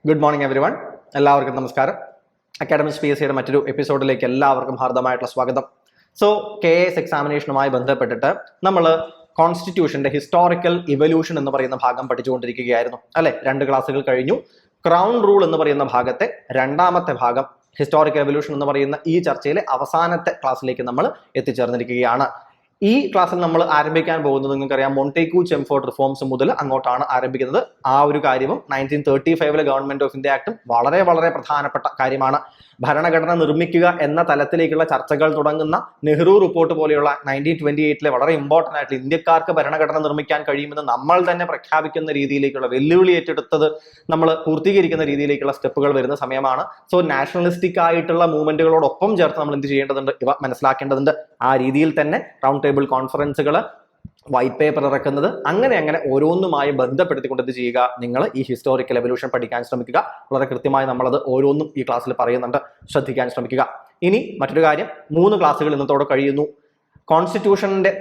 Good morning every one. എല്ലാവർക്കും നമസ്കാരം. Academics P S സിയുടെ മറ്റൊരു എപ്പിസോഡിലേക്ക് എല്ലാവർക്കും ഹാർദമായിട്ടുള്ള സ്വാഗതം. സോ KS എക്സാമിനേഷനുമായി ബന്ധപ്പെട്ടിട്ട് നമ്മൾ കോൺസ്റ്റിറ്റ്യൂഷന്റെ ഹിസ്റ്റോറിക്കൽ ഇവല്യൂഷൻ എന്ന് പറയുന്ന ഭാഗം പഠിച്ചുകൊണ്ടിരിക്കുകയായിരുന്നു അല്ലെ. 2 ക്ലാസ്സുകൾ കഴിഞ്ഞു. ക്രൗൺ റൂൾ എന്ന് പറയുന്ന ഭാഗത്തെ രണ്ടാമത്തെ ഭാഗം, ഹിസ്റ്റോറിക്കൽ എവല്യൂഷൻ എന്ന് പറയുന്ന ഈ ചർച്ചയിലെ അവസാനത്തെ ക്ലാസ്സിലേക്ക് നമ്മൾ എത്തിച്ചേർന്നിരിക്കുകയാണ്. ഈ ക്ലാസ്സിൽ നമ്മൾ ആരംഭിക്കാൻ പോകുന്നത് നിങ്ങൾക്കറിയാം, മൊണ്ടേക്യു ചെംഫോർഡ് റിഫോംസ് മുതൽ അങ്ങോട്ടാണ് ആരംഭിക്കുന്നത്. ആ ഒരു കാര്യവും 1935 ഗവൺമെന്റ് ഓഫ് ഇന്ത്യ ആക്ടും വളരെ വളരെ പ്രധാനപ്പെട്ട കാര്യമാണ്. ഭരണഘടന നിർമ്മിക്കുക എന്ന തലത്തിലേക്കുള്ള ചർച്ചകൾ തുടങ്ങുന്ന നെഹ്റു റിപ്പോർട്ട് പോലെയുള്ള 1928 വളരെ ഇമ്പോർട്ടന്റ് ആയിട്ടുള്ള ഇന്ത്യക്കാർക്ക് ഭരണഘടന നിർമ്മിക്കാൻ കഴിയുമെന്ന് നമ്മൾ തന്നെ പ്രഖ്യാപിക്കുന്ന രീതിയിലേക്കുള്ള വെല്ലുവിളി ഏറ്റെടുത്തത് നമ്മൾ പൂർത്തീകരിക്കുന്ന രീതിയിലേക്കുള്ള സ്റ്റെപ്പുകൾ വരുന്ന സമയമാണ്. സോ നാഷണലിസ്റ്റിക് ആയിട്ടുള്ള മൂവ്മെന്റുകളോടൊപ്പം ചേർത്ത് നമ്മൾ എന്ത് ചെയ്യേണ്ടതുണ്ട്, ഇവ മനസ്സിലാക്കേണ്ടതുണ്ട്. ആ രീതിയിൽ തന്നെ റൗണ്ട് ടേബിൾ കോൺഫറൻസുകൾ, വൈറ്റ് പേപ്പർ ഇറക്കുന്നത്, അങ്ങനെ ഓരോന്നുമായി ബന്ധപ്പെടുത്തിക്കൊണ്ട് എന്ത് ചെയ്യുക, നിങ്ങൾ ഈ ഹിസ്റ്റോറിക്കൽ എവല്യൂഷൻ പഠിക്കാൻ ശ്രമിക്കുക. വളരെ കൃത്യമായി നമ്മളത് ഓരോന്നും ഈ ക്ലാസ്സിൽ പറയുന്നുണ്ട്, ശ്രദ്ധിക്കാൻ ശ്രമിക്കുക. ഇനി മറ്റൊരു കാര്യം, 3 ക്ലാസ്സുകൾ ഇന്നത്തോടെ കഴിയുന്നു. കോൺസ്റ്റിറ്റ്യൂഷന്റെ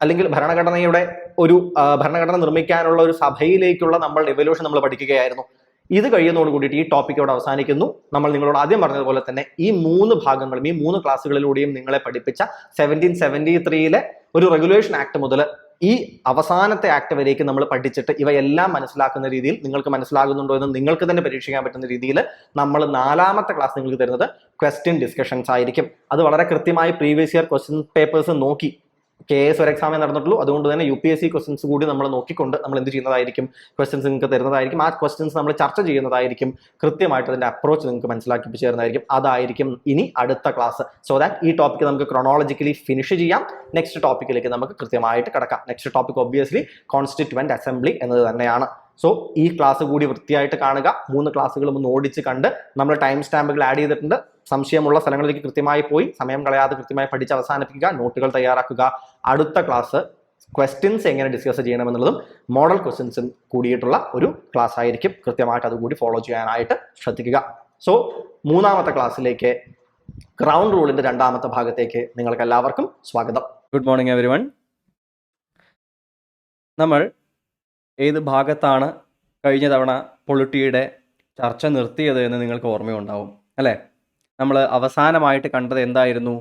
അല്ലെങ്കിൽ ഭരണഘടനയുടെ ഒരു ഭരണഘടന നിർമ്മിക്കാനുള്ള ഒരു സഭയിലേക്കുള്ള നമ്മൾ എവല്യൂഷൻ നമ്മൾ പഠിക്കുകയായിരുന്നു. ഇത് കഴിയുന്നതോട് കൂടിയിട്ട് ഈ ടോപ്പിക്കോട് അവസാനിക്കുന്നു. നമ്മൾ നിങ്ങളോട് ആദ്യം പറഞ്ഞതുപോലെ തന്നെ ഈ 3 ഭാഗങ്ങളും, ഈ 3 ക്ലാസ്സുകളിലൂടെയും നിങ്ങളെ പഠിപ്പിച്ച 1773 ഒരു റെഗുലേഷൻ ആക്ട് മുതൽ ഈ അവസാനത്തെ ആക്ട് വരേക്ക് നമ്മൾ പഠിച്ചിട്ട് ഇവയെല്ലാം മനസ്സിലാക്കുന്ന രീതിയിൽ, നിങ്ങൾക്ക് മനസ്സിലാകുന്നുണ്ടോ എന്ന് നിങ്ങൾക്ക് തന്നെ പരീക്ഷിക്കാൻ പറ്റുന്ന രീതിയിൽ നമ്മൾ 4ാമത്തെ ക്ലാസ് നിങ്ങൾക്ക് തരുന്നത് ക്വസ്റ്റ്യൻ ഡിസ്കഷൻസ് ആയിരിക്കും. അത് വളരെ കൃത്യമായി പ്രീവിയസ് ഇയർ ക്വസ്റ്റ്യൻ പേപ്പേഴ്സ് നോക്കി, KS ഒരു എക്സാമേ നടന്നിട്ടുള്ളൂ, അതുകൊണ്ട് തന്നെ UPSC ക്വസ്റ്റ്യൻസ് കൂടി നമ്മൾ നോക്കിക്കൊണ്ട് നമ്മൾ എന്ത് ചെയ്യുന്നതായിരിക്കും, ക്വസ്റ്റ്യൻസ് നിങ്ങൾക്ക് തരുന്നതായിരിക്കും. ആ ക്വസ്റ്റ്യൻസ് നമ്മൾ ചർച്ച ചെയ്യുന്നതായിരിക്കും. കൃത്യമായിട്ട് അതിന്റെ അപ്രോച്ച് നിങ്ങൾക്ക് മനസ്സിലാക്കിപ്പിച്ചു തരുന്നതായിരിക്കും. അതായിരിക്കും ഇനി അടുത്ത ക്ലാസ്. സോ ദാറ്റ് ഈ ടോപ്പിക്ക് നമുക്ക് ക്രോണോളജിക്കലി ഫിനിഷ് ചെയ്യാം. നെക്സ്റ്റ് ടോപ്പിക്കിലേക്ക് നമുക്ക് കൃത്യമായിട്ട് കിടക്കാം. Next topic obviously constituent assembly എന്നത് തന്നെയാണ്. സോ ഈ ക്ലാസ് കൂടി വൃത്തിയായിട്ട് കാണുക. 3 ക്ലാസ്സുകളും ഒന്ന് ഓടിച്ച് കണ്ട് നമ്മൾ ടൈം സ്റ്റാമ്പുകൾ ആഡ് ചെയ്തിട്ടുണ്ട്. സംശയമുള്ള സ്ഥലങ്ങളിലേക്ക് കൃത്യമായി പോയി സമയം കളയാതെ കൃത്യമായി പഠിച്ച് അവസാനിപ്പിക്കുക, നോട്ടുകൾ തയ്യാറാക്കുക. അടുത്ത ക്ലാസ് ക്വസ്റ്റ്യൻസ് എങ്ങനെ ഡിസ്കസ് ചെയ്യണമെന്നുള്ളതും മോഡൽ ക്വസ്റ്റ്യൻസും കൂടിയിട്ടുള്ള ഒരു ക്ലാസ് ആയിരിക്കും. കൃത്യമായിട്ട് അതുകൂടി ഫോളോ ചെയ്യാനായിട്ട് ശ്രദ്ധിക്കുക. സോ 3ാമത്തെ ക്ലാസ്സിലേക്ക്, ക്രൗൺ റൂളിന്റെ 2ാമത്തെ ഭാഗത്തേക്ക് നിങ്ങൾക്ക് എല്ലാവർക്കും സ്വാഗതം. Good morning every one. നമ്മൾ ഏത് ഭാഗത്താണ് കഴിഞ്ഞ തവണ പൊളിറ്റിയുടെ ചർച്ച നിർത്തിയത് എന്ന് നിങ്ങൾക്ക് ഓർമ്മയുണ്ടാവും അല്ലേ. നമ്മൾ അവസാനമായിട്ട് കണ്ടത് എന്തായിരുന്നു?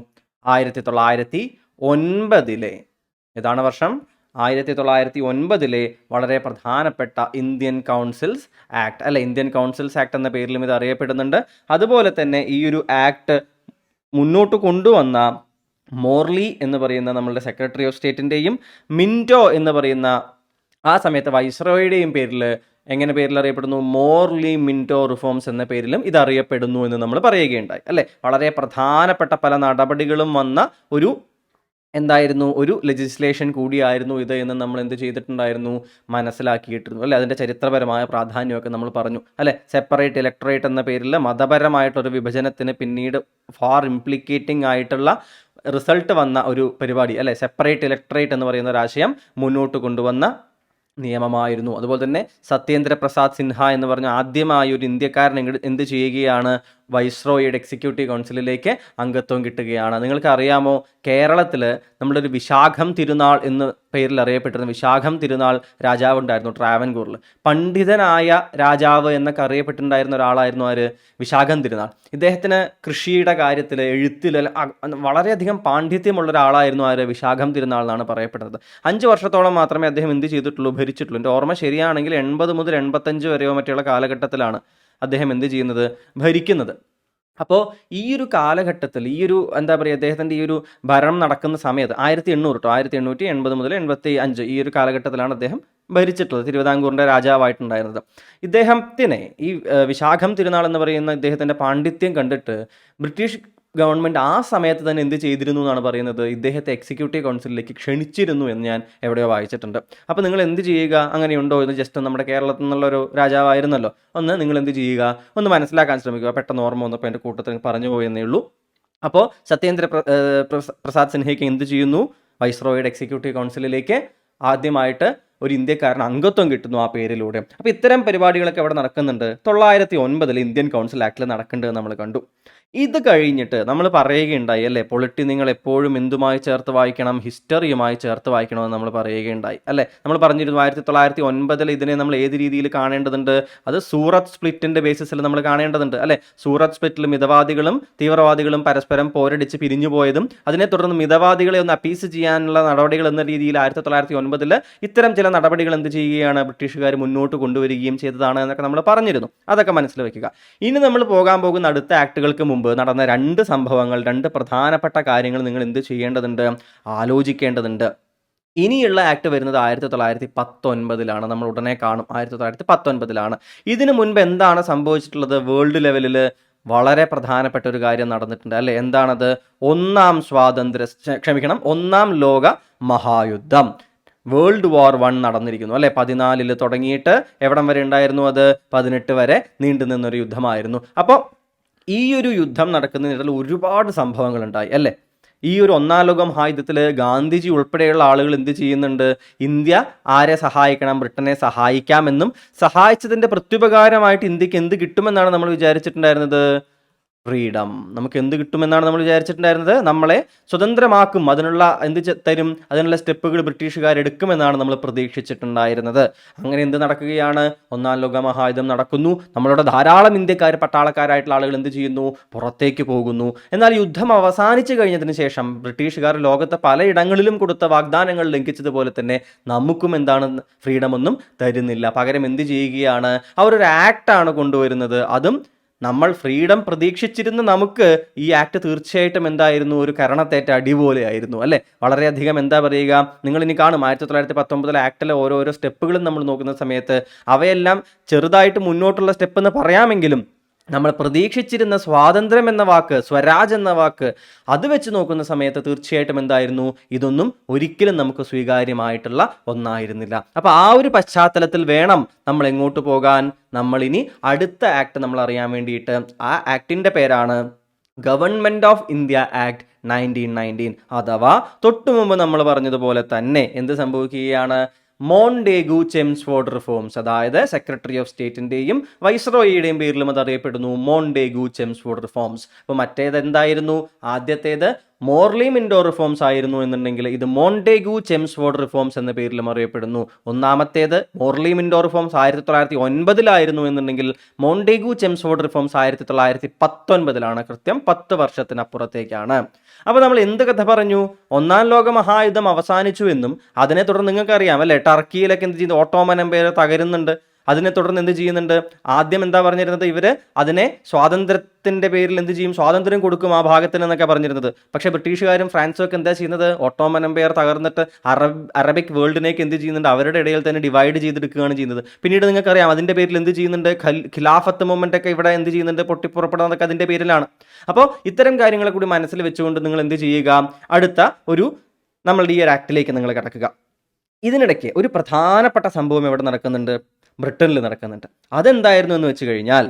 1909 ഏതാണ് വർഷം? 1909 വളരെ പ്രധാനപ്പെട്ട ഇന്ത്യൻ കൗൺസിൽസ് ആക്ട് അല്ലെ. ഇന്ത്യൻ കൗൺസിൽസ് ആക്ട് എന്ന പേരിലും ഇത് അറിയപ്പെടുന്നുണ്ട്. അതുപോലെ തന്നെ ഈ ഒരു ആക്ട് മുന്നോട്ട് കൊണ്ടുവന്ന മോർലി എന്ന് പറയുന്ന നമ്മളുടെ സെക്രട്ടറി ഓഫ് സ്റ്റേറ്റിൻ്റെയും മിൻറ്റോ എന്ന് പറയുന്ന ആ സമയത്ത് വൈസ്രോയുടെയും പേരിൽ അറിയപ്പെടുന്നു, മോർലി മിൻറ്റോ റിഫോംസ് എന്ന പേരിലും ഇത് അറിയപ്പെടുന്നു എന്ന് നമ്മൾ പറയുകയുണ്ടായി അല്ലേ. വളരെ പ്രധാനപ്പെട്ട പല നടപടികളും വന്ന ഒരു ഒരു ലെജിസ്ലേഷൻ കൂടിയായിരുന്നു ഇത് എന്ന് നമ്മൾ എന്ത് ചെയ്തിട്ടുണ്ടായിരുന്നു, മനസ്സിലാക്കിയിട്ടിരുന്നു അല്ലെ. അതിൻ്റെ ചരിത്രപരമായ പ്രാധാന്യമൊക്കെ നമ്മൾ പറഞ്ഞു അല്ലെ. സെപ്പറേറ്റ് ഇലക്ടറേറ്റ് എന്ന പേരിൽ മതപരമായിട്ടൊരു വിഭജനത്തിന് പിന്നീട് ഫാർ ഇംപ്ലിക്കേറ്റിംഗ് ആയിട്ടുള്ള റിസൾട്ട് വന്ന ഒരു പരിപാടി അല്ലെ. സെപ്പറേറ്റ് ഇലക്ടറേറ്റ് എന്ന് പറയുന്ന ഒരു ആശയം മുന്നോട്ട് കൊണ്ടുവന്ന നിയമമായിരുന്നു. അതുപോലെ തന്നെ സത്യേന്ദ്ര പ്രസാദ് സിൻഹ എന്ന് പറഞ്ഞ ആദ്യമായി ഒരു ഇന്ത്യക്കാരൻ എന്ത് ചെയ്യുകയാണ്, വൈസ്രോയുടെ എക്സിക്യൂട്ടീവ് കൗൺസിലിലേക്ക് അംഗത്വം കിട്ടുകയാണ്. നിങ്ങൾക്ക് അറിയാമോ, കേരളത്തിൽ നമ്മുടെ ഒരു വിശാഖം തിരുനാൾ എന്ന പേരിൽ അറിയപ്പെട്ടിരുന്ന വിശാഖം തിരുനാൾ രാജാവ് ഉണ്ടായിരുന്നു ട്രാവൻകൂറിൽ. പണ്ഡിതനായ രാജാവ് എന്നൊക്കെ അറിയപ്പെട്ടിട്ടുണ്ടായിരുന്ന ഒരാളായിരുന്നു ആര്? വിശാഖം തിരുനാൾ. ഇദ്ദേഹത്തിന് കൃഷിയുടെ കാര്യത്തിൽ, എഴുത്തിൽ വളരെയധികം പാണ്ഡിത്യമുള്ള ഒരാളായിരുന്നു ആര്? വിശാഖം തിരുനാൾ എന്നാണ് പറയപ്പെടുന്നത്. 5 വർഷത്തോളം മാത്രമേ അദ്ദേഹം എന്ത് ചെയ്തിട്ടുള്ളൂ, ഭരിച്ചിട്ടുള്ളൂ. എൻ്റെ ഓർമ്മ ശരിയാണെങ്കിൽ 80 മുതൽ 85 വരെയോ മറ്റുള്ള കാലഘട്ടത്തിലാണ് അദ്ദേഹം എന്ത് ചെയ്യുന്നത്, ഭരിക്കുന്നത്. അപ്പോൾ ഈ ഒരു കാലഘട്ടത്തിൽ അദ്ദേഹത്തിൻ്റെ ഈ ഒരു ഭരണം നടക്കുന്ന സമയത്ത് 1880 മുതൽ 85 ഈ ഒരു കാലഘട്ടത്തിലാണ് അദ്ദേഹം ഭരിച്ചിട്ടുള്ളത്, തിരുവിതാംകൂറിൻ്റെ രാജാവായിട്ടുണ്ടായിരുന്നത്. ഇദ്ദേഹത്തിനെ ഈ വിശാഖം തിരുനാൾ എന്ന് പറയുന്ന ഇദ്ദേഹത്തിൻ്റെ പാണ്ഡിത്യം കണ്ടിട്ട് ബ്രിട്ടീഷ് ഗവൺമെൻറ് ആ സമയത്ത് തന്നെ എന്ത് ചെയ്തിരുന്നു എന്നാണ് പറയുന്നത്, ഇദ്ദേഹത്തെ എക്സിക്യൂട്ടീവ് കൗൺസിലിലേക്ക് ക്ഷണിച്ചിരുന്നു എന്ന് ഞാൻ എവിടെയോ വായിച്ചിട്ടുണ്ട്. അപ്പോൾ നിങ്ങൾ എന്ത് ചെയ്യുക, അങ്ങനെയുണ്ടോ എന്ന് ജസ്റ്റ് നമ്മുടെ കേരളത്തിൽ നിന്നുള്ളൊരു രാജാവായിരുന്നല്ലോ, നിങ്ങൾ എന്ത് ചെയ്യുക, ഒന്ന് മനസ്സിലാക്കാൻ ശ്രമിക്കുക. പെട്ടെന്ന് ഓർമ്മ വന്നപ്പോൾ എൻ്റെ കൂട്ടത്തിൽ പറഞ്ഞു പോയെന്നേ ഉള്ളൂ. അപ്പോൾ സത്യേന്ദ്ര പ്രസാദ് സിൻഹയ്ക്ക് എന്ത് ചെയ്യുന്നു, വൈസ്രോയുടെ എക്സിക്യൂട്ടീവ് കൗൺസിലിലേക്ക് ആദ്യമായിട്ട് ഒരു ഇന്ത്യക്കാരന് അംഗത്വം കിട്ടുന്നു ആ പേരിലൂടെ. അപ്പോൾ ഇത്തരം പരിപാടികളൊക്കെ അവിടെ നടക്കുന്നുണ്ട്. 1909 ഇന്ത്യൻ കൗൺസിൽ ആക്ടിൽ നടക്കേണ്ടത് നമ്മൾ കണ്ടു. ഇത് കഴിഞ്ഞിട്ട് നമ്മൾ പറയുകയുണ്ടായി അല്ലേ, പൊളിറ്റി നിങ്ങൾ എപ്പോഴും എന്തുമായി ചേർത്ത് വായിക്കണം, ഹിസ്റ്ററിയുമായി ചേർത്ത് വായിക്കണമെന്ന് നമ്മൾ പറയുകയുണ്ടായി അല്ലേ. നമ്മൾ പറഞ്ഞിരുന്നു 1909 ഇതിനെ നമ്മൾ ഏത് രീതിയിൽ കാണേണ്ടതുണ്ട്, അത് സൂറത്ത് സ്പ്ലിറ്റിന്റെ ബേസിസിൽ നമ്മൾ കാണേണ്ടതുണ്ട് അല്ലേ. സൂറത്ത് സ്പ്ലിറ്റിൽ മിതവാദികളും തീവ്രവാദികളും പരസ്പരം പോരടിച്ച് പിരിഞ്ഞു പോയതും അതിനെ തുടർന്ന് മിതവാദികളെ ഒന്ന് അപ്പീസ് ചെയ്യാനുള്ള നടപടികൾ എന്ന രീതിയിൽ 1909 ഇത്തരം ചില നടപടികൾ എന്ത് ചെയ്യുകയാണ്, ബ്രിട്ടീഷുകാർ മുന്നോട്ട് കൊണ്ടുവരികയും ചെയ്തതാണ് എന്നൊക്കെ നമ്മൾ പറഞ്ഞിരുന്നു. അതൊക്കെ മനസ്സിൽ വെക്കുക. ഇനി നമ്മൾ പോകാൻ പോകുന്ന അടുത്ത ആക്ടുകൾക്ക് മുമ്പ് നടന്ന 2 സംഭവങ്ങൾ, 2 പ്രധാനപ്പെട്ട കാര്യങ്ങൾ നിങ്ങൾ എന്ത് ചെയ്യേണ്ടതുണ്ട്, ആലോചിക്കേണ്ടതുണ്ട്. ഇനിയുള്ള ആക്ട് വരുന്നത് 1919 നമ്മൾ ഉടനെ കാണും. 1919 ഇതിനു മുൻപ് എന്താണ് സംഭവിച്ചിട്ടുള്ളത്, വേൾഡ് ലെവലിൽ വളരെ പ്രധാനപ്പെട്ട ഒരു കാര്യം നടന്നിട്ടുണ്ട് അല്ലേ. എന്താണത്, ഒന്നാം ലോക മഹായുദ്ധം, വേൾഡ് വാർ 1 നടന്നിരിക്കുന്നു അല്ലേ. 14 തുടങ്ങിയിട്ട് എവിടം വരെ ഉണ്ടായിരുന്നു, അത് 18 വരെ നീണ്ടു നിന്നൊരു യുദ്ധമായിരുന്നു. അപ്പോൾ ഈ ഒരു യുദ്ധം നടക്കുന്നതിനിടയിൽ ഒരുപാട് സംഭവങ്ങൾ ഉണ്ടായി അല്ലേ. ഈ ഒരു ഒന്നാം ലോക മഹായുദ്ധത്തിൽ ഗാന്ധിജി ഉൾപ്പെടെയുള്ള ആളുകൾ എന്ത് ചെയ്യുന്നുണ്ട്, ഇന്ത്യ ആരെ സഹായിക്കണം, ബ്രിട്ടനെ സഹായിക്കാമെന്നും സഹായിച്ചതിൻ്റെ പ്രത്യുപകാരമായിട്ട് ഇന്ത്യക്ക് എന്ത് കിട്ടുമെന്നാണ് നമ്മൾ വിചാരിച്ചിട്ടുണ്ടായിരുന്നത്, ഫ്രീഡം. നമുക്ക് എന്ത് കിട്ടുമെന്നാണ് നമ്മൾ വിചാരിച്ചിട്ടുണ്ടായിരുന്നത്, നമ്മളെ സ്വതന്ത്രമാക്കും, അതിനുള്ള എന്ത് തരും, അതിനുള്ള സ്റ്റെപ്പുകൾ ബ്രിട്ടീഷുകാർ എടുക്കുമെന്നാണ് നമ്മൾ പ്രതീക്ഷിച്ചിട്ടുണ്ടായിരുന്നത്. അങ്ങനെ എന്ത് നടക്കുകയാണ്, ഒന്നാം ലോക മഹായുദ്ധം നടക്കുന്നു. നമ്മളുടെ ധാരാളം ഇന്ത്യക്കാർ, പട്ടാളക്കാരായിട്ടുള്ള ആളുകൾ എന്ത് ചെയ്യുന്നു, പുറത്തേക്ക് പോകുന്നു. എന്നാൽ യുദ്ധം അവസാനിച്ചു കഴിഞ്ഞതിന് ശേഷം ബ്രിട്ടീഷുകാർ ലോകത്തെ പലയിടങ്ങളിലും കൊടുത്ത വാഗ്ദാനങ്ങൾ ലംഘിച്ചതുപോലെ തന്നെ നമുക്കും എന്താണ്, ഫ്രീഡം ഒന്നും തരുന്നില്ല. പകരം എന്ത് ചെയ്യുകയാണ്, അവരൊരു ആക്ടാണ് കൊണ്ടുവരുന്നത്. അതും നമ്മൾ ഫ്രീഡം പ്രതീക്ഷിച്ചിരുന്ന നമുക്ക് ഈ ആക്ട് തീർച്ചയായിട്ടും എന്തായിരുന്നു, ഒരു കരണത്തേറ്റ അടിപോലെയായിരുന്നു അല്ലേ. വളരെയധികം എന്താ പറയുക, നിങ്ങൾ ഇനി കാണും 1919 ആക്ടിലെ ഓരോരോ സ്റ്റെപ്പുകളും നമ്മൾ നോക്കുന്ന സമയത്ത് അവയെല്ലാം ചെറുതായിട്ട് മുന്നോട്ടുള്ള സ്റ്റെപ്പ് എന്ന് പറയാമെങ്കിലും നമ്മൾ പ്രതീക്ഷിച്ചിരുന്ന സ്വാതന്ത്ര്യം എന്ന വാക്ക്, സ്വരാജ് എന്ന വാക്ക്, അത് വെച്ച് നോക്കുന്ന സമയത്ത് തീർച്ചയായിട്ടും എന്തായിരുന്നു, ഇതൊന്നും ഒരിക്കലും നമുക്ക് സ്വീകാര്യമായിട്ടുള്ള ഒന്നായിരുന്നില്ല. അപ്പോൾ ആ ഒരു പശ്ചാത്തലത്തിൽ വേണം നമ്മൾ എങ്ങോട്ട് പോകാൻ, നമ്മളിനി അടുത്ത ആക്ട് നമ്മൾ അറിയാൻ വേണ്ടിയിട്ട്. ആ ആക്ടിൻ്റെ പേരാണ് ഗവൺമെൻറ് ഓഫ് ഇന്ത്യ ആക്ട് 1919. അഥവാ തൊട്ടു മുമ്പ് നമ്മൾ പറഞ്ഞതുപോലെ തന്നെ എന്ത് സംഭവിക്കുകയാണ്, മോണ്ടേഗു ചെംസ്ഫോർഡ് റിഫോംസ്, അതായത് സെക്രട്ടറി ഓഫ് സ്റ്റേറ്റിൻ്റെയും വൈസ്രോയിയുടെയും പേരിലും അത് അറിയപ്പെടുന്നു, മോണ്ടേഗു ചെംസ്ഫോർഡ് റിഫോംസ്. അപ്പോൾ മറ്റേത് എന്തായിരുന്നു, ആദ്യത്തേത് മോർലി മിൻഡോ റിഫോംസ് ആയിരുന്നു എന്നുണ്ടെങ്കിൽ ഇത് മോണ്ടേഗു ചെംസ്ഫോർഡ് റിഫോംസ് എന്ന പേരിലും അറിയപ്പെടുന്നു. ഒന്നാമത്തേത് മോർലി മിൻഡോ റിഫോംസ് 1909 എന്നുണ്ടെങ്കിൽ മോണ്ടേഗു ചെംസ്ഫോർഡ് റിഫോംസ് 1919. കൃത്യം 10 വർഷത്തിനപ്പുറത്തേക്കാണ്. അപ്പോൾ നമ്മൾ എന്ത് കഥ പറഞ്ഞു, ഒന്നാം ലോക മഹായുദ്ധം അവസാനിച്ചു എന്നും അതിനെ തുടർന്ന് നിങ്ങൾക്കറിയാം അല്ലേ, ടർക്കിയിലൊക്കെ എന്ത് ചെയ്യുന്നു, ഓട്ടോമൻ എംപയർ തകരുന്നുണ്ട്. അതിനെ തുടർന്ന് എന്ത് ചെയ്യുന്നുണ്ട്, ആദ്യം എന്താ പറഞ്ഞിരുന്നത്, ഇവർ അതിനെ സ്വാതന്ത്ര്യത്തിൻ്റെ പേരിൽ എന്ത് ചെയ്യും, സ്വാതന്ത്ര്യം കൊടുക്കും ആ ഭാഗത്തിന് എന്നൊക്കെ പറഞ്ഞിരുന്നത്. പക്ഷേ ബ്രിട്ടീഷുകാരും ഫ്രാൻസും ഒക്കെ എന്താ ചെയ്യുന്നത്, ഓട്ടോമൻ എംപയർ തകർന്നിട്ട് അറബിക് വേൾഡിനേക്ക് എന്ത് ചെയ്യുന്നുണ്ട്, അവരുടെ ഇടയിൽ തന്നെ ഡിവൈഡ് ചെയ്തെടുക്കുകയാണ് ചെയ്യുന്നത്. പിന്നീട് നിങ്ങൾക്കറിയാം അതിൻ്റെ പേരിൽ എന്ത് ചെയ്യുന്നുണ്ട്, ഖിലാഫത്ത് മൂവ്മെൻ്റ് ഒക്കെ ഇവിടെ എന്ത് ചെയ്യുന്നുണ്ട്, പൊട്ടിപ്പുറപ്പെടുന്നതൊക്കെ അതിൻ്റെ പേരിലാണ്. അപ്പോൾ ഇത്തരം കാര്യങ്ങളെ കൂടി മനസ്സിൽ വെച്ചുകൊണ്ട് നിങ്ങൾ എന്ത് ചെയ്യുക, അടുത്ത ഒരു നമ്മളുടെ ഈ ഒരു ആക്ടിലേക്ക് നിങ്ങൾ കിടക്കുക. ഇതിനിടയ്ക്ക് ഒരു പ്രധാനപ്പെട്ട സംഭവം എവിടെ നടക്കുന്നുണ്ട്, ബ്രിട്ടനിൽ നടക്കുന്നുണ്ട്. അതെന്തായിരുന്നു എന്ന് വെച്ച് കഴിഞ്ഞാൽ,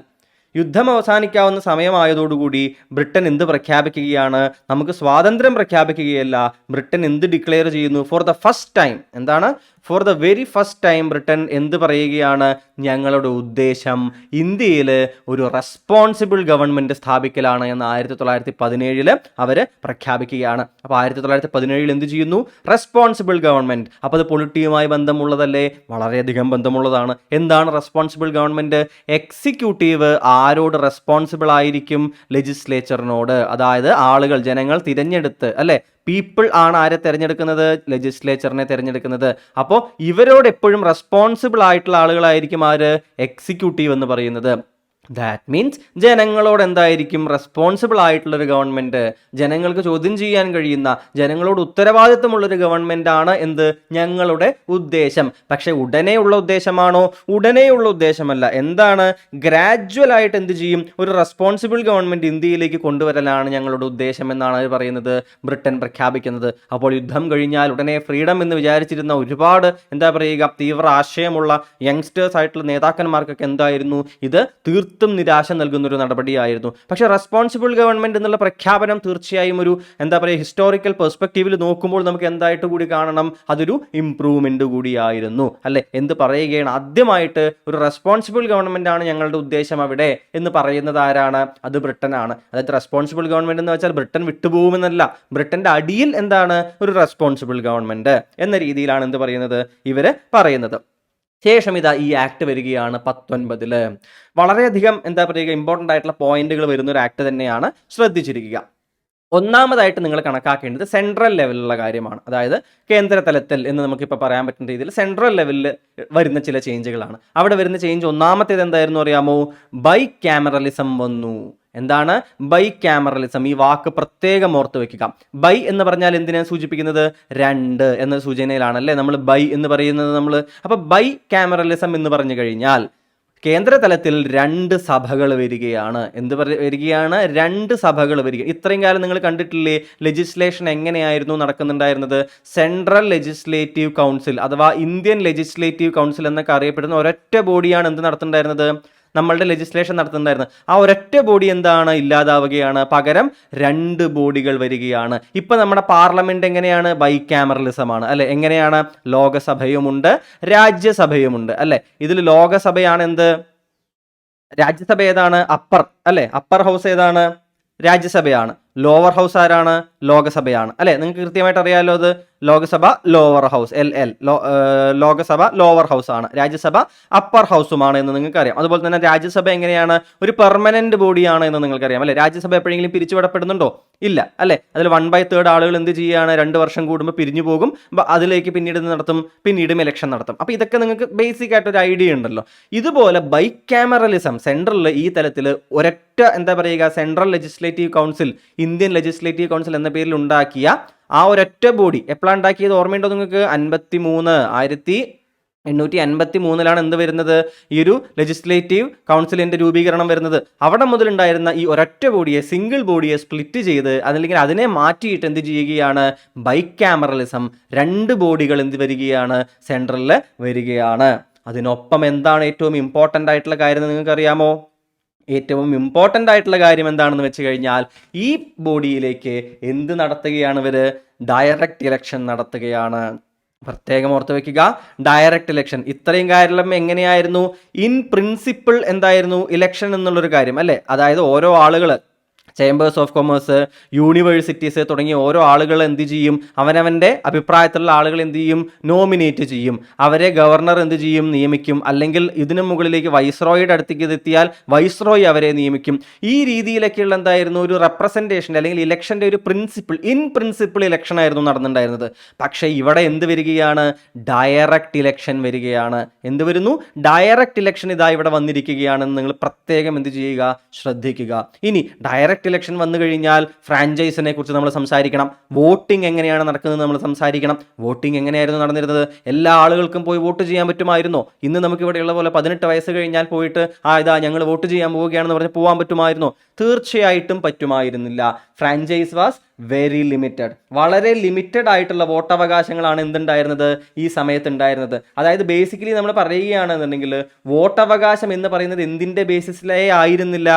യുദ്ധം അവസാനിക്കാവുന്ന സമയമായതോടുകൂടി ബ്രിട്ടൻ എന്ത് പ്രഖ്യാപിക്കുകയാണ്, നമുക്ക് സ്വാതന്ത്ര്യം പ്രഖ്യാപിക്കുകയല്ല, ബ്രിട്ടൻ എന്ത് ഡിക്ലെയർ ചെയ്യുന്നു, ഫോർ ദ ഫസ്റ്റ് ടൈം, എന്താണ്, for the very first time Britain എന്ത് പറയുകയാണ്, ഞങ്ങളുടെ ഉദ്ദേശം ഇന്ത്യയിൽ ഒരു റെസ്പോൺസിബിൾ ഗവൺമെൻറ് സ്ഥാപിക്കലാണ് എന്ന് 1917 അവർ പ്രഖ്യാപിക്കുകയാണ്. അപ്പോൾ 1917 എന്ത് ചെയ്യുന്നു, റെസ്പോൺസിബിൾ ഗവൺമെൻറ്. അപ്പോൾ അത് പൊളിറ്റിയുമായി ബന്ധമുള്ളതല്ലേ, വളരെയധികം ബന്ധമുള്ളതാണ്. എന്താണ് റെസ്പോൺസിബിൾ ഗവൺമെൻറ്, എക്സിക്യൂട്ടീവ് ആരോട് റെസ്പോൺസിബിൾ ആയിരിക്കും, ലെജിസ്ലേച്ചറിനോട്, അതായത് ആളുകൾ, ജനങ്ങൾ തിരഞ്ഞെടുത്ത് അല്ലേ, പീപ്പിൾ ആണ് ആരെ തിരഞ്ഞെടുക്കുന്നത്, ലെജിസ്ലേച്ചറിനെ തിരഞ്ഞെടുക്കുന്നത്. അപ്പോൾ ഇവരോട് എപ്പോഴും റെസ്പോൺസിബിൾ ആയിട്ടുള്ള ആളുകളായിരിക്കും ആര്, എക്സിക്യൂട്ടീവ് എന്ന് പറയുന്നത്. ദാറ്റ് മീൻസ് ജനങ്ങളോട് എന്തായിരിക്കും, റെസ്പോൺസിബിൾ ആയിട്ടുള്ളൊരു ഗവൺമെൻറ്, ജനങ്ങൾക്ക് ചോദ്യം ചെയ്യാൻ കഴിയുന്ന, ജനങ്ങളോട് ഉത്തരവാദിത്വമുള്ളൊരു ഗവൺമെൻറ് ആണ് എന്ത്, ഞങ്ങളുടെ ഉദ്ദേശം. പക്ഷേ ഉടനെയുള്ള ഉദ്ദേശമാണോ, ഉടനെയുള്ള ഉദ്ദേശമല്ല. എന്താണ്, ഗ്രാജ്വൽ ആയിട്ട് എന്ത് ചെയ്യും, ഒരു റെസ്പോൺസിബിൾ ഗവൺമെൻറ് ഇന്ത്യയിലേക്ക് കൊണ്ടുവരലാണ് ഞങ്ങളുടെ ഉദ്ദേശം എന്നാണ് അവർ പറയുന്നത്, ബ്രിട്ടൻ പ്രഖ്യാപിക്കുന്നത്. അപ്പോൾ യുദ്ധം കഴിഞ്ഞാൽ ഉടനെ ഫ്രീഡം എന്ന് വിചാരിച്ചിരുന്ന ഒരുപാട് എന്താ പറയുക, തീവ്ര ആശയമുള്ള യങ്സ്റ്റേഴ്സ് ആയിട്ടുള്ള നേതാക്കന്മാർക്കൊക്കെ എന്തായിരുന്നു, ഇത് തീർത്തും നിരാശ നൽകുന്ന ഒരു നടപടിയായിരുന്നു. പക്ഷേ റെസ്പോൺസിബിൾ ഗവൺമെന്റ് എന്നുള്ള പ്രഖ്യാപനം തീർച്ചയായും ഒരു എന്താ പറയുക ഹിസ്റ്റോറിക്കൽ പെർസ്പെക്റ്റീവിൽ നോക്കുമ്പോൾ നമുക്ക് എന്തായിട്ട് കൂടി കാണണം, അതൊരു ഇംപ്രൂവ്മെന്റ് കൂടിയായിരുന്നു അല്ലെ. എന്ത് പറയുകയാണ്, ആദ്യമായിട്ട് ഒരു റെസ്പോൺസിബിൾ ഗവൺമെന്റ് ആണ് ഞങ്ങളുടെ ഉദ്ദേശം അവിടെ എന്ന് പറയുന്നത് ആരാണ്? അത് ബ്രിട്ടനാണ്. അതായത് റെസ്പോൺസിബിൾ ഗവൺമെന്റ് എന്ന് വെച്ചാൽ ബ്രിട്ടൻ വിട്ടുപോകുമെന്നല്ല, ബ്രിട്ടന്റെ അടിയിൽ എന്താണ് ഒരു റെസ്പോൺസിബിൾ ഗവൺമെന്റ് എന്ന രീതിയിലാണ് എന്ത് പറയുന്നത്, ഇവര് പറയുന്നത്. ശേഷം ഇതാ ഈ ആക്ട് വരികയാണ് 19. വളരെയധികം എന്താ പറയുക ഇമ്പോർട്ടൻ്റ് ആയിട്ടുള്ള പോയിന്റുകൾ വരുന്ന ഒരു ആക്ട് തന്നെയാണ്, ശ്രദ്ധിച്ചിരിക്കുക. ഒന്നാമതായിട്ട് നിങ്ങൾ കണക്കാക്കേണ്ടത് സെൻട്രൽ ലെവലിലുള്ള കാര്യമാണ്. അതായത് കേന്ദ്ര തലത്തിൽ എന്ന് നമുക്കിപ്പോൾ പറയാൻ പറ്റുന്ന രീതിയിൽ സെൻട്രൽ ലെവലിൽ വരുന്ന ചില ചേഞ്ചുകളാണ്. അവിടെ വരുന്ന ചേഞ്ച് ഒന്നാമത്തേത് എന്തായിരുന്നു അറിയാമോ? ബൈ ക്യാമറലിസം വന്നു. എന്താണ് ബൈ ക്യാമറലിസം? ഈ വാക്ക് പ്രത്യേകം ഓർത്ത് വെക്കുക. ബൈ എന്ന് പറഞ്ഞാൽ എന്തിനാണ് സൂചിപ്പിക്കുന്നത്? രണ്ട് എന്ന സൂചനയിലാണ് അല്ലേ നമ്മൾ ബൈ എന്ന് പറയുന്നത്. അപ്പോൾ ബൈ ക്യാമറലിസം എന്ന് പറഞ്ഞു കഴിഞ്ഞാൽ കേന്ദ്ര തലത്തിൽ 2 സഭകൾ വരികയാണ്. വരികയാണ്? 2 സഭകൾ വരിക. ഇത്രയും കാലം നിങ്ങൾ കണ്ടിട്ടില്ലേ ലെജിസ്ലേഷൻ എങ്ങനെയായിരുന്നു നടക്കുന്നുണ്ടായിരുന്നത്? സെൻട്രൽ ലെജിസ്ലേറ്റീവ് കൗൺസിൽ അഥവാ ഇന്ത്യൻ ലെജിസ്ലേറ്റീവ് കൗൺസിൽ എന്നൊക്കെ അറിയപ്പെടുന്ന ഒരൊറ്റ ബോഡിയാണ് എന്ത് നടത്തുന്നുണ്ടായിരുന്നത്? നമ്മളുടെ ലെജിസ്ലേഷൻ നടത്തുന്നുണ്ടായിരുന്നു. ആ ഒരൊറ്റ ബോഡി എന്താണ്? ഇല്ലാതാവുകയാണ്. പകരം 2 ബോഡികൾ വരികയാണ്. ഇപ്പൊ നമ്മുടെ പാർലമെന്റ് എങ്ങനെയാണ്? ബൈ ക്യാമറലിസം ആണ് അല്ലെ. എങ്ങനെയാണ്? ലോകസഭയുമുണ്ട് രാജ്യസഭയുമുണ്ട് അല്ലെ. ഇതിൽ ലോകസഭയാണ് എന്ത്? രാജ്യസഭ ഏതാണ്? അപ്പർ അല്ലെ. അപ്പർ ഹൗസ് ഏതാണ്? രാജ്യസഭയാണ്. ലോവർ ഹൗസ് ആരാണ്? ലോകസഭയാണ് അല്ലെ. നിങ്ങൾക്ക് കൃത്യമായിട്ട് അറിയാമല്ലോ അത്. Lok Sabha lower house LL, Lok Sabha lower house ആണ്, രാജ്യസഭ അപ്പർ ഹൗസുമാണ് എന്ന് നിങ്ങൾക്ക് അറിയാം. അതുപോലെ തന്നെ രാജ്യസഭ എങ്ങനെയാണ്? ഒരു പെർമനന്റ് ബോഡിയാണ് എന്ന് നിങ്ങൾക്കറിയാം അല്ലെ. രാജ്യസഭ എപ്പോഴെങ്കിലും പിരിച്ചുവിടപ്പെടുന്നുണ്ടോ? ഇല്ല അല്ലെ. അതിൽ 1/3 ആളുകൾ എന്ത് ചെയ്യുകയാണ്? 2 വർഷം കൂടുമ്പോൾ പിരിഞ്ഞു പോകും. അതിലേക്ക് പിന്നീട് നടത്തും, പിന്നീടും ഇലക്ഷൻ നടത്തും. അപ്പോൾ ഇതൊക്കെ നിങ്ങൾക്ക് ബേസിക് ആയിട്ട് ഒരു ഐഡിയ ഉണ്ടല്ലോ. ഇതുപോലെ ബൈ ക്യാമറലിസം സെൻട്രലിൽ ഈ തലത്തിൽ ഒരൊറ്റ എന്താ പറയുക central legislative council, Indian legislative council എന്ന പേരിൽ ഉണ്ടാക്കിയ ആ ഒരൊറ്റ ബോഡി എപ്പോഴാണ് ഉണ്ടാക്കിയത്? ഓർമ്മയുണ്ടോ നിങ്ങൾക്ക്? 1853 എന്ത് വരുന്നത്? ഈ ഒരു ലെജിസ്ലേറ്റീവ് കൗൺസിലിന്റെ രൂപീകരണം വരുന്നത്. അവിടെ മുതലുണ്ടായിരുന്ന ഈ ഒരൊറ്റ ബോഡിയെ, സിംഗിൾ ബോഡിയെ സ്പ്ലിറ്റ് ചെയ്ത് അതല്ലെങ്കിൽ അതിനെ മാറ്റിയിട്ട് എന്ത് ചെയ്യുകയാണ്? ബൈ ക്യാമറലിസം 2 ബോഡികൾ എന്ത് വരികയാണ്? സെൻട്രലിൽ വരികയാണ്. അതിനൊപ്പം എന്താണ് ഏറ്റവും ഇമ്പോർട്ടൻ്റ് ആയിട്ടുള്ള കാര്യം നിങ്ങൾക്ക് അറിയാമോ? ഏറ്റവും ഇമ്പോർട്ടൻ്റ് ആയിട്ടുള്ള കാര്യം എന്താണെന്ന് വെച്ച് കഴിഞ്ഞാൽ ഈ ബോഡിയിലേക്ക് എന്ത് നടത്തുകയാണ് ഇവർ? ഡയറക്റ്റ് ഇലക്ഷൻ നടത്തുകയാണ്. പ്രത്യേകം ഓർത്ത് വെക്കുക, ഡയറക്റ്റ് ഇലക്ഷൻ. ഇത്രയും കാര്യം എങ്ങനെയായിരുന്നു? ഇൻ പ്രിൻസിപ്പിൾ എന്തായിരുന്നു? ഇലക്ഷൻ എന്നുള്ളൊരു കാര്യം അല്ലേ. അതായത് ഓരോ ആളുകൾ, ചേംബേഴ്സ് ഓഫ് കൊമേഴ്സ്, യൂണിവേഴ്സിറ്റീസ് തുടങ്ങിയ ഓരോ ആളുകൾ എന്ത് ചെയ്യും? അവനവൻ്റെ അഭിപ്രായത്തിലുള്ള ആളുകൾ എന്ത് ചെയ്യും? നോമിനേറ്റ് ചെയ്യും. അവരെ ഗവർണർ എന്ത് ചെയ്യും? നിയമിക്കും. അല്ലെങ്കിൽ ഇതിനു മുകളിലേക്ക് വൈസ്രോയുടെ അടുത്തേക്ക് എത്തിയാൽ വൈസ്രോയി അവരെ നിയമിക്കും. ഈ രീതിയിലൊക്കെയുള്ള എന്തായിരുന്നു? ഒരു റെപ്രസെൻറ്റേഷൻ അല്ലെങ്കിൽ ഇലക്ഷൻ്റെ ഒരു പ്രിൻസിപ്പിൾ, ഇൻ പ്രിൻസിപ്പിൾ ഇലക്ഷൻ ആയിരുന്നു നടന്നിട്ടുണ്ടായിരുന്നത്. പക്ഷേ ഇവിടെ എന്ത് വരികയാണ്? ഡയറക്റ്റ് ഇലക്ഷൻ വരികയാണ്. എന്ത് വരുന്നു? ഡയറക്റ്റ് ഇലക്ഷൻ ഇതാ ഇവിടെ വന്നിരിക്കുകയാണെന്ന് നിങ്ങൾ പ്രത്യേകം എന്ത് ചെയ്യുക? ശ്രദ്ധിക്കുക. ഇനി ഡയറക്റ്റ് ഇലക്ഷൻ വന്നു കഴിഞ്ഞാൽ ഫ്രാഞ്ചൈസിനെ കുറിച്ച് നമ്മൾ സംസാരിക്കണം. വോട്ടിംഗ് എങ്ങനെയാണ് നടക്കുന്നത് നമ്മൾ സംസാരിക്കണം. വോട്ടിംഗ് എങ്ങനെയായിരുന്നു നടന്നിരുന്നത്? എല്ലാ ആളുകൾക്കും പോയി വോട്ട് ചെയ്യാൻ പറ്റുമായിരുന്നോ? ഇന്ന് നമുക്ക് ഇവിടെയുള്ള പോലെ 18 വയസ്സ് കഴിഞ്ഞാൽ പോയിട്ട് ഇതാ ഞങ്ങൾ വോട്ട് ചെയ്യാൻ പോവുകയാണെന്ന് പറഞ്ഞ് പോകാൻ പറ്റുമായിരുന്നോ? തീർച്ചയായിട്ടും പറ്റുമായിരുന്നില്ല. Franchise was very limited. വളരെ ലിമിറ്റഡ് ആയിട്ടുള്ള വോട്ടവകാശങ്ങളാണ് എന്തുണ്ടായിരുന്നത്? ഈ സമയത്ത് ഉണ്ടായിരുന്നത്. അതായത് ബേസിക്കലി നമ്മൾ പറയുകയാണെന്നുണ്ടെങ്കിൽ വോട്ടവകാശം എന്ന് പറയുന്നത് എന്തിൻ്റെ ബേസിസിലേ ആയിരുന്നില്ല?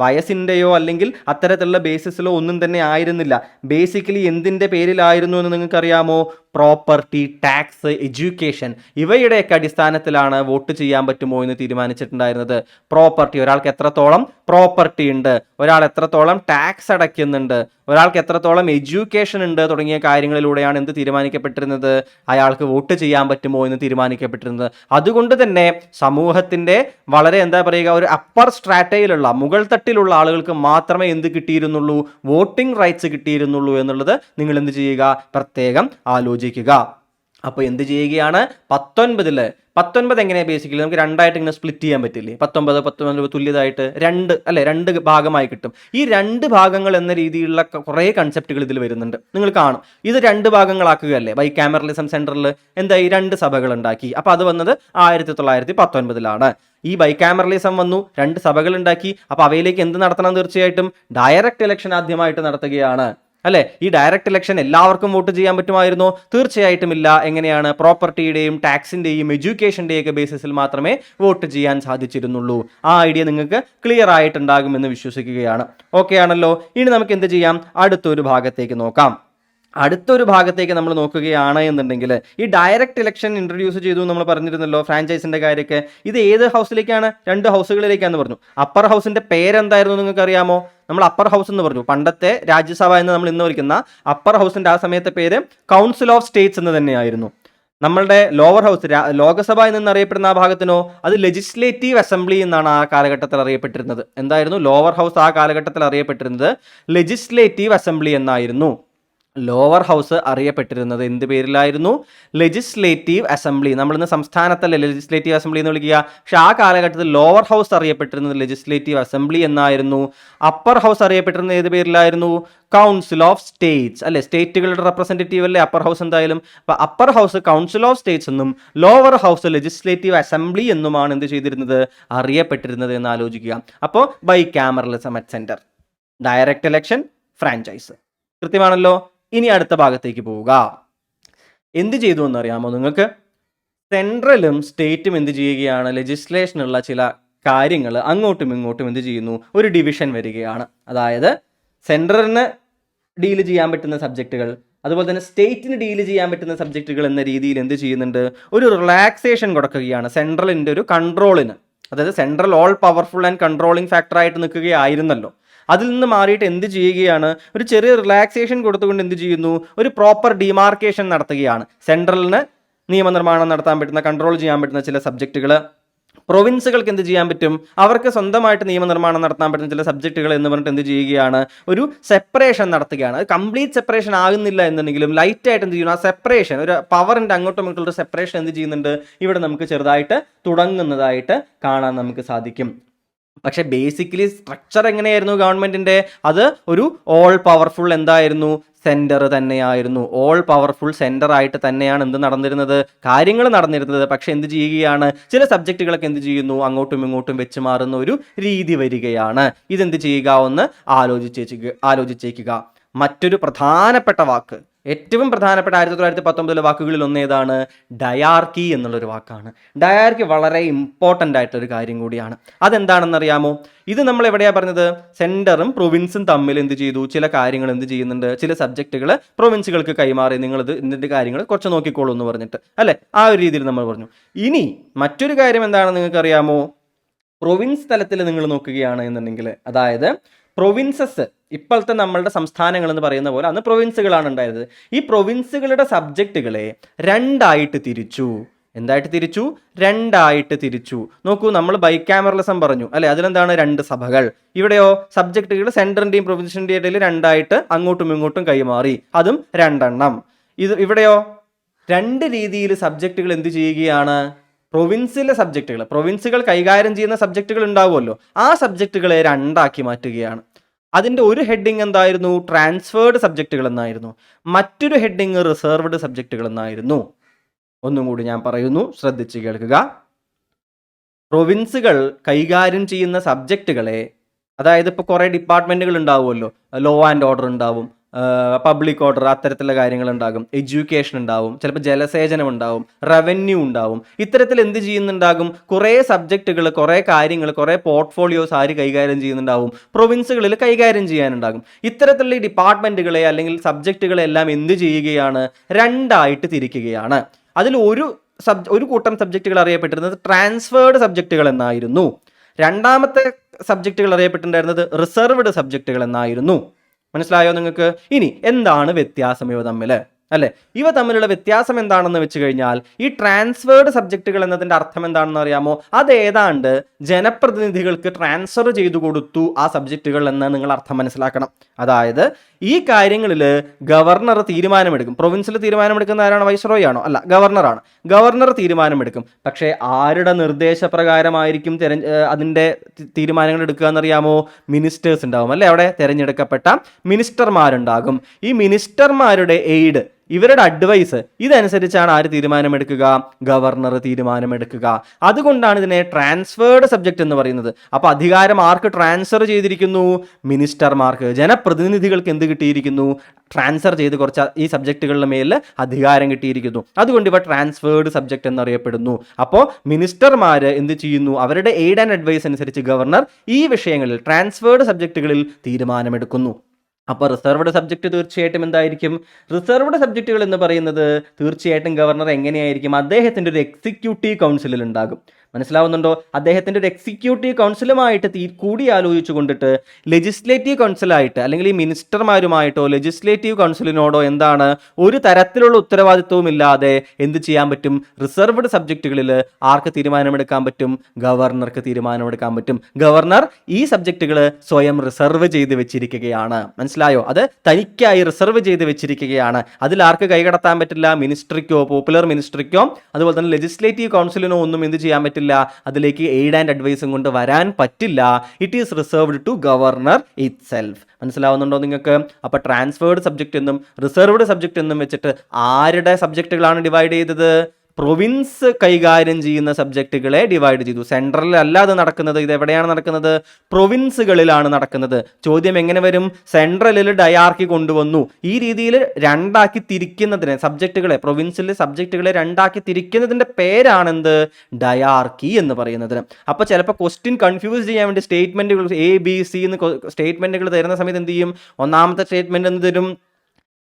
വയസ്സിൻ്റെയോ അല്ലെങ്കിൽ അത്തരത്തിലുള്ള ബേസിസിലോ ഒന്നും തന്നെ ആയിരുന്നില്ല. ബേസിക്കലി എന്തിൻ്റെ പേരിലായിരുന്നു എന്ന് നിങ്ങൾക്കറിയാമോ? പ്രോപ്പർട്ടി, ടാക്സ്, എഡ്യൂക്കേഷൻ ഇവയുടെയൊക്കെ അടിസ്ഥാനത്തിലാണ് വോട്ട് ചെയ്യാൻ പറ്റുമോ എന്ന് തീരുമാനിച്ചിട്ടുണ്ടായിരുന്നത്. പ്രോപ്പർട്ടി, ഒരാൾക്ക് എത്രത്തോളം പ്രോപ്പർട്ടി ഉണ്ട്, ഒരാൾ എത്രത്തോളം ടാക്സ് അടയ്ക്കുന്നുണ്ട്, ഒരാൾക്ക് എത്രത്തോളം എഡ്യൂക്കേഷൻ ഉണ്ട് തുടങ്ങിയ കാര്യങ്ങളിലൂടെയാണ് എന്ത് തീരുമാനിക്കപ്പെട്ടിരുന്നത്? അയാൾക്ക് വോട്ട് ചെയ്യാൻ പറ്റുമോ എന്ന് തീരുമാനിക്കപ്പെട്ടിരുന്നത്. അതുകൊണ്ട് തന്നെ സമൂഹത്തിൻ്റെ വളരെ എന്താ പറയുക ഒരു അപ്പർ സ്ട്രാറ്റയിലുള്ള മുകൾ തട്ടിലുള്ള ആളുകൾക്ക് മാത്രമേ എന്ത് കിട്ടിയിരുന്നുള്ളൂ? വോട്ടിംഗ് റൈറ്റ്സ് കിട്ടിയിരുന്നുള്ളൂ എന്നുള്ളത് നിങ്ങൾ എന്ത് ചെയ്യുക? പ്രത്യേകം ആലോചിക്കുക. അപ്പോൾ എന്ത് ചെയ്യുകയാണ്? 19 എങ്ങനെയാണ്? ബേസിക്കലി നമുക്ക് 2 ആയിട്ട് ഇങ്ങനെ സ്പ്ലിറ്റ് ചെയ്യാൻ പറ്റില്ലേ? 19 തുല്യതായിട്ട് 2 ഭാഗമായി കിട്ടും. ഈ 2 ഭാഗങ്ങൾ എന്ന രീതിയിലുള്ള കുറേ കൺസെപ്റ്റുകൾ ഇതിൽ വരുന്നുണ്ട്. നിങ്ങൾ കാണും ഇത് 2 ഭാഗങ്ങളാക്കുകയല്ലേ. ബൈ ക്യാമറലിസം സെൻറ്ററിൽ എന്തായി? 2 സഭകൾ ഉണ്ടാക്കി. അപ്പോൾ അത് വന്നത് 1919 ഈ ബൈ ക്യാമറലിസം വന്നു, 2 സഭകൾ ഉണ്ടാക്കി. അപ്പോൾ അവയിലേക്ക് എന്ത് നടത്തണം? തീർച്ചയായിട്ടും ഡയറക്റ്റ് ഇലക്ഷൻ ആദ്യമായിട്ട് നടത്തുകയാണ് അല്ലെ? ഈ ഡയറക്റ്റ് ഇലക്ഷൻ എല്ലാവർക്കും വോട്ട് ചെയ്യാൻ പറ്റുമായിരുന്നോ? തീർച്ചയായിട്ടും ഇല്ല. എങ്ങനെയാണ്? പ്രോപ്പർട്ടിയുടെയും ടാക്സിന്റെയും എഡ്യൂക്കേഷന്റെയും ഒക്കെ ബേസിസിൽ മാത്രമേ വോട്ട് ചെയ്യാൻ സാധിച്ചിരുന്നുള്ളൂ. ആ ഐഡിയ നിങ്ങൾക്ക് ക്ലിയർ ആയിട്ടുണ്ടാകുമെന്ന് വിശ്വസിക്കുകയാണ്. ഓക്കെ ആണല്ലോ? ഇനി നമുക്ക് എന്ത് ചെയ്യാം? അടുത്തൊരു ഭാഗത്തേക്ക് നോക്കാം. അടുത്തൊരു ഭാഗത്തേക്ക് നമ്മൾ നോക്കുകയാണ് എന്നുണ്ടെങ്കിൽ, ഈ ഡയറക്റ്റ് ഇലക്ഷൻ ഇൻട്രൊഡ്യൂസ് ചെയ്തു നമ്മൾ പറഞ്ഞിരുന്നല്ലോ, ഫ്രാഞ്ചൈസിന്റെ കാര്യമൊക്കെ. ഇത് ഏത് ഹൗസിലേക്കാണ്? 2 ഹൗസുകളിലേക്കാന്ന് പറഞ്ഞു. അപ്പർ ഹൗസിന്റെ പേരെന്തായിരുന്നു നിങ്ങൾക്ക് അറിയാമോ? നമ്മൾ അപ്പർ ഹൗസ് എന്ന് പറഞ്ഞു. പണ്ടത്തെ രാജ്യസഭ എന്ന് നമ്മൾ ഇന്ന് വിളിക്കുന്ന അപ്പർ ഹൗസിന്റെ ആ സമയത്തെ പേര് കൗൺസിൽ ഓഫ് സ്റ്റേറ്റ്സ് എന്ന് തന്നെയായിരുന്നു. നമ്മളുടെ ലോവർ ഹൗസ്, ലോകസഭ എന്നറിയപ്പെടുന്ന ആ ഭാഗത്തിനോ, അത് ലെജിസ്ലേറ്റീവ് അസംബ്ലി എന്നാണ് ആ കാലഘട്ടത്തിൽ അറിയപ്പെട്ടിരുന്നത്. എന്തായിരുന്നു? ലോവർ ഹൗസ് ആ കാലഘട്ടത്തിൽ അറിയപ്പെട്ടിരുന്നത് ലെജിസ്ലേറ്റീവ് അസംബ്ലി എന്നായിരുന്നു. ലോവർ ഹൗസ് അറിയപ്പെട്ടിരുന്നത് എന്ത് പേരിലായിരുന്നു? Legislative assembly. നമ്മളിന്ന് സംസ്ഥാനത്തല്ലേ ലെജിസ്ലേറ്റീവ് അസംബ്ലി എന്ന് വിളിക്കുക. പക്ഷെ ആ കാലഘട്ടത്തിൽ ലോവർ ഹൗസ് അറിയപ്പെട്ടിരുന്നത് ലെജിസ്ലേറ്റീവ് അസംബ്ലി എന്നായിരുന്നു. അപ്പർ ഹൗസ് അറിയപ്പെട്ടിരുന്നത് ഏത് പേരിലായിരുന്നു? Council of states. അല്ലെ? സ്റ്റേറ്റുകളുടെ റെപ്രസെന്റേറ്റീവ് അല്ലേ അപ്പർ ഹൗസ് എന്തായാലും. അപ്പൊ upper house council of states എന്നും ലോവർ ഹൗസ് ലെജിസ്ലേറ്റീവ് അസംബ്ലി എന്നുമാണ് എന്ത് ചെയ്തിരുന്നത്? അറിയപ്പെട്ടിരുന്നത് എന്ന് ആലോചിക്കുക. അപ്പോൾ bicameralism at centre, direct election, franchise. കൃത്യമാണല്ലോ? ഇനി അടുത്ത ഭാഗത്തേക്ക് പോവുക. എന്ത് ചെയ്തു എന്നറിയാമോ നിങ്ങൾക്ക്? സെൻട്രലും സ്റ്റേറ്റും എന്ത് ചെയ്യുകയാണ്? ലെജിസ്ലേഷനുള്ള ചില കാര്യങ്ങൾ അങ്ങോട്ടും ഇങ്ങോട്ടും എന്ത് ചെയ്യുന്നു? ഒരു ഡിവിഷൻ വരികയാണ്. അതായത് സെൻട്രലിന് ഡീൽ ചെയ്യാൻ പറ്റുന്ന സബ്ജക്റ്റുകൾ, അതുപോലെ തന്നെ സ്റ്റേറ്റിന് ഡീൽ ചെയ്യാൻ പറ്റുന്ന സബ്ജക്റ്റുകൾ എന്ന രീതിയിൽ എന്ത് ചെയ്യുന്നുണ്ട്? ഒരു റിലാക്സേഷൻ കൊടുക്കുകയാണ് സെൻട്രലിൻ്റെ ഒരു കൺട്രോളിന്. അതായത് central all powerful and controlling ഫാക്ടറായിട്ട് നിൽക്കുകയായിരുന്നല്ലോ. അതിൽ നിന്ന് മാറിയിട്ട് എന്ത് ചെയ്യുകയാണ്? ഒരു ചെറിയ റിലാക്സേഷൻ കൊടുത്തുകൊണ്ട് എന്ത് ചെയ്യുന്നു? ഒരു പ്രോപ്പർ ഡിമാർക്കേഷൻ നടത്തുകയാണ്. സെൻട്രലിന് നിയമനിർമ്മാണം നടത്താൻ പറ്റുന്ന, കൺട്രോൾ ചെയ്യാൻ പറ്റുന്ന ചില സബ്ജക്റ്റുകൾ, പ്രൊവിൻസുകൾക്ക് എന്ത് ചെയ്യാൻ പറ്റും? അവർക്ക് സ്വന്തമായിട്ട് നിയമനിർമ്മാണം നടത്താൻ പറ്റുന്ന ചില സബ്ജക്റ്റുകൾ എന്ന് പറഞ്ഞിട്ട് എന്ത് ചെയ്യുകയാണ്? ഒരു സെപ്പറേഷൻ നടത്തുകയാണ്. അത് കംപ്ലീറ്റ് സെപ്പറേഷൻ ആകുന്നില്ല എന്നുണ്ടെങ്കിലും ലൈറ്റായിട്ട് എന്ത് ചെയ്യുന്നു? ആ സെപ്പറേഷൻ, ഒരു പവറിൻ്റെ അങ്ങോട്ടും ഇങ്ങോട്ടുള്ള ഒരു സെപ്പറേഷൻ എന്ത് ചെയ്യുന്നുണ്ട്? ഇവിടെ നമുക്ക് ചെറുതായിട്ട് തുടങ്ങുന്നതായിട്ട് കാണാൻ നമുക്ക് സാധിക്കും. പക്ഷെ ബേസിക്കലി സ്ട്രക്ചർ എങ്ങനെയായിരുന്നു ഗവൺമെന്റിന്റെ? അത് ഒരു ഓൾ പവർഫുൾ എന്തായിരുന്നു? സെന്റർ തന്നെയായിരുന്നു. ഓൾ പവർഫുൾ സെന്റർ ആയിട്ട് തന്നെയാണ് എന്ത് നടന്നിരുന്നത്? കാര്യങ്ങൾ നടന്നിരുന്നത്. പക്ഷെ എന്ത് ചെയ്യുകയാണ്? ചില സബ്ജക്റ്റുകളൊക്കെ എന്ത് ചെയ്യുന്നു? അങ്ങോട്ടും ഇങ്ങോട്ടും വെച്ച് മാറുന്ന ഒരു രീതി വരികയാണ്. ഇതെന്ത് ചെയ്യുക? ഒന്ന് ആലോചിച്ചേക്കുക. മറ്റൊരു പ്രധാനപ്പെട്ട വാക്ക്, ഏറ്റവും പ്രധാനപ്പെട്ട 1919 വാക്കുകളിൽ ഒന്ന് ഏതാണ്? ഡയാർക്കി എന്നുള്ളൊരു വാക്കാണ്. ഡയാർക്കി വളരെ ഇമ്പോർട്ടൻ്റ് ആയിട്ടൊരു കാര്യം കൂടിയാണ്. അതെന്താണെന്നറിയാമോ? ഇത് നമ്മൾ എവിടെയാണ് പറഞ്ഞത്? സെൻറ്ററും പ്രൊവിൻസും തമ്മിൽ എന്ത് ചെയ്തു? ചില കാര്യങ്ങൾ എന്ത് ചെയ്യുന്നുണ്ട്? ചില സബ്ജക്റ്റുകൾ പ്രൊവിൻസുകൾക്ക് കൈമാറി, നിങ്ങളിത് ഇതിൻ്റെ കാര്യങ്ങൾ കുറച്ച് നോക്കിക്കോളൂ എന്ന് പറഞ്ഞിട്ട്, അല്ലേ? ആ ഒരു രീതിയിൽ നമ്മൾ പറഞ്ഞു. ഇനി മറ്റൊരു കാര്യം എന്താണെന്ന് നിങ്ങൾക്കറിയാമോ? പ്രൊവിൻസ് തലത്തിൽ നിങ്ങൾ നോക്കുകയാണ് എന്നുണ്ടെങ്കിൽ, അതായത് പ്രൊവിൻസസ്, ഇപ്പോഴത്തെ നമ്മളുടെ സംസ്ഥാനങ്ങൾ എന്ന് പറയുന്ന പോലെ അന്ന് പ്രൊവിൻസുകളാണ് ഉണ്ടായത്. ഈ പ്രൊവിൻസുകളുടെ സബ്ജക്റ്റുകളെ രണ്ടായിട്ട് തിരിച്ചു. എന്തായിട്ട് തിരിച്ചു? രണ്ടായിട്ട് തിരിച്ചു. നോക്കൂ, നമ്മൾ ബൈക്യാമറലിസം പറഞ്ഞു അല്ലെ? അതിലെന്താണ്? 2 സഭകൾ. ഇവിടെയോ സബ്ജക്റ്റുകൾ സെൻട്രലിന്റെയും പ്രൊവിൻസിന്റെയും ഇടയിൽ രണ്ടായിട്ട് അങ്ങോട്ടും ഇങ്ങോട്ടും കൈമാറി, അതും 2 എണ്ണം. ഇവിടെയോ 2 രീതിയിൽ സബ്ജക്റ്റുകൾ എന്ത് ചെയ്യുകയാണ്? പ്രൊവിൻസിലെ സബ്ജക്റ്റുകൾ, പ്രൊവിൻസുകൾ കൈകാര്യം ചെയ്യുന്ന സബ്ജക്റ്റുകൾ ഉണ്ടാവുമല്ലോ, ആ സബ്ജക്റ്റുകളെ 2 ആക്കി മാറ്റുകയാണ്. അതിൻ്റെ ഒരു ഹെഡിങ് എന്തായിരുന്നു? ട്രാൻസ്ഫേർഡ് സബ്ജക്റ്റുകൾ എന്നായിരുന്നു. മറ്റൊരു ഹെഡിങ് റിസർവ്ഡ് സബ്ജക്റ്റുകൾ എന്നായിരുന്നു. ഒന്നും കൂടി ഞാൻ പറയുന്നു, ശ്രദ്ധിച്ച് കേൾക്കുക. പ്രൊവിൻസുകൾ കൈകാര്യം ചെയ്യുന്ന സബ്ജക്റ്റുകളെ, അതായത് ഇപ്പോൾ കുറേ ഡിപ്പാർട്ട്മെൻറ്റുകൾ ഉണ്ടാവുമല്ലോ, ലോ ആൻഡ് ഓർഡർ ഉണ്ടാവും, പബ്ലിക് ഓർഡർ, അത്തരത്തിലുള്ള കാര്യങ്ങൾ ഉണ്ടാകും, എഡ്യൂക്കേഷൻ ഉണ്ടാവും, ചിലപ്പോൾ ജലസേചനം ഉണ്ടാവും, റവന്യൂ ഉണ്ടാവും. ഇത്തരത്തിൽ എന്ത് ചെയ്യുന്നുണ്ടാകും? കുറേ സബ്ജക്റ്റുകൾ, കുറേ കാര്യങ്ങൾ, കുറേ പോർട്ട്ഫോളിയോസ് ആര് കൈകാര്യം ചെയ്യുന്നുണ്ടാവും? പ്രൊവിൻസുകളിൽ കൈകാര്യം ചെയ്യാനുണ്ടാകും. ഇത്തരത്തിലുള്ള ഡിപ്പാർട്ട്മെൻറ്റുകളെ അല്ലെങ്കിൽ സബ്ജക്റ്റുകളെ എല്ലാം എന്ത് ചെയ്യുകയാണ്? 2 ആയിട്ട് തിരിക്കുകയാണ്. അതിൽ ഒരു കൂട്ടം സബ്ജക്റ്റുകൾ അറിയപ്പെട്ടിരുന്നത് ട്രാൻസ്ഫേർഡ് സബ്ജക്റ്റുകൾ എന്നായിരുന്നു. രണ്ടാമത്തെ സബ്ജക്റ്റുകൾ അറിയപ്പെട്ടിട്ടുണ്ടായിരുന്നത് റിസർവ്ഡ് സബ്ജക്റ്റുകൾ എന്നായിരുന്നു. മനസ്സിലായോ നിങ്ങൾക്ക്? ഇനി എന്താണ് വ്യത്യാസം ഇവ തമ്മിൽ? അല്ലെ, ഇവ തമ്മിലുള്ള വ്യത്യാസം എന്താണെന്ന് വെച്ച് കഴിഞ്ഞാൽ, ഈ ട്രാൻസ്ഫേർഡ് സബ്ജക്റ്റുകൾ എന്നതിൻ്റെ അർത്ഥം എന്താണെന്ന് അറിയാമോ? അത് ഏതാണ്ട് ജനപ്രതിനിധികൾക്ക് ട്രാൻസ്ഫർ ചെയ്തു കൊടുത്തു ആ സബ്ജക്റ്റുകൾ എന്ന് നിങ്ങൾ അർത്ഥം മനസ്സിലാക്കണം. അതായത് ഈ കാര്യങ്ങളിൽ ഗവർണർ തീരുമാനമെടുക്കും. പ്രൊവിൻസിൽ തീരുമാനമെടുക്കുന്ന ആരാണ്? വൈസ്രോയി ആണോ? അല്ല, ഗവർണറാണ്. ഗവർണർ തീരുമാനമെടുക്കും. പക്ഷേ ആരുടെ നിർദ്ദേശപ്രകാരമായിരിക്കും അതിൻ്റെ തീരുമാനങ്ങൾ എടുക്കുക എന്നറിയാമോ? മിനിസ്റ്റേഴ്സ് ഉണ്ടാവും അല്ലേ? അവിടെ തിരഞ്ഞെടുക്കപ്പെട്ട മിനിസ്റ്റർമാരുണ്ടാകും. ഈ മിനിസ്റ്റർമാരുടെ എയ്ഡ്, ഇവരുടെ അഡ്വൈസ് ഇതനുസരിച്ചാണ് ആര് തീരുമാനമെടുക്കുക? ഗവർണർ തീരുമാനമെടുക്കുക. അതുകൊണ്ടാണ് ഇതിനെ ട്രാൻസ്ഫേർഡ് സബ്ജക്റ്റ് എന്ന് പറയുന്നത്. അപ്പോൾ അധികാരം ആർക്ക് ട്രാൻസ്ഫർ ചെയ്തിരിക്കുന്നു? മിനിസ്റ്റർമാർക്ക്, ജനപ്രതിനിധികൾക്ക് എന്ത് കിട്ടിയിരിക്കുന്നു? ട്രാൻസ്ഫർ ചെയ്ത് കുറച്ച് ഈ സബ്ജക്റ്റുകളുടെ മേലിൽ അധികാരം കിട്ടിയിരിക്കുന്നു. അതുകൊണ്ട് ഇവ ട്രാൻസ്ഫേർഡ് സബ്ജക്റ്റ് എന്നറിയപ്പെടുന്നു. അപ്പോൾ മിനിസ്റ്റർമാർ എന്ത് ചെയ്യുന്നു? അവരുടെ എയ്ഡ് ആൻഡ് അഡ്വൈസ് അനുസരിച്ച് ഗവർണർ ഈ വിഷയങ്ങളിൽ ട്രാൻസ്ഫേർഡ് സബ്ജക്റ്റുകളിൽ തീരുമാനമെടുക്കുന്നു. അപ്പോൾ റിസർവ്ഡ് സബ്ജക്റ്റ് തീർച്ചയായിട്ടും എന്തായിരിക്കും? റിസർവ്ഡ് സബ്ജക്റ്റുകൾ എന്ന് പറയുന്നത് തീർച്ചയായിട്ടും ഗവർണർ എങ്ങനെയായിരിക്കും? അദ്ദേഹത്തിൻ്റെ ഒരു എക്സിക്യൂട്ടീവ് കൗൺസിലിൽ ഉണ്ടാകും. മനസ്സിലാവുന്നുണ്ടോ? അദ്ദേഹത്തിൻ്റെ ഒരു എക്സിക്യൂട്ടീവ് കൗൺസിലുമായിട്ട് കൂടിയാലോചിച്ചു കൊണ്ടിട്ട് ലെജിസ്ലേറ്റീവ് കൗൺസിലായിട്ട് അല്ലെങ്കിൽ ഈ മിനിസ്റ്റർമാരുമായിട്ടോ ലെജിസ്ലേറ്റീവ് കൗൺസിലിനോടോ എന്താണ് ഒരു തരത്തിലുള്ള ഉത്തരവാദിത്വവും ഇല്ലാതെ എന്ത് ചെയ്യാൻ പറ്റും? റിസർവ്ഡ് സബ്ജക്റ്റുകളിൽ ആർക്ക് തീരുമാനമെടുക്കാൻ പറ്റും? ഗവർണർക്ക് തീരുമാനമെടുക്കാൻ പറ്റും. ഗവർണർ ഈ സബ്ജക്റ്റുകൾ സ്വയം റിസർവ് ചെയ്ത് വെച്ചിരിക്കുകയാണ്. മനസ്സിലായോ? അത് തനിക്കായി റിസർവ് ചെയ്ത് വെച്ചിരിക്കുകയാണ്. അതിൽ ആർക്ക് കൈകടത്താൻ പറ്റില്ല? മിനിസ്ട്രിക്കോ, പോപ്പുലർ മിനിസ്ട്രിക്കോ, അതുപോലെ തന്നെ ലെജിസ്ലേറ്റീവ് കൗൺസിലിനോ ഒന്നും എന്ത് ചെയ്യാൻ പറ്റില്ല, അതിലേക്ക് എയ്ഡ് ആൻഡ് അഡ്വൈസും കൊണ്ട് വരാൻ പറ്റില്ല. It is reserved to governor itself. മനസ്സിലാവുന്നുണ്ടോ നിങ്ങൾക്ക്? അപ്പോൾ ട്രാൻസ്ഫേർഡ് സബ്ജക്റ്റ് എന്നും റിസർവ്ഡ് സബ്ജക്റ്റ് എന്നും വെച്ചിട്ട് ആരുടെ സബ്ജക്റ്റുകളാണ് ഡിവൈഡ് ചെയ്തത്? പ്രൊവിൻസ് കൈകാര്യം ചെയ്യുന്ന സബ്ജക്റ്റുകളെ ഡിവൈഡ് ചെയ്തു. സെൻട്രലിൽ അല്ലാതെ നടക്കുന്നത്, ഇത് എവിടെയാണ് നടക്കുന്നത്? പ്രൊവിൻസുകളിലാണ് നടക്കുന്നത്. ചോദ്യം എങ്ങനെ വരും? സെൻട്രലിൽ ഡയാർക്കി കൊണ്ടുവന്നു. ഈ രീതിയിൽ രണ്ടാക്കി തിരിക്കുന്നതിന് സബ്ജക്റ്റുകളെ, പ്രൊവിൻസിലെ സബ്ജക്റ്റുകളെ രണ്ടാക്കി തിരിക്കുന്നതിൻ്റെ പേരാണെന്ത്? ഡയാർക്കി എന്ന് പറയുന്നത്. അപ്പോൾ ചിലപ്പോൾ ക്വസ്റ്റ്യൻ കൺഫ്യൂസ് ചെയ്യാൻ വേണ്ടി സ്റ്റേറ്റ്മെൻറ്റുകൾ ABC എന്ന് സ്റ്റേറ്റ്മെൻറ്റുകൾ തരുന്ന സമയത്ത് എന്ത് ചെയ്യും? ഒന്നാമത്തെ സ്റ്റേറ്റ്മെൻറ്റ് എന്ത് തരും?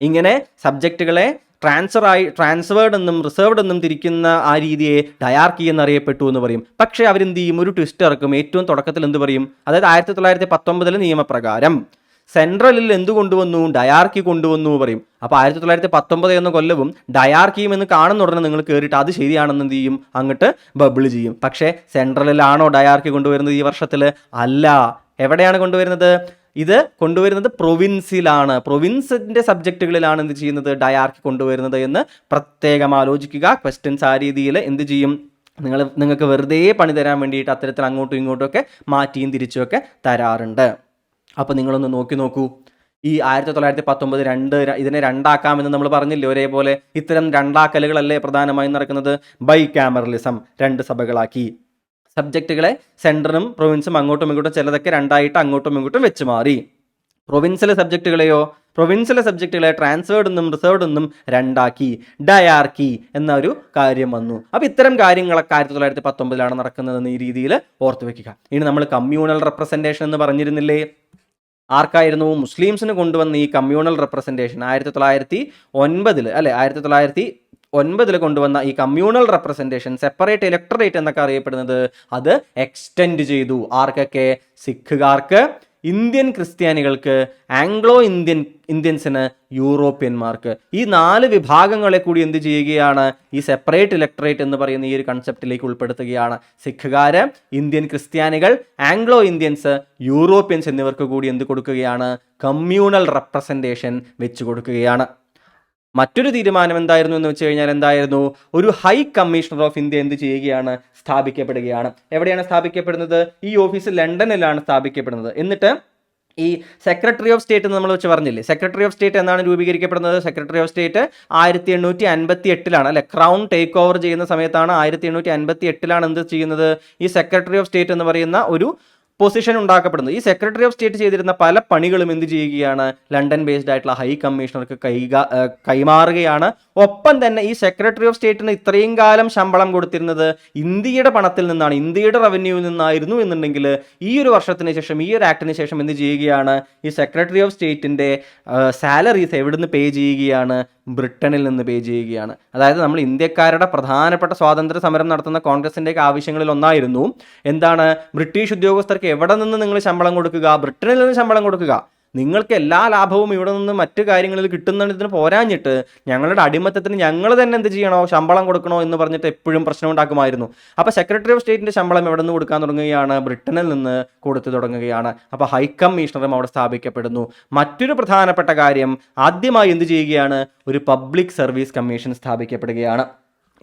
ഇങ്ങനെ സബ്ജക്റ്റുകളെ ട്രാൻസ്ഫേർഡ് എന്നും റിസർവ്ഡ് എന്നും തിരിക്കുന്ന ആ രീതിയെ ഡയാർക്കി എന്നറിയപ്പെട്ടു എന്ന് പറയും. പക്ഷേ അവരെന്ത് ചെയ്യും? ഒരു ട്വിസ്റ്റ് ഇറക്കും. ഏറ്റവും തുടക്കത്തിൽ എന്ത് പറയും? അതായത് 1919 നിയമപ്രകാരം സെൻട്രലിൽ എന്ത് കൊണ്ടുവന്നു? ഡയാർക്കി കൊണ്ടുവന്നു പറയും. അപ്പോൾ 1919 എന്ന കൊല്ലവും ഡയാർക്കിയും എന്ന് കാണുന്ന ഉടനെ നിങ്ങൾ കയറിയിട്ട് അത് ശരിയാണെന്ന് എന്ത് ചെയ്യും? അങ്ങോട്ട് ബബിൾ ചെയ്യും. പക്ഷേ സെൻട്രലിലാണോ ഡയാർക്കി കൊണ്ടുവരുന്നത് ഈ വർഷത്തിൽ? അല്ല. എവിടെയാണ് കൊണ്ടുവരുന്നത്? ഇത് കൊണ്ടുവരുന്നത് പ്രൊവിൻസിലാണ്. പ്രൊവിൻസിൻ്റെ സബ്ജക്റ്റുകളിലാണ് എന്ത് ചെയ്യുന്നത്? ഡയാർക്കി കൊണ്ടുവരുന്നത് എന്ന് പ്രത്യേകം ആലോചിക്കുക. ക്വസ്റ്റ്യൻസ് ആ രീതിയിൽ എന്ത് ചെയ്യും? നിങ്ങൾക്ക് വെറുതെ പണി തരാൻ വേണ്ടിയിട്ട് അത്തരത്തിൽ അങ്ങോട്ടും ഇങ്ങോട്ടും ഒക്കെ മാറ്റിയും തിരിച്ചുമൊക്കെ തരാറുണ്ട്. അപ്പോൾ നിങ്ങളൊന്ന് നോക്കൂ. ഈ 1919 ഇതിനെ രണ്ടാക്കാമെന്ന് നമ്മൾ പറഞ്ഞില്ലേ? ഒരേപോലെ ഇത്തരം രണ്ടാക്കലുകളല്ലേ പ്രധാനമായും നടക്കുന്നത്? By cameralism, 2 സഭകളാക്കി. സബ്ജക്റ്റുകളെ സെൻട്രലും പ്രൊവിൻസും അങ്ങോട്ടും ഇങ്ങോട്ടും ചിലതൊക്കെ രണ്ടായിട്ട് അങ്ങോട്ടും ഇങ്ങോട്ടും വെച്ച് മാറി. പ്രൊവിൻസിലെ സബ്ജക്റ്റുകളെ ട്രാൻസ്ഫേർഡ് എന്നും റിസർവ്ഡ് എന്നും രണ്ടാക്കി. ഡയാർക്കി എന്നൊരു കാര്യം വന്നു. അപ്പോൾ ഇത്തരം കാര്യങ്ങളൊക്കെ 1919 നടക്കുന്നതെന്ന് ഈ രീതിയിൽ ഓർത്തു വെക്കുക. ഇനി നമ്മൾ കമ്മ്യൂണൽ റെപ്രസെൻറ്റേഷൻ എന്ന് പറഞ്ഞിരുന്നില്ലേ? ആർക്കായിരുന്നു? മുസ്ലിംസിന് കൊണ്ടുവന്ന ഈ കമ്മ്യൂണൽ റെപ്രസെൻറ്റേഷൻ 1909 അല്ലെ? 1909 കൊണ്ടുവന്ന ഈ കമ്മ്യൂണൽ റെപ്രസെൻറ്റേഷൻ, സെപ്പറേറ്റ് ഇലക്ടറേറ്റ് എന്നൊക്കെ അറിയപ്പെടുന്നത്, അത് എക്സ്റ്റെൻഡ് ചെയ്തു. ആർക്കൊക്കെ? സിഖുകാർക്ക്, ഇന്ത്യൻ ക്രിസ്ത്യാനികൾക്ക്, ആംഗ്ലോ ഇന്ത്യൻസിന്, യൂറോപ്യന്മാർക്ക്. ഈ 4 വിഭാഗങ്ങളെ കൂടി എന്ത് ചെയ്യുകയാണ്? ഈ സെപ്പറേറ്റ് ഇലക്ടറേറ്റ് എന്ന് പറയുന്ന ഈ ഒരു കൺസെപ്റ്റിലേക്ക് ഉൾപ്പെടുത്തുകയാണ്. സിഖുകാര്, ഇന്ത്യൻ ക്രിസ്ത്യാനികൾ, ആംഗ്ലോ ഇന്ത്യൻസ്, യൂറോപ്യൻസ് എന്നിവർക്ക് കൂടി എന്ത് കൊടുക്കുകയാണ്? കമ്മ്യൂണൽ റെപ്രസെൻറ്റേഷൻ വെച്ച് കൊടുക്കുകയാണ്. മറ്റൊരു തീരുമാനം എന്തായിരുന്നു എന്ന് വെച്ച് കഴിഞ്ഞാൽ എന്തായിരുന്നു? ഒരു ഹൈ കമ്മീഷണർ ഓഫ് ഇന്ത്യ എന്ത് ചെയ്യുകയാണ്? സ്ഥാപിക്കപ്പെടുകയാണ്. എവിടെയാണ് സ്ഥാപിക്കപ്പെടുന്നത്? ഈ ഓഫീസ് ലണ്ടനിലാണ് സ്ഥാപിക്കപ്പെടുന്നത്. എന്നിട്ട് ഈ സെക്രട്ടറി ഓഫ് സ്റ്റേറ്റ് എന്ന് നമ്മൾ വെച്ച് പറഞ്ഞില്ലേ? സെക്രട്ടറി ഓഫ് സ്റ്റേറ്റ് എന്നാണ് രൂപീകരിക്കപ്പെടുന്നത്? സെക്രട്ടറി ഓഫ് സ്റ്റേറ്റ് 1858 അല്ലെ? ക്രൗൺ ടേക്ക് ഓവർ ചെയ്യുന്ന സമയത്താണ് 1858 എന്ത് ചെയ്യുന്നത്? ഈ സെക്രട്ടറി ഓഫ് സ്റ്റേറ്റ് എന്ന് പറയുന്ന ഒരു പൊസിഷൻ ഉണ്ടാക്കപ്പെടുന്നത്. ഈ സെക്രട്ടറി ഓഫ് സ്റ്റേറ്റ് ചെയ്തിരുന്ന പല പണികളും എന്ത് ചെയ്യുകയാണ്? ലണ്ടൻ ബേസ്ഡ് ആയിട്ടുള്ള ഹൈ കമ്മീഷണർക്ക് കൈമാറുകയാണ്. ഒപ്പം തന്നെ ഈ സെക്രട്ടറി ഓഫ് സ്റ്റേറ്റിന് ഇത്രയും കാലം ശമ്പളം കൊടുത്തിരുന്നത് ഇന്ത്യയുടെ പണത്തിൽ നിന്നാണ്, ഇന്ത്യയുടെ റവന്യൂവിൽ നിന്നായിരുന്നു എന്നുണ്ടെങ്കിൽ ഈ ഒരു വർഷത്തിന് ശേഷം, ഈ ഒരു ആക്ടിന് ശേഷം എന്ത് ചെയ്യുകയാണ്? ഈ സെക്രട്ടറി ഓഫ് സ്റ്റേറ്റിൻ്റെ സാലറീസ് എവിടുന്ന് പേ ചെയ്യുകയാണ്? ബ്രിട്ടനിൽ നിന്ന് പേ ചെയ്യുകയാണ്. അതായത് നമ്മൾ ഇന്ത്യക്കാരുടെ പ്രധാനപ്പെട്ട സ്വാതന്ത്ര്യ സമരം നടത്തുന്ന കോൺഗ്രസിൻ്റെയൊക്കെ ആവശ്യങ്ങളിൽ ഒന്നായിരുന്നു എന്താണ്? ബ്രിട്ടീഷ് ഉദ്യോഗസ്ഥർക്ക് എവിടെ നിന്ന് നിങ്ങൾ ശമ്പളം കൊടുക്കുക? ബ്രിട്ടനിൽ നിന്ന് ശമ്പളം കൊടുക്കുക. നിങ്ങൾക്ക് എല്ലാ ലാഭവും ഇവിടെ നിന്ന് മറ്റു കാര്യങ്ങളിൽ കിട്ടുന്നതിന് പോരാഞ്ഞിട്ട് ഞങ്ങളുടെ അടിമത്തത്തിന് ഞങ്ങൾ തന്നെ എന്ത് ചെയ്യണോ? ശമ്പളം കൊടുക്കണോ എന്ന് പറഞ്ഞിട്ട് എപ്പോഴും പ്രശ്നം ഉണ്ടാക്കുമായിരുന്നു. അപ്പോൾ സെക്രട്ടറി ഓഫ് സ്റ്റേറ്റിൻ്റെ ശമ്പളം എവിടെ നിന്ന് കൊടുക്കാൻ തുടങ്ങുകയാണ്? ബ്രിട്ടനിൽ നിന്ന് കൊടുത്തു തുടങ്ങുകയാണ്. അപ്പോൾ ഹൈ കമ്മീഷണറും അവിടെ സ്ഥാപിക്കപ്പെടുന്നു. മറ്റൊരു പ്രധാനപ്പെട്ട കാര്യം, ആദ്യമായി എന്ത് ചെയ്യുകയാണ്? ഒരു പബ്ലിക് സർവീസ് കമ്മീഷൻ സ്ഥാപിക്കപ്പെടുകയാണ്.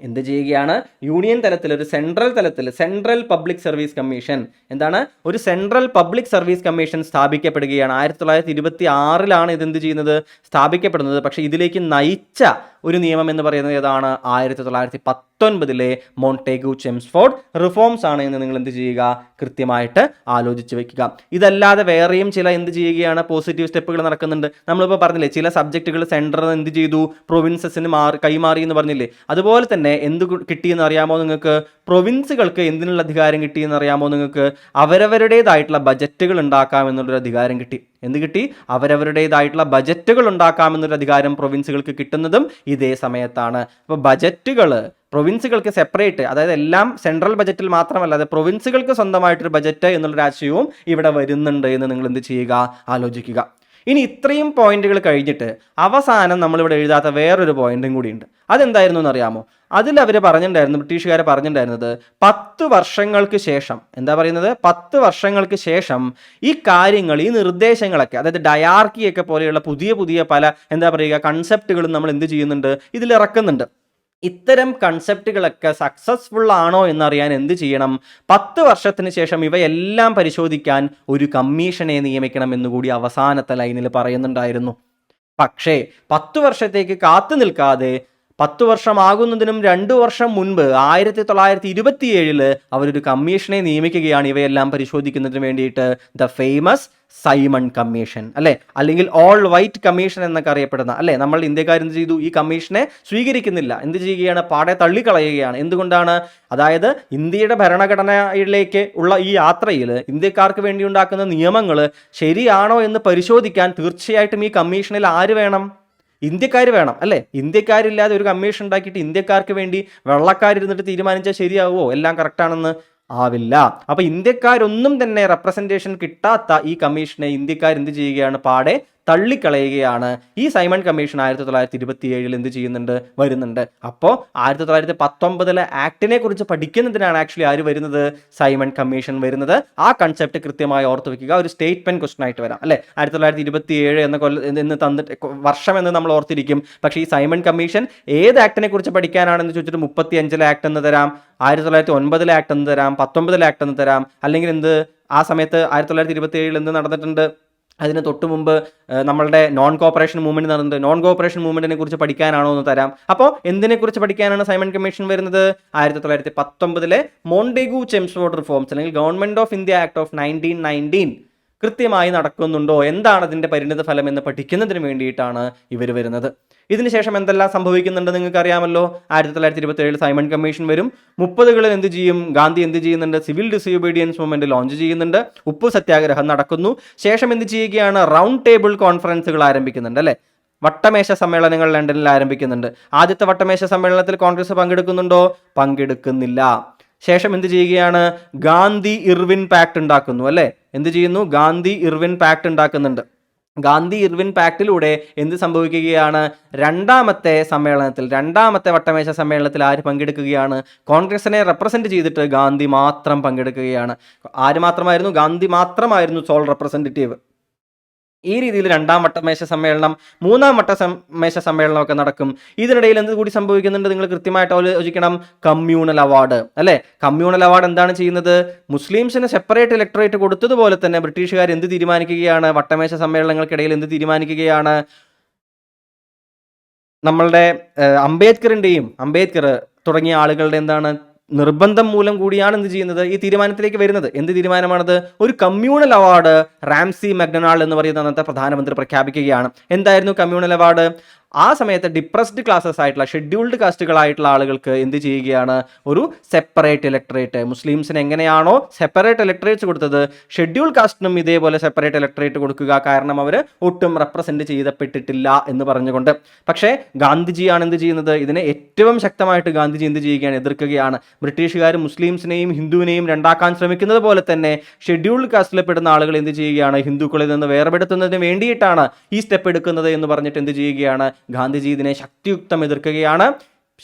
എന്ത് ചെയ്യുകയാണ്, യൂണിയൻ തലത്തിൽ ഒരു സെൻട്രൽ പബ്ലിക് സർവീസ് കമ്മീഷൻ, എന്താണ്, ഒരു സെൻട്രൽ പബ്ലിക് സർവീസ് കമ്മീഷൻ സ്ഥാപിക്കപ്പെടുകയാണ്. 1926 ഇതെന്ത് ചെയ്യുന്നത്, സ്ഥാപിക്കപ്പെടുന്നത്. പക്ഷേ ഇതിലേക്ക് നയിച്ച ഒരു നിയമം എന്ന് പറയുന്നത് ഏതാണ്, 1919 മോണ്ടെഗു ചെംസ്ഫോർഡ് റിഫോംസ് ആണ് എന്ന് നിങ്ങൾ എന്ത് ചെയ്യുക, കൃത്യമായിട്ട് ആലോചിച്ച് വെക്കുക. ഇതല്ലാതെ വേറെയും ചില എന്ത് ചെയ്യുകയാണ്, പോസിറ്റീവ് സ്റ്റെപ്പുകൾ നടക്കുന്നുണ്ട്. നമ്മളിപ്പോൾ പറഞ്ഞില്ലേ, ചില സബ്ജക്റ്റുകൾ സെൻട്രൽ എന്ത് ചെയ്തു, പ്രൊവിൻസസിന് കൈമാറി എന്ന് പറഞ്ഞില്ലേ. അതുപോലെ തന്നെ എന്ത് കിട്ടിയെന്ന് അറിയാമോ നിങ്ങൾക്ക്, പ്രൊവിൻസുകൾക്ക് എന്തിനുള്ള അധികാരം കിട്ടിയെന്ന് അറിയാമോ നിങ്ങൾക്ക്, അവരവരുടേതായിട്ടുള്ള ബജറ്റുകൾ ഉണ്ടാക്കാമെന്നുള്ളൊരു അധികാരം കിട്ടി. എന്ത് കിട്ടി, അവരവരുടേതായിട്ടുള്ള ബജറ്റുകൾ ഉണ്ടാക്കാമെന്നൊരു അധികാരം പ്രൊവിൻസുകൾക്ക് കിട്ടുന്നതും ഇതേ സമയത്താണ്. അപ്പോൾ ബജറ്റുകൾ പ്രൊവിൻസുകൾക്ക് സെപ്പറേറ്റ്, അതായത് എല്ലാം സെൻട്രൽ ബജറ്റിൽ മാത്രമല്ലാതെ പ്രൊവിൻസുകൾക്ക് സ്വന്തമായിട്ടൊരു ബജറ്റ് എന്നുള്ളൊരു ആശയവും ഇവിടെ വരുന്നുണ്ട് എന്ന് നിങ്ങൾ എന്ത് ചെയ്യുക, ആലോചിക്കുക. ഇനി ഇത്രയും പോയിന്റുകൾ കഴിഞ്ഞിട്ട് അവസാനം നമ്മളിവിടെ എഴുതാത്ത വേറൊരു പോയിന്റും കൂടിയുണ്ട്. അതെന്തായിരുന്നു എന്നറിയാമോ, അതിൽ അവർ പറഞ്ഞിട്ടുണ്ടായിരുന്നു, ബ്രിട്ടീഷുകാർ പറഞ്ഞിട്ടുണ്ടായിരുന്നത് 10 വർഷങ്ങൾക്ക് ശേഷം, എന്താ പറയുന്നത്, 10 വർഷങ്ങൾക്ക് ശേഷം ഈ കാര്യങ്ങൾ, ഈ നിർദ്ദേശങ്ങളൊക്കെ, അതായത് ഡയാർക്കിയൊക്കെ പോലെയുള്ള പുതിയ പല എന്താ പറയുക കൺസെപ്റ്റുകളും നമ്മൾ എന്ത് ചെയ്യുന്നുണ്ട്, ഇതിൽ ഇറക്കുന്നുണ്ട്. ഇത്തരം കൺസെപ്റ്റുകളൊക്കെ സക്സസ്ഫുൾ ആണോ എന്നറിയാൻ എന്ത് ചെയ്യണം, 10 വർഷത്തിന് ശേഷം ഇവയെല്ലാം പരിശോധിക്കാൻ ഒരു കമ്മീഷനെ നിയമിക്കണം എന്നുകൂടി അവസാനത്തെ ലൈനിൽ പറയുന്നുണ്ടായിരുന്നു. പക്ഷേ 10 വർഷത്തേക്ക് കാത്തു നിൽക്കാതെ 10 വർഷമാകുന്നതിനും 2 വർഷം മുൻപ് 1927 അവരൊരു കമ്മീഷനെ നിയമിക്കുകയാണ് ഇവയെല്ലാം പരിശോധിക്കുന്നതിന് വേണ്ടിയിട്ട്, ദ ഫേമസ് സൈമൺ കമ്മീഷൻ, അല്ലെ, അല്ലെങ്കിൽ ഓൾ വൈറ്റ് കമ്മീഷൻ എന്നൊക്കെ അറിയപ്പെടുന്ന, അല്ലെ. നമ്മൾ ഇന്ത്യക്കാർ എന്ത് ചെയ്തു, ഈ കമ്മീഷനെ സ്വീകരിക്കുന്നില്ല, എന്ത് ചെയ്യുകയാണ്, പാടെ തള്ളിക്കളയുകയാണ്. എന്തുകൊണ്ടാണ്, അതായത് ഇന്ത്യയുടെ ഭരണഘടനയിലേക്ക് ഉള്ള ഈ യാത്രയിൽ ഇന്ത്യക്കാർക്ക് വേണ്ടി ഉണ്ടാക്കുന്ന നിയമങ്ങൾ ശരിയാണോ എന്ന് പരിശോധിക്കാൻ തീർച്ചയായിട്ടും ഈ കമ്മീഷനിൽ ആര് വേണം, ഇന്ത്യക്കാർ വേണം, അല്ലേ. ഇന്ത്യക്കാരില്ലാതെ ഒരു കമ്മീഷൻ ഉണ്ടാക്കിയിട്ട് ഇന്ത്യക്കാർക്ക് വേണ്ടി വെള്ളക്കാരിരുന്നിട്ട് തീരുമാനിച്ചാൽ ശരിയാവുമോ, എല്ലാം കറക്റ്റാണെന്ന്? ആവില്ല. അപ്പൊ ഇന്ത്യക്കാരൊന്നും തന്നെ റെപ്രസെന്റേഷൻ കിട്ടാത്ത ഈ കമ്മീഷനെ ഇന്ത്യക്കാർ എന്ത് ചെയ്യുകയാണ്, പാടെ തള്ളിക്കളയുകയാണ്. ഈ സൈമൺ കമ്മീഷൻ 1927 എന്ത് ചെയ്യുന്നുണ്ട്, വരുന്നുണ്ട്. അപ്പോൾ 1919 ആക്ടിനെ കുറിച്ച് പഠിക്കുന്നതിനാണ് ആക്ച്വലി ആര് വരുന്നത്, സൈമൺ കമ്മീഷൻ വരുന്നത്. ആ കൺസെപ്റ്റ് കൃത്യമായി ഓർത്ത് വെക്കുക. ഒരു സ്റ്റേറ്റ്മെന്റ് ക്വസ്റ്റൻ ആയിട്ട് വരാം, അല്ലെ. 1927 എന്ന് തന്നിട്ട് വർഷം എന്ന് നമ്മൾ ഓർത്തിരിക്കും. പക്ഷേ ഈ സൈമൺ കമ്മീഷൻ ഏത് ആക്ടിനെ കുറിച്ച് പഠിക്കാനാണെന്ന് ചോദിച്ചിട്ട് 35 ആക്ട് എന്ന് തരാം, 1909 ആക്ട് എന്ന് തരാം, 19 ആക്ട് എന്ന് തരാം, അല്ലെങ്കിൽ എന്ത്, ആ സമയത്ത് 1927 എന്ത് നടന്നിട്ടുണ്ട്, അതിന് തൊട്ട് മുമ്പ് നമ്മളുടെ നോൺ കോപ്പറേഷൻ മൂവ്മെന്റ് നടന്നത്, നോൺ കോപ്പറേഷൻ മൂവ്മെന്റിനെ കുറിച്ച് പഠിക്കാനാണോ എന്ന് തരാം. അപ്പോൾ എന്തിനെ കുറിച്ച് പഠിക്കാനാണ് സൈമൺ കമ്മീഷൻ വരുന്നത്, 1919 മോണ്ടെഗു ചെംസ്ഫോർഡ് റിഫോംസ് അല്ലെങ്കിൽ government of India act of 1919 കൃത്യമായി നടക്കുന്നുണ്ടോ, എന്താണ് അതിന്റെ പരിണിത ഫലം എന്ന് പഠിക്കുന്നതിന് വേണ്ടിയിട്ടാണ് ഇവർ വരുന്നത്. ഇതിനുശേഷം എന്തെല്ലാം സംഭവിക്കുന്നുണ്ട് നിങ്ങൾക്ക് അറിയാമല്ലോ. 1927 സൈമൺ കമ്മീഷൻ വരും. 30കളിൽ എന്ത് ചെയ്യും, ഗാന്ധി എന്ത് ചെയ്യുന്നുണ്ട്, സിവിൽ ഡിസൊബീഡിയൻസ് മൂവ്മെന്റ് ലോഞ്ച് ചെയ്യുന്നുണ്ട്. ഉപ്പു സത്യാഗ്രഹം നടക്കുന്നു. ശേഷം എന്ത് ചെയ്യുകയാണ്, റൗണ്ട് ടേബിൾ കോൺഫറൻസുകൾ ആരംഭിക്കുന്നുണ്ട്, അല്ലെ. വട്ടമേശ സമ്മേളനങ്ങൾ ലണ്ടനിൽ ആരംഭിക്കുന്നുണ്ട്. ആദ്യത്തെ വട്ടമേശ സമ്മേളനത്തിൽ കോൺഗ്രസ് പങ്കെടുക്കുന്നുണ്ടോ, പങ്കെടുക്കുന്നില്ല. ശേഷം എന്ത് ചെയ്യുകയാണ്, ഗാന്ധി ഇർവിൻ പാക്ട് ഉണ്ടാക്കുന്നു, അല്ലെ. എന്ത് ചെയ്യുന്നു, ഗാന്ധി ഇർവിൻ പാക്ട് ഉണ്ടാക്കുന്നുണ്ട്. ഗാന്ധി ഇർവിൻ പാക്ടിലൂടെ എന്ത് സംഭവിക്കുകയാണ്, രണ്ടാമത്തെ വട്ടമേശ സമ്മേളനത്തിൽ ആര് പങ്കെടുക്കുകയാണ്, കോൺഗ്രസിനെ റെപ്രസെന്റ് ചെയ്തിട്ട് ഗാന്ധി മാത്രം പങ്കെടുക്കുകയാണ്. ആര് മാത്രമായിരുന്നു, ഗാന്ധി മാത്രമായിരുന്നു സോൾ റെപ്രസെന്റേറ്റീവ്. ഈ രീതിയിൽ രണ്ടാം വട്ടമേശ സമ്മേളനം, മൂന്നാം വട്ടമേശ സമ്മേളനമൊക്കെ നടക്കും. ഇതിനിടയിൽ എന്ത് കൂടി സംഭവിക്കുന്നുണ്ട് നിങ്ങൾ കൃത്യമായിട്ട് ആലോചിക്കണം, കമ്മ്യൂണൽ അവാർഡ്, അല്ലെ. കമ്മ്യൂണൽ അവാർഡ് എന്താണ് ചെയ്യുന്നത്, മുസ്ലിംസിന് സെപ്പറേറ്റ് ഇലക്ടറേറ്റ് കൊടുത്തതുപോലെ തന്നെ ബ്രിട്ടീഷുകാർ എന്ത് തീരുമാനിക്കുകയാണ്, വട്ടമേശ സമ്മേളനങ്ങൾക്കിടയിൽ എന്ത് തീരുമാനിക്കുകയാണ്, നമ്മളുടെ അംബേദ്കർ തുടങ്ങിയ ആളുകളുടെ എന്താണ് നിർബന്ധം മൂലം കൂടിയാണ് എന്ത് ചെയ്യുന്നത്, ഈ തീരുമാനത്തിലേക്ക് വരുന്നത്. എന്ത് തീരുമാനമാണത്, ഒരു കമ്മ്യൂണൽ അവാർഡ് റാംസി മെക്ഡൊണാൾഡ് എന്ന് പറയുന്ന അന്നത്തെ പ്രധാനമന്ത്രി പ്രഖ്യാപിക്കുകയാണ്. എന്തായിരുന്നു കമ്മ്യൂണൽ അവാർഡ്, ആ സമയത്ത് ഡിപ്രസ്ഡ് ക്ലാസ്സസ് ആയിട്ടുള്ള ഷെഡ്യൂൾഡ് കാസ്റ്റുകളായിട്ടുള്ള ആളുകൾക്ക് എന്ത് ചെയ്യുകയാണ്, ഒരു സെപ്പറേറ്റ് ഇലക്ടറേറ്റ്, മുസ്ലിംസിന് എങ്ങനെയാണോ സെപ്പറേറ്റ് ഇലക്ടറേറ്റ്സ് കൊടുത്തത്, ഷെഡ്യൂൾ കാസ്റ്റിനും ഇതേപോലെ സെപ്പറേറ്റ് ഇലക്ടറേറ്റ് കൊടുക്കുക. കാരണം അവർ ഒട്ടും റെപ്രസെന്റ് ചെയ്യപ്പെട്ടിട്ടില്ല എന്ന് പറഞ്ഞുകൊണ്ട്. പക്ഷേ ഗാന്ധിജിയാണ് എന്ത് ചെയ്യുന്നത്, ഇതിനെ ഏറ്റവും ശക്തമായിട്ട് ഗാന്ധിജി എന്ത് ചെയ്യുകയാണ്, എതിർക്കുകയാണ്. ബ്രിട്ടീഷുകാർ മുസ്ലിംസിനെയും ഹിന്ദുവിനെയും രണ്ടാക്കാൻ ശ്രമിക്കുന്നത് പോലെ തന്നെ ഷെഡ്യൂൾഡ് കാസ്റ്റിൽ പെടുന്ന ആളുകൾ എന്ത് ചെയ്യുകയാണ്, ഹിന്ദുക്കളിൽ നിന്ന് വേർപെടുത്തുന്നതിന് വേണ്ടിയിട്ടാണ് ഈ സ്റ്റെപ്പ് എടുക്കുന്നത് എന്ന് പറഞ്ഞിട്ട് എന്ത് ചെയ്യുകയാണ്, ഗാന്ധിജി ഇതിനെ ശക്തിയുക്തം എതിർക്കുകയാണ്.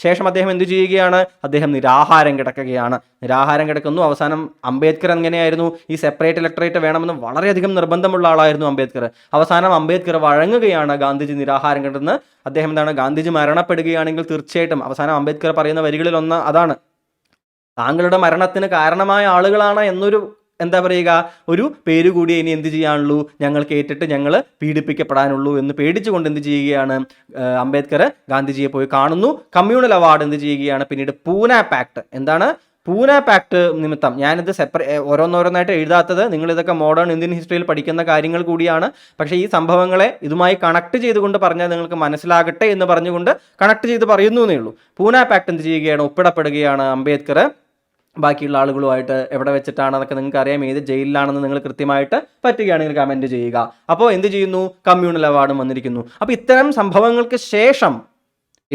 ശേഷം അദ്ദേഹം എന്ത് ചെയ്യുകയാണ്? അദ്ദേഹം നിരാഹാരം കിടക്കുകയാണ്. നിരാഹാരം കിടക്കുന്നു. അവസാനം അംബേദ്കർ എങ്ങനെയായിരുന്നു? ഈ സെപ്പറേറ്റ് ഇലക്ടറേറ്റ് വേണമെന്ന് വളരെയധികം നിർബന്ധമുള്ള ആളായിരുന്നു അംബേദ്കർ. അവസാനം അംബേദ്കർ വഴങ്ങുകയാണ്. ഗാന്ധിജി നിരാഹാരം കിടന്ന് അദ്ദേഹം എന്താണ്, ഗാന്ധിജി മരണപ്പെടുകയാണെങ്കിൽ തീർച്ചയായിട്ടും അവസാനം അംബേദ്കർ പറയുന്ന വരികളിൽ ഒന്ന് അതാണ്, താങ്കളുടെ മരണത്തിന് കാരണമായ ആളുകളാണ് എന്നൊരു എന്താ പറയുക, ഒരു പേര് കൂടി ഇനി എന്ത് ചെയ്യാനുള്ളൂ, ഞങ്ങൾ കേട്ടിട്ട് ഞങ്ങൾ പീഡിപ്പിക്കപ്പെടാനുള്ളൂ എന്ന് പേടിച്ചുകൊണ്ട് എന്ത് ചെയ്യുകയാണ്, അംബേദ്കർ ഗാന്ധിജിയെ പോയി കാണുന്നു. കമ്മ്യൂണൽ അവാർഡ് എന്ത് ചെയ്യുകയാണ്, പിന്നീട് പൂന പാക്ട്. എന്താണ് പൂന പാക്ട് നിമിത്തം, ഞാനിത് ഓരോന്നോരോന്നായിട്ട് എഴുതാത്തത്, നിങ്ങൾ ഇതൊക്കെ മോഡേൺ ഇന്ത്യൻ ഹിസ്റ്ററിയിൽ പഠിക്കുന്ന കാര്യങ്ങൾ കൂടിയാണ്. പക്ഷേ ഈ സംഭവങ്ങളെ ഇതുമായി കണക്ട് ചെയ്തുകൊണ്ട് പറഞ്ഞാൽ നിങ്ങൾക്ക് മനസ്സിലാകട്ടെ എന്ന് പറഞ്ഞുകൊണ്ട് കണക്ട് ചെയ്ത് പറയുന്നു എന്നേ ഉള്ളൂ. പൂന പാക്ട് എന്ത് ചെയ്യുകയാണ്, ഒപ്പിടപ്പെടുകയാണ്. അംബേദ്കർ ബാക്കിയുള്ള ആളുകളുമായിട്ട് എവിടെ വെച്ചിട്ടാണ് അതൊക്കെ നിങ്ങൾക്ക് അറിയാം, ഏത് ജയിലിലാണെന്ന് നിങ്ങൾ കൃത്യമായിട്ട് പറ്റുകയാണെങ്കിൽ കമൻറ്റ് ചെയ്യുക. അപ്പോൾ എന്ത് ചെയ്യുന്നു, കമ്മ്യൂണൽ അവാർഡും വന്നിരിക്കുന്നു. അപ്പോൾ ഇത്തരം സംഭവങ്ങൾക്ക് ശേഷം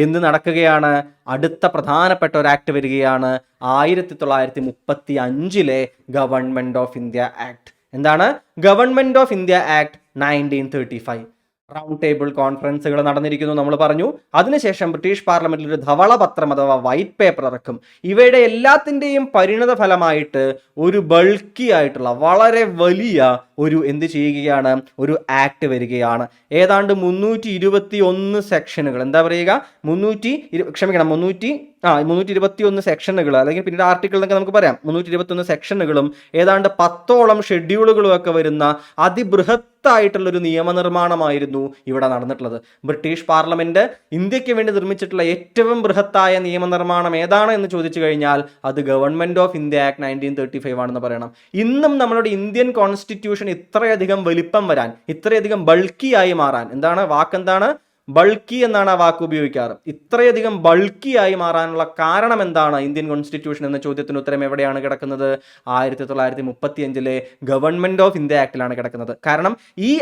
എന്ത് നടക്കുകയാണ്, അടുത്ത പ്രധാനപ്പെട്ട ഒരു ആക്ട് വരികയാണ്, 1935 ഗവൺമെന്റ് ഓഫ് ഇന്ത്യ ആക്ട്. എന്താണ് government of India act 1935? Round table കോൺഫറൻസുകൾ നടന്നിരിക്കുന്നു നമ്മൾ പറഞ്ഞു. അതിനുശേഷം ബ്രിട്ടീഷ് പാർലമെന്റിൽ ഒരു ധവളപത്രം അഥവാ വൈറ്റ് പേപ്പർ ഇറക്കും. ഇവയുടെ എല്ലാത്തിൻ്റെയും പരിണത ഫലമായിട്ട് ഒരു ബൾക്കി ആയിട്ടുള്ള വളരെ വലിയ ഒരു എന്ത് ചെയ്യുകയാണ്, ഒരു ആക്ട് വരികയാണ്. ഏതാണ്ട് 321 സെക്ഷനുകൾ, എന്താ പറയുക, 321 സെക്ഷനുകൾ, അല്ലെങ്കിൽ പിന്നീട് ആർട്ടിക്കിൾ എന്നൊക്കെ നമുക്ക് പറയാം. 321 സെക്ഷനുകളും ഏതാണ്ട് 10ഓളം ഷെഡ്യൂളുകളും ഒക്കെ വരുന്ന അതിബൃഹത്തായിട്ടുള്ളൊരു നിയമനിർമ്മാണമായിരുന്നു ഇവിടെ നടന്നിട്ടുള്ളത്. ബ്രിട്ടീഷ് പാർലമെന്റ് ഇന്ത്യക്ക് വേണ്ടി നിർമ്മിച്ചിട്ടുള്ള ഏറ്റവും ബൃഹത്തായ നിയമനിർമ്മാണം ഏതാണ് എന്ന് ചോദിച്ചു കഴിഞ്ഞാൽ അത് ഗവൺമെന്റ് ഓഫ് ഇന്ത്യ ആക്ട് 1935 ആണെന്ന് പറയണം. ഇന്നും നമ്മളുടെ ഇന്ത്യൻ കോൺസ്റ്റിറ്റ്യൂഷൻ ഇത്രയധികം വലിപ്പം വരാൻ, ഇത്രയധികം ബൾക്കിയായി മാറാൻ, എന്താണ് വാക്കെന്താണ്, ബൾക്കി എന്നാണ് ആ വാക്ക് ഉപയോഗിക്കാറ്. ഇത്രയധികം ബൾക്കിയായി മാറാനുള്ള കാരണം എന്താണ് ഇന്ത്യൻ കോൺസ്റ്റിറ്റ്യൂഷൻ എന്ന ചോദ്യത്തിന് ഉത്തരം എവിടെയാണ് കിടക്കുന്നത്, 1935 ഗവൺമെന്റ് ഓഫ് ഇന്ത്യ ആക്ടിലാണ് കിടക്കുന്നത്. കാരണം ഈ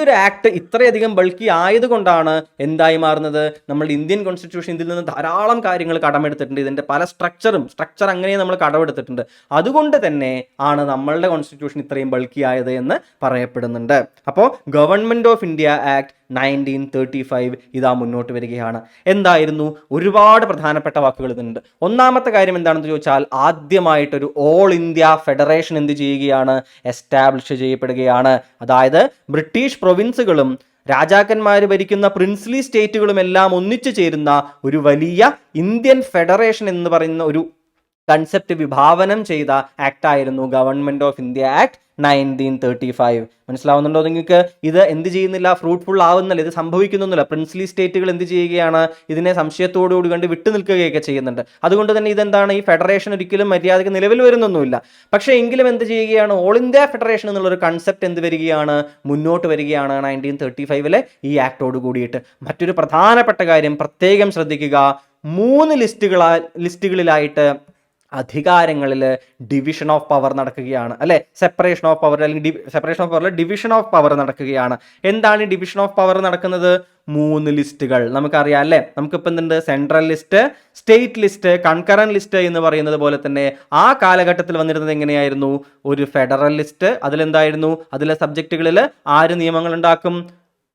ഒരു ആക്ട് ഇത്രയധികം ബൾക്കി ആയതുകൊണ്ടാണ് എന്തായി മാറുന്നത്, നമ്മൾ ഇന്ത്യൻ കോൺസ്റ്റിറ്റ്യൂഷൻ ഇതിൽ നിന്ന് ധാരാളം കാര്യങ്ങൾ കടമെടുത്തിട്ടുണ്ട്. ഇതിൻ്റെ പല സ്ട്രക്ചർ അങ്ങനെ നമ്മൾ കടമെടുത്തിട്ടുണ്ട്. അതുകൊണ്ട് തന്നെ ആണ് നമ്മളുടെ കോൺസ്റ്റിറ്റ്യൂഷൻ ഇത്രയും ബൾക്കി ആയത് എന്ന് പറയപ്പെടുന്നുണ്ട്. അപ്പോൾ ഗവൺമെന്റ് ഓഫ് ഇന്ത്യ ആക്ട് 1935 ഇതാ മുന്നോട്ട് വരികയാണ്. എന്തായിരുന്നു, ഒരുപാട് പ്രധാനപ്പെട്ട വാക്കുകൾ ഇതിനുണ്ട്. ഒന്നാമത്തെ കാര്യം എന്താണെന്ന് ചോദിച്ചാൽ, ആദ്യമായിട്ടൊരു ഓൾ ഇന്ത്യ ഫെഡറേഷൻ എന്ത് ചെയ്യുകയാണ്, എസ്റ്റാബ്ലിഷ് ചെയ്യപ്പെടുകയാണ്. അതായത് ബ്രിട്ടീഷ് പ്രൊവിൻസുകളും രാജാക്കന്മാർ ഭരിക്കുന്ന പ്രിൻസ്ലി സ്റ്റേറ്റുകളും എല്ലാം ഒന്നിച്ചു ചേരുന്ന ഒരു വലിയ ഇന്ത്യൻ ഫെഡറേഷൻ എന്ന് പറയുന്ന ഒരു കൺസെപ്റ്റ് വിഭാവനം ചെയ്ത ആക്ട് ആയിരുന്നു ഗവൺമെന്റ് ഓഫ് ഇന്ത്യ ആക്ട് 1935. മനസ്സിലാവുന്നുണ്ടോ നിങ്ങൾക്ക്? ഇത് എന്ത് ചെയ്യുന്നില്ല, ഫ്രൂട്ട്ഫുൾ ആവുന്നില്ല, ഇത് സംഭവിക്കുന്നില്ല. പ്രിൻസ്ലി സ്റ്റേറ്റുകൾ എന്ത് ചെയ്യുകയാണ്, ഇതിനെ സംശയത്തോടുകൂടി കണ്ട് വിട്ടു നിൽക്കുകയൊക്കെ ചെയ്യുന്നുണ്ട്. അതുകൊണ്ട് തന്നെ ഇതെന്താണ്, ഈ ഫെഡറേഷൻ ഒരിക്കലും മര്യാദയ്ക്ക് നിലവിൽ വരുന്നൊന്നുമില്ല. പക്ഷേ എങ്കിലും എന്ത് ചെയ്യുകയാണ്, ഓൾ ഇന്ത്യ ഫെഡറേഷൻ എന്നുള്ളൊരു കൺസെപ്റ്റ് എന്ത് വരികയാണ്, മുന്നോട്ട് വരികയാണ് 1935 ഈ ആക്ടോട് കൂടിയിട്ട്. മറ്റൊരു പ്രധാനപ്പെട്ട കാര്യം പ്രത്യേകം ശ്രദ്ധിക്കുക, 3 ലിസ്റ്റുകളിലായിട്ട് അധികാരങ്ങളിൽ ഡിവിഷൻ ഓഫ് പവർ നടക്കുകയാണ്, അല്ലെ? സെപ്പറേഷൻ ഓഫ് പവർ, അല്ലെങ്കിൽ സെപ്പറേഷൻ ഓഫ് പവറിൽ ഡിവിഷൻ ഓഫ് പവർ നടക്കുകയാണ്. എന്താണ് ഈ ഡിവിഷൻ ഓഫ് പവർ നടക്കുന്നത്? 3 ലിസ്റ്റുകൾ നമുക്കറിയാം, അല്ലേ? നമുക്കിപ്പോൾ എന്തുണ്ട്, central list, state list, concurrent list എന്ന് പറയുന്നത് പോലെ തന്നെ ആ കാലഘട്ടത്തിൽ വന്നിരുന്നത് എങ്ങനെയായിരുന്നു, ഒരു ഫെഡറൽ ലിസ്റ്റ്. അതിലെന്തായിരുന്നു, അതിലെ സബ്ജക്റ്റുകളിൽ ആര് നിയമങ്ങൾ ഉണ്ടാക്കും,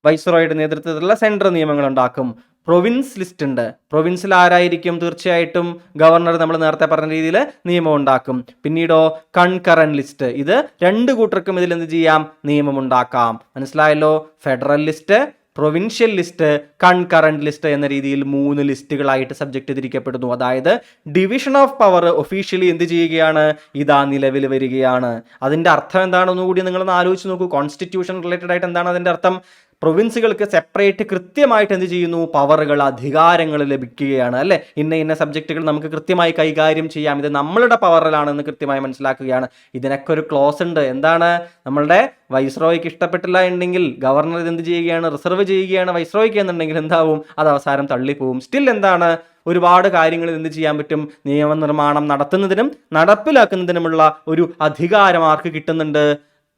വൈസ്രോയുടെ നേതൃത്വത്തിലുള്ള സെൻട്രൽ നിയമങ്ങൾ ഉണ്ടാക്കും. പ്രൊവിൻസ് ലിസ്റ്റ് ഉണ്ട്, പ്രൊവിൻസിൽ ആരായിരിക്കും, തീർച്ചയായിട്ടും ഗവർണർ, നമ്മൾ നേരത്തെ പറഞ്ഞ രീതിയിൽ നിയമം ഉണ്ടാക്കും. പിന്നീടോ കൺകറന്റ് ലിസ്റ്റ്, ഇത് 2 കൂട്ടർക്കും ഇതിൽ എന്ത് ചെയ്യാം, നിയമം ഉണ്ടാക്കാം. മനസ്സിലായല്ലോ? Federal list, provincial list, concurrent list എന്ന രീതിയിൽ 3 ലിസ്റ്റുകളായിട്ട് സബ്ജക്റ്റ് തിരിക്കപ്പെടുന്നു. അതായത് ഡിവിഷൻ ഓഫ് പവർ ഒഫീഷ്യലി എന്ത് ചെയ്യുകയാണ്, ഇതാ നിലവിൽ വരികയാണ്. അതിൻ്റെ അർത്ഥം എന്താണെന്ന് കൂടി നിങ്ങളൊന്ന് ആലോചിച്ച് നോക്കൂ. കോൺസ്റ്റിറ്റ്യൂഷൻ റിലേറ്റഡ് ആയിട്ട് എന്താണ് അതിൻ്റെ അർത്ഥം? പ്രൊവിൻസുകൾക്ക് സെപ്പറേറ്റ് കൃത്യമായിട്ട് എന്ത് ചെയ്യുന്നു, പവറുകൾ, അധികാരങ്ങൾ ലഭിക്കുകയാണ്, അല്ലെ? ഇന്ന സബ്ജക്റ്റുകൾ നമുക്ക് കൃത്യമായി കൈകാര്യം ചെയ്യാം, ഇത് നമ്മളുടെ പവറിലാണെന്ന് കൃത്യമായി മനസ്സിലാക്കുകയാണ്. ഇതിനൊക്കെ ഒരു ക്ലോസ് ഉണ്ട്. എന്താണ്, നമ്മളുടെ വൈസ്രോയ്ക്ക് ഇഷ്ടപ്പെട്ടില്ല എന്നുണ്ടെങ്കിൽ ഗവർണർ ഇത് എന്ത് ചെയ്യുകയാണ്, റിസർവ് ചെയ്യുകയാണ് വൈസ്രോയ്ക്ക് എന്നുണ്ടെങ്കിൽ എന്താവും, അത് അവസാനം തള്ളിപ്പോവും. സ്റ്റിൽ എന്താണ്, ഒരുപാട് കാര്യങ്ങൾ എന്ത് ചെയ്യാൻ പറ്റും, നിയമനിർമ്മാണം നടത്തുന്നതിനും നടപ്പിലാക്കുന്നതിനുമുള്ള ഒരു അധികാരം ആർക്ക് കിട്ടുന്നുണ്ട്,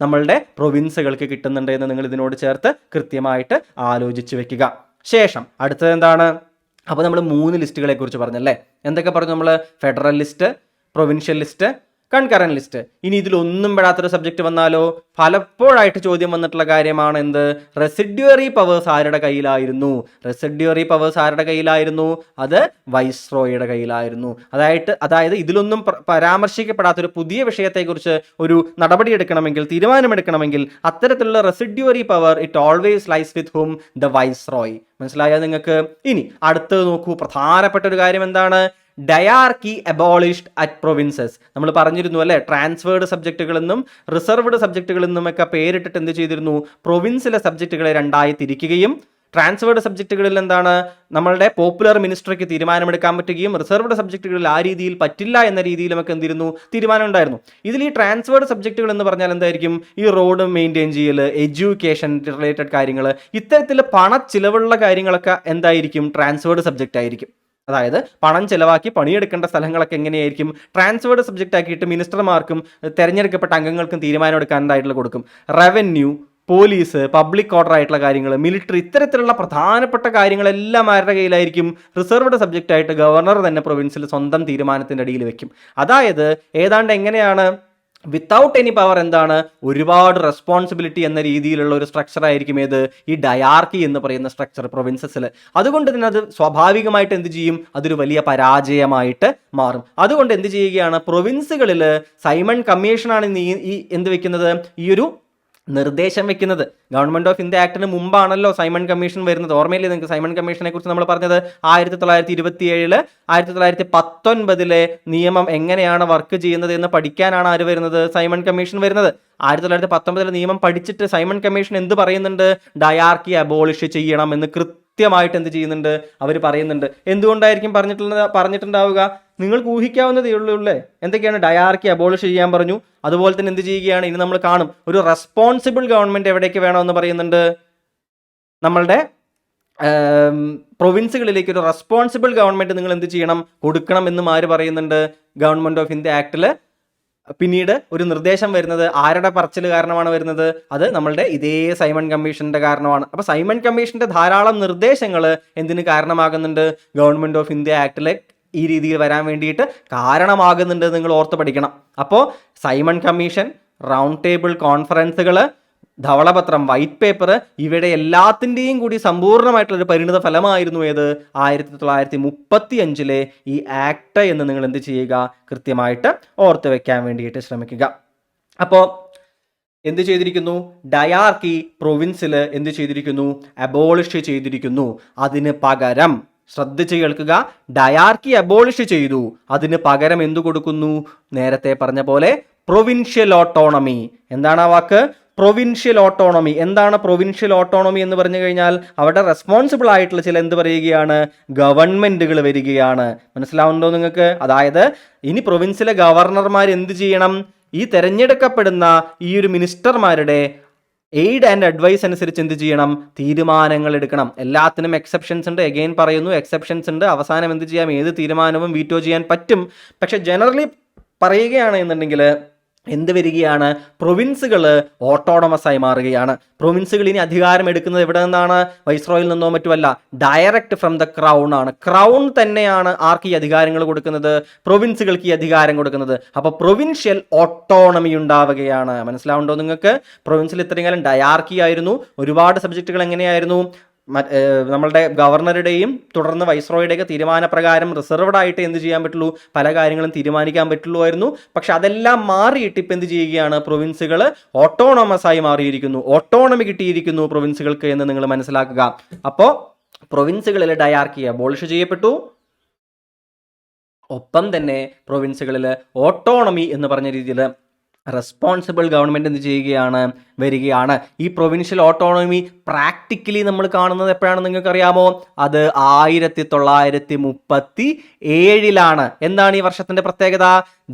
നമ്മളുടെ പ്രൊവിൻസുകൾക്ക് കിട്ടുന്നുണ്ട് എന്ന് നിങ്ങൾ ഇതിനോട് ചേർത്ത് കൃത്യമായിട്ട് ആലോചിച്ച് വെക്കുക. ശേഷം അടുത്തത് എന്താണ്, അപ്പോൾ നമ്മൾ 3 ലിസ്റ്റുകളെ കുറിച്ച് പറഞ്ഞല്ലേ. എന്തൊക്കെ പറഞ്ഞു നമ്മൾ? Federal list, provincial list, concurrent list. ഇനി ഇതിലൊന്നും പെടാത്തൊരു സബ്ജക്റ്റ് വന്നാലോ? പലപ്പോഴായിട്ട് ചോദ്യം വന്നിട്ടുള്ള കാര്യമാണ് എന്ത്? റെസിഡ്യൂറി പവേഴ്സ് ആരുടെ കയ്യിലായിരുന്നു? റെസിഡ്യൂറി പവേഴ്സ് ആരുടെ കയ്യിലായിരുന്നു? അത് വൈസ്രോയുടെ കയ്യിലായിരുന്നു. അതായത് ഇതിലൊന്നും പരാമർശിക്കപ്പെടാത്തൊരു പുതിയ വിഷയത്തെക്കുറിച്ച് ഒരു നടപടി എടുക്കണമെങ്കിൽ, തീരുമാനമെടുക്കണമെങ്കിൽ അത്തരത്തിലുള്ള residuary power it always lies with hmm? The viceroy. മനസ്സിലായോ നിങ്ങൾക്ക്? ഇനി അടുത്തത് നോക്കൂ, പ്രധാനപ്പെട്ട ഒരു കാര്യം എന്താണ്? Diarchy abolished at provinces. നമ്മൾ പറഞ്ഞിരുന്നു അല്ലെ, ട്രാൻസ്ഫേർഡ് സബ്ജക്റ്റുകളിൽ നിന്നും റിസർവ്ഡ് സബ്ജക്റ്റുകളിൽ നിന്നും ഒക്കെ പേരിട്ടിട്ട് എന്ത് ചെയ്തിരുന്നു? പ്രൊവിൻസിലെ സബ്ജക്റ്റുകളെ രണ്ടായി തിരിക്കുകയും ട്രാൻസ്ഫേർഡ് സബ്ജക്റ്റുകളിൽ എന്താണ്, നമ്മളുടെ പോപ്പുലർ മിനിസ്റ്റർക്ക് തീരുമാനമെടുക്കാൻ പറ്റുകയും റിസർവ്ഡ് സബ്ജക്റ്റുകളിൽ ആ രീതിയിൽ പറ്റില്ല എന്ന രീതിയിലുമൊക്കെ എന്തിരുന്നു? തീരുമാനം ഉണ്ടായിരുന്നു. ഇതിൽ ഈ ട്രാൻസ്ഫേർഡ് സബ്ജക്റ്റുകൾ എന്ന് പറഞ്ഞാൽ എന്തായിരിക്കും? ഈ റോഡ് മെയിൻറ്റെയിൻ ചെയ്യൽ, എഡ്യൂക്കേഷൻ റിലേറ്റഡ് കാര്യങ്ങൾ, ഇത്തരത്തിൽ പണച്ചിലവുള്ള കാര്യങ്ങളൊക്കെ എന്തായിരിക്കും? ട്രാൻസ്ഫേർഡ് സബ്ജക്റ്റ് ആയിരിക്കും. അതായത് പണം ചെലവാക്കി പണിയെടുക്കേണ്ട സ്ഥലങ്ങളൊക്കെ എങ്ങനെയായിരിക്കും? ട്രാൻസ്ഫേർഡ് സബ്ജക്റ്റ് ആക്കിയിട്ട് മിനിസ്റ്റർമാർക്കും തെരഞ്ഞെടുക്കപ്പെട്ട അംഗങ്ങൾക്കും തീരുമാനം എടുക്കാനായിട്ടുള്ള കൊടുക്കും. റവന്യൂ, പോലീസ്, പബ്ലിക് ഓർഡർ ആയിട്ടുള്ള കാര്യങ്ങൾ, മിലിറ്ററി, ഇത്തരത്തിലുള്ള പ്രധാനപ്പെട്ട കാര്യങ്ങളെല്ലാം ആരുടെ കയ്യിലായിരിക്കും? റിസർവ്ഡ് സബ്ജക്റ്റ് ആയിട്ട് ഗവർണർ തന്നെ പ്രൊവിൻസിൽ സ്വന്തം തീരുമാനത്തിൻ്റെ അടിയിൽ വെക്കും. അതായത് ഏതാണ്ട് എങ്ങനെയാണ്? വിത്തൗട്ട് എനി പവർ എന്താണ്? ഒരുപാട് റെസ്പോൺസിബിലിറ്റി എന്ന രീതിയിലുള്ള ഒരു സ്ട്രക്ചർ ആയിരിക്കും ഏത്? ഈ ഡയാർക്കി എന്ന് പറയുന്ന സ്ട്രക്ചർ പ്രൊവിൻസസിൽ. അതുകൊണ്ട് തന്നെ അത് സ്വാഭാവികമായിട്ട് എന്ത് ചെയ്യും? അതൊരു വലിയ പരാജയമായിട്ട് മാറും. അതുകൊണ്ട് എന്ത് ചെയ്യുകയാണ്? പ്രൊവിൻസുകളിൽ സൈമൺ കമ്മീഷനാണ് ഈ എന്ത് വെക്കുന്നത്? ഈ ഒരു നിർദ്ദേശം വെക്കുന്നത്. ഗവൺമെന്റ് ഓഫ് ഇന്ത്യ ആക്ടിന് മുമ്പാണല്ലോ സൈമൺ കമ്മീഷൻ വരുന്നത്. ഓർമ്മയില്ലേ നിങ്ങൾക്ക് സൈമൺ കമ്മീഷനെ കുറിച്ച് നമ്മൾ പറഞ്ഞത്? 1927 1919 നിയമം എങ്ങനെയാണ് വർക്ക് ചെയ്യുന്നത് എന്ന് പഠിക്കാനാണ് ആര് വരുന്നത്? സൈമൺ കമ്മീഷൻ വരുന്നത്. 1919 നിയമം പഠിച്ചിട്ട് സൈമൺ കമ്മീഷൻ എന്ത് പറയുന്നുണ്ട്? ഡയാർക്കി അബോളിഷ് ചെയ്യണം എന്ന് കൃത്യമായിട്ട് എന്ത് ചെയ്യുന്നുണ്ട്? അവർ പറയുന്നുണ്ട്. എന്തുകൊണ്ടായിരിക്കും പറഞ്ഞിട്ടുണ്ടാവുക? നിങ്ങൾക്ക് ഊഹിക്കാവുന്നതേ ഉള്ളൂ അല്ലേ? എന്തൊക്കെയാണ്? ഡയാർക്കി അബോളിഷ് ചെയ്യാൻ പറഞ്ഞു. അതുപോലെ തന്നെ എന്ത് ചെയ്യുകയാണ്? ഇനി നമ്മൾ കാണും, ഒരു റെസ്പോൺസിബിൾ ഗവൺമെന്റ് എവിടേക്ക് വേണമെന്ന് പറയുന്നുണ്ട്? നമ്മളുടെ പ്രൊവിൻസുകളിലേക്ക് ഒരു റെസ്പോൺസിബിൾ ഗവൺമെന്റ് നിങ്ങൾ എന്ത് ചെയ്യണം? കൊടുക്കണം എന്നും ആര് പറയുന്നുണ്ട്? ഗവൺമെന്റ് ഓഫ് ഇന്ത്യ ആക്ടിൽ പിന്നീട് ഒരു നിർദ്ദേശം വരുന്നത് ആരുടെ പറച്ചിൽ കാരണമാണ് വരുന്നത്? അത് നമ്മളുടെ ഇതേ സൈമൺ കമ്മീഷന്റെ കാരണമാണ്. അപ്പൊ സൈമൺ കമ്മീഷന്റെ ധാരാളം നിർദ്ദേശങ്ങൾ എന്തിന് കാരണമാകുന്നുണ്ട്? ഗവൺമെന്റ് ഓഫ് ഇന്ത്യ ആക്ടിലെ ഈ രീതിയിൽ വരാൻ വേണ്ടിയിട്ട് കാരണമാകുന്നുണ്ട്. നിങ്ങൾ ഓർത്ത് പഠിക്കണം. അപ്പോൾ സൈമൺ കമ്മീഷൻ, റൗണ്ട് ടേബിൾ കോൺഫറൻസുകൾ, ധവളപത്രം, വൈറ്റ് പേപ്പർ, ഇവയുടെ എല്ലാത്തിൻ്റെയും കൂടി സമ്പൂർണ്ണമായിട്ടുള്ളൊരു പരിണിത ഫലമായിരുന്നു ഏത്? 1935 ഈ ആക്ട് എന്ന് നിങ്ങൾ എന്ത് ചെയ്യുക? കൃത്യമായിട്ട് ഓർത്ത് വെക്കാൻ വേണ്ടിയിട്ട് ശ്രമിക്കുക. അപ്പോൾ എന്ത് ചെയ്തിരിക്കുന്നു? ഡയാർക്കി പ്രൊവിൻസിൽ എന്ത് ചെയ്തിരിക്കുന്നു? അബോളിഷ് ചെയ്തിരിക്കുന്നു. അതിന് പകരം ശ്രദ്ധിച്ച് കേൾക്കുക, ഡയാർക്കി അബോളിഷ് ചെയ്തു. അതിന് പകരം എന്തു കൊടുക്കുന്നു? നേരത്തെ പറഞ്ഞ പോലെ പ്രൊവിൻഷ്യൽ ഓട്ടോണമി. എന്താണ് ആ വാക്ക്? Provincial autonomy. എന്താണ് പ്രൊവിൻഷ്യൽ ഓട്ടോണമി എന്ന് പറഞ്ഞു കഴിഞ്ഞാൽ അവിടെ റെസ്പോൺസിബിൾ ആയിട്ടുള്ള ചില എന്ത് പറയുകയാണ്? ഗവൺമെന്റുകൾ വരികയാണ്. മനസ്സിലാവുന്നുണ്ടോ നിങ്ങൾക്ക്? അതായത് ഇനി പ്രൊവിൻസിലെ ഗവർണർമാർ എന്ത് ചെയ്യണം? ഈ തെരഞ്ഞെടുക്കപ്പെടുന്ന ഈ ഒരു മിനിസ്റ്റർമാരുടെ എയ്ഡ് ആൻഡ് അഡ്വൈസ് അനുസരിച്ച് എന്ത് ചെയ്യണം? തീരുമാനങ്ങൾ എടുക്കണം. എല്ലാത്തിനും എക്സെപ്ഷൻസ് ഉണ്ട്. എഗെയിൻ പറയുന്നു, എക്സെപ്ഷൻസ് ഉണ്ട്. അവസാനം എന്ത് ചെയ്യാം? ഏത് തീരുമാനവും വീറ്റോ ചെയ്യാൻ പറ്റും. പക്ഷെ ജനറലി പറയുകയാണ് എന്നുണ്ടെങ്കിൽ എന്ത് വരികയാണ്? പ്രൊവിൻസുകൾ ഓട്ടോണമസ് ആയി മാറുകയാണ്. പ്രൊവിൻസുകൾ ഇനി അധികാരം എടുക്കുന്നത് എവിടെ നിന്നാണ്? വൈസ്രോയിൽ നിന്നോ മറ്റുമല്ല, ഡയറക്റ്റ് ഫ്രം ദ ക്രൗൺ ആണ്. ക്രൗൺ തന്നെയാണ് ആർക്ക് ഈ അധികാരങ്ങൾ കൊടുക്കുന്നത്? പ്രൊവിൻസുകൾക്ക് ഈ അധികാരം കൊടുക്കുന്നത്. അപ്പോൾ പ്രൊവിൻഷ്യൽ ഓട്ടോണമി ഉണ്ടാവുകയാണ്. മനസ്സിലാവുണ്ടോ നിങ്ങൾക്ക്? പ്രൊവിൻസിൽ ഇത്രയും കാലം ഡയാർക്കി ആയിരുന്നു. ഒരുപാട് സബ്ജക്റ്റുകൾ എങ്ങനെയായിരുന്നു? നമ്മളുടെ ഗവർണറുടെയും തുടർന്ന് വൈസ്രോയുടെയൊക്കെ തീരുമാനപ്രകാരം റിസർവ്ഡ് ആയിട്ട് എന്ത് ചെയ്യാൻ പറ്റുള്ളൂ? പല കാര്യങ്ങളും തീരുമാനിക്കാൻ പറ്റുള്ളൂ. പക്ഷെ അതെല്ലാം മാറിയിട്ട് ഇപ്പം എന്ത് ചെയ്യുകയാണ്? പ്രൊവിൻസുകൾ ഓട്ടോണമസ് ആയി മാറിയിരിക്കുന്നു. ഓട്ടോണമി കിട്ടിയിരിക്കുന്നു പ്രൊവിൻസുകൾക്ക് എന്ന് നിങ്ങൾ മനസ്സിലാക്കുക. അപ്പോൾ പ്രൊവിൻസുകളിൽ ഡയാർക്കി അബോളിഷ് ചെയ്യപ്പെട്ടു. ഒപ്പം തന്നെ പ്രൊവിൻസുകളിൽ ഓട്ടോണമി എന്ന് പറഞ്ഞ രീതിയിൽ റെസ്പോൺസിബിൾ ഗവൺമെന്റ് എന്ത് ചെയ്യുകയാണ്? വരികയാണ്. ഈ പ്രൊവിൻഷ്യൽ ഓട്ടോണമി പ്രാക്ടിക്കലി നമ്മൾ കാണുന്നത് എപ്പോഴാണെന്ന് നിങ്ങൾക്ക് അറിയാമോ? അത് 1937 എന്താണ് ഈ വർഷത്തിന്റെ പ്രത്യേകത?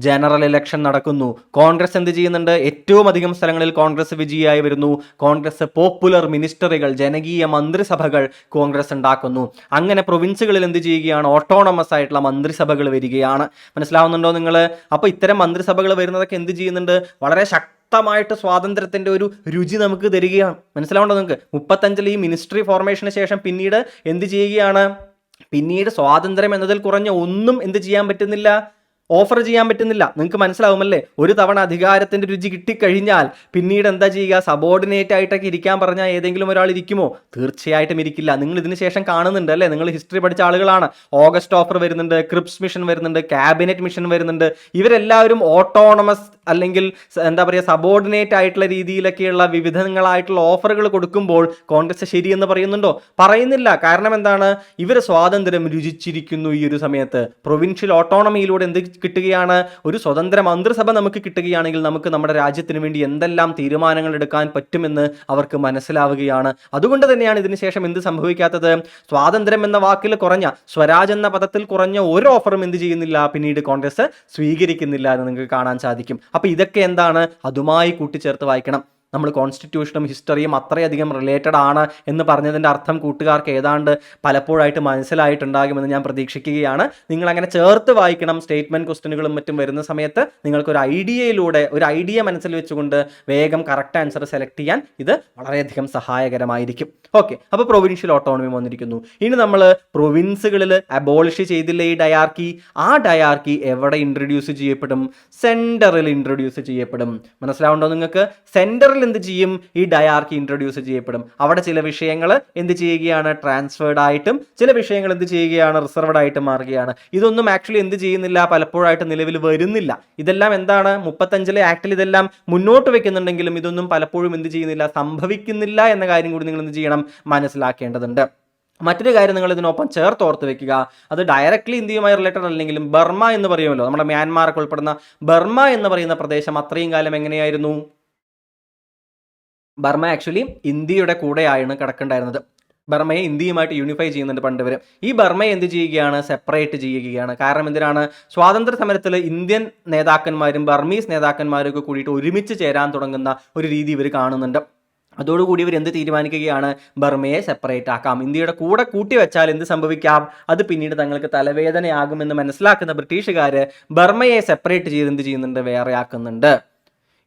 ജനറൽ ഇലക്ഷൻ നടക്കുന്നു. കോൺഗ്രസ് എന്ത് ചെയ്യുന്നുണ്ട്? ഏറ്റവും അധികം സ്ഥലങ്ങളിൽ കോൺഗ്രസ് വിജയിയായി വരുന്നു. കോൺഗ്രസ് പോപ്പുലർ മിനിസ്റ്ററുകൾ, ജനകീയ മന്ത്രിസഭകൾ കോൺഗ്രസ് ഉണ്ടാക്കുന്നു. അങ്ങനെ പ്രൊവിൻസുകളിൽ എന്ത് ചെയ്യുകയാണ്? ഓട്ടോണമസ് ആയിട്ടുള്ള മന്ത്രിസഭകൾ വരികയാണ്. മനസ്സിലാവുന്നുണ്ടോ നിങ്ങൾ? അപ്പോൾ ഇത്തരം മന്ത്രിസഭകൾ വരുന്നതൊക്കെ എന്ത് ചെയ്യുന്നുണ്ട്? വളരെ ശക്തമായിട്ട് സ്വാതന്ത്ര്യത്തിന്റെ ഒരു രുചി നമുക്ക് തരികയാണ്. മനസ്സിലാവുണ്ടോ നിങ്ങൾക്ക്? 35 ഈ മിനിസ്ട്രി ഫോർമേഷന് ശേഷം പിന്നീട് എന്ത് ചെയ്യുകയാണ്? പിന്നീട് സ്വാതന്ത്ര്യം എന്നതിൽ കുറഞ്ഞ ഒന്നും എന്ത് ചെയ്യാൻ പറ്റുന്നില്ല? ഓഫർ ചെയ്യാൻ പറ്റുന്നില്ല. നിങ്ങൾക്ക് മനസ്സിലാവുമല്ലേ? ഒരു തവണ അധികാരത്തിന്റെ രുചി കിട്ടിക്കഴിഞ്ഞാൽ പിന്നീട് എന്താ ചെയ്യുക? സബോർഡിനേറ്റ് ആയിട്ടൊക്കെ ഇരിക്കാൻ പറഞ്ഞാൽ ഏതെങ്കിലും ഒരാൾ ഇരിക്കുമോ? തീർച്ചയായിട്ടും ഇരിക്കില്ല. നിങ്ങൾ ഇതിന് ശേഷം കാണുന്നുണ്ട് അല്ലേ? നിങ്ങൾ ഹിസ്റ്ററി പഠിച്ച ആളുകളാണ്. ഓഗസ്റ്റ് ഓഫർ വരുന്നുണ്ട്, ക്രിപ്സ് മിഷൻ വരുന്നുണ്ട്, ക്യാബിനറ്റ് മിഷൻ വരുന്നുണ്ട്. ഇവരെല്ലാവരും ഓട്ടോണമസ് അല്ലെങ്കിൽ എന്താ പറയുക സബോർഡിനേറ്റ് ആയിട്ടുള്ള രീതിയിലൊക്കെയുള്ള വിവിധങ്ങളായിട്ടുള്ള ഓഫറുകൾ കൊടുക്കുമ്പോൾ കോൺഗ്രസ് ശരിയെന്ന് പറയുന്നുണ്ടോ? പറയുന്നില്ല. കാരണം എന്താണ്? ഇവർ സ്വാതന്ത്ര്യം രുചിച്ചിരിക്കുന്നു. ഈ ഒരു സമയത്ത് പ്രൊവിൻഷ്യൽ ഓട്ടോണമിയിലൂടെ എന്ത് കിട്ടുകയാണ്? ഒരു സ്വതന്ത്ര മന്ത്രിസഭ നമുക്ക് കിട്ടുകയാണെങ്കിൽ നമുക്ക് നമ്മുടെ രാജ്യത്തിന് വേണ്ടി എന്തെല്ലാം തീരുമാനങ്ങൾ എടുക്കാൻ പറ്റുമെന്ന് അവർക്ക് മനസ്സിലാവുകയാണ്. അതുകൊണ്ട് തന്നെയാണ് ഇതിനുശേഷം എന്ത് സംഭവിക്കാത്തത്? സ്വാതന്ത്ര്യം എന്ന വാക്കിൽ കുറഞ്ഞ, സ്വരാജ് എന്ന പദത്തിൽ കുറഞ്ഞ ഒരു ഓഫറും എന്ത് ചെയ്യുന്നില്ല, പിന്നീട് കോൺഗ്രസ് സ്വീകരിക്കുന്നില്ല എന്ന് നിങ്ങൾക്ക് കാണാൻ സാധിക്കും. അപ്പൊ ഇതൊക്കെ എന്താണ്? അതുമായി കൂട്ടിച്ചേർത്ത് വായിക്കണം. നമ്മൾ കോൺസ്റ്റിറ്റ്യൂഷനും ഹിസ്റ്ററിയും അത്രയധികം റിലേറ്റഡ് ആണ് എന്ന് പറഞ്ഞതിൻ്റെ അർത്ഥം കൂട്ടുകാർക്ക് ഏതാണ്ട് പലപ്പോഴായിട്ട് മനസ്സിലായിട്ടുണ്ടാകുമെന്ന് ഞാൻ പ്രതീക്ഷിക്കുകയാണ്. നിങ്ങൾ അങ്ങനെ ചേർത്ത് വായിക്കണം. സ്റ്റേറ്റ്മെന്റ് ക്വസ്റ്റ്യനുകളും മറ്റും വരുന്ന സമയത്ത് നിങ്ങൾക്കൊരു ഒരു ഐഡിയ മനസ്സിൽ വെച്ചുകൊണ്ട് വേഗം കറക്റ്റ് ആൻസർ സെലക്ട് ചെയ്യാൻ ഇത് വളരെയധികം സഹായകരമായിരിക്കും. ഓക്കെ, അപ്പോൾ പ്രൊവിൻഷ്യൽ ഓട്ടോണമി വന്നിരിക്കുന്നു. ഇനി നമ്മൾ പ്രൊവിൻസുകളിൽ അബോളിഷ് ചെയ്തില്ല ഈ ഡയാർക്കി. ആ ഡയാർക്കി എവിടെ ഇൻട്രൊഡ്യൂസ് ചെയ്യപ്പെടും? സെൻറ്ററിൽ ഇൻട്രൊഡ്യൂസ് ചെയ്യപ്പെടും. മനസ്സിലാവുണ്ടോ നിങ്ങൾക്ക്? സെൻറ്ററിൽ എന്ത് ചെയ്യും? ഈ ഡയാർക്കി ഇൻട്രൊഡ്യൂസ് ചെയ്യപ്പെടും. അവിടെ ചില വിഷയങ്ങൾ എന്ത് ചെയ്യുകയാണ്? ട്രാൻസ്ഫേർഡ് ആയിട്ടും ചില വിഷയങ്ങൾ എന്ത് ചെയ്യുകയാണ്? റിസർവ്ഡ് ആയിട്ട് മാറുകയാണ്. ഇതൊന്നും ആക്ച്വലി എന്ത് ചെയ്യുന്നില്ല, പലപ്പോഴായിട്ട് നിലവിൽ വരുന്നില്ല. ഇതെല്ലാം എന്താണ്? 35 ആക്ടിൽ ഇതെല്ലാം മുന്നോട്ട് വെക്കുന്നുണ്ടെങ്കിലും ഇതൊന്നും പലപ്പോഴും എന്ത് ചെയ്യുന്നില്ല, സംഭവിക്കുന്നില്ല എന്ന കാര്യം കൂടി നിങ്ങൾ എന്ത് ചെയ്യണം? മനസ്സിലാക്കേണ്ടതുണ്ട്. മറ്റൊരു കാര്യം നിങ്ങൾ ഇതിനൊപ്പം ചേർത്ത് ഓർത്ത് വെക്കുക. അത് ഡയറക്ട്ലി ഇന്ത്യയുമായി റിലേറ്റഡ് അല്ലെങ്കിലും ബർമ എന്ന് പറയുമല്ലോ, നമ്മുടെ മ്യാൻമാർക്ക് ഉൾപ്പെടുന്ന ബർമ എന്ന് പറയുന്ന പ്രദേശം അത്രയും കാലം എങ്ങനെയായിരുന്നു? ബർമ ആക്ച്വലി ഇന്ത്യയുടെ കൂടെയാണ് കിടക്കുന്നുണ്ടായിരുന്നത്. ബർമയെ ഇന്ത്യയുമായിട്ട് യൂണിഫൈ ചെയ്യുന്നുണ്ട് പണ്ട്. ഈ ബർമയെ എന്ത് ചെയ്യുകയാണ്? സെപ്പറേറ്റ് ചെയ്യുകയാണ്. കാരണം എന്തിനാണ്? സ്വാതന്ത്ര്യ സമരത്തിൽ ഇന്ത്യൻ നേതാക്കന്മാരും ബർമീസ് നേതാക്കന്മാരും ഒക്കെ കൂടിയിട്ട് ഒരുമിച്ച് ചേരാൻ തുടങ്ങുന്ന ഒരു രീതി ഇവർ കാണുന്നുണ്ട്. അതോടുകൂടി ഇവർ എന്ത് തീരുമാനിക്കുകയാണ്? ബർമയെ സെപ്പറേറ്റ് ആക്കാം. ഇന്ത്യയുടെ കൂടെ കൂട്ടി വെച്ചാൽ എന്ത് സംഭവിക്കാം? അത് പിന്നീട് തങ്ങൾക്ക് തലവേദനയാകുമെന്ന് മനസ്സിലാക്കുന്ന ബ്രിട്ടീഷുകാർ ബർമയെ സെപ്പറേറ്റ് ചെയ്ത് എന്ത് ചെയ്യുന്നുണ്ട്? വേറെ ആക്കുന്നുണ്ട്.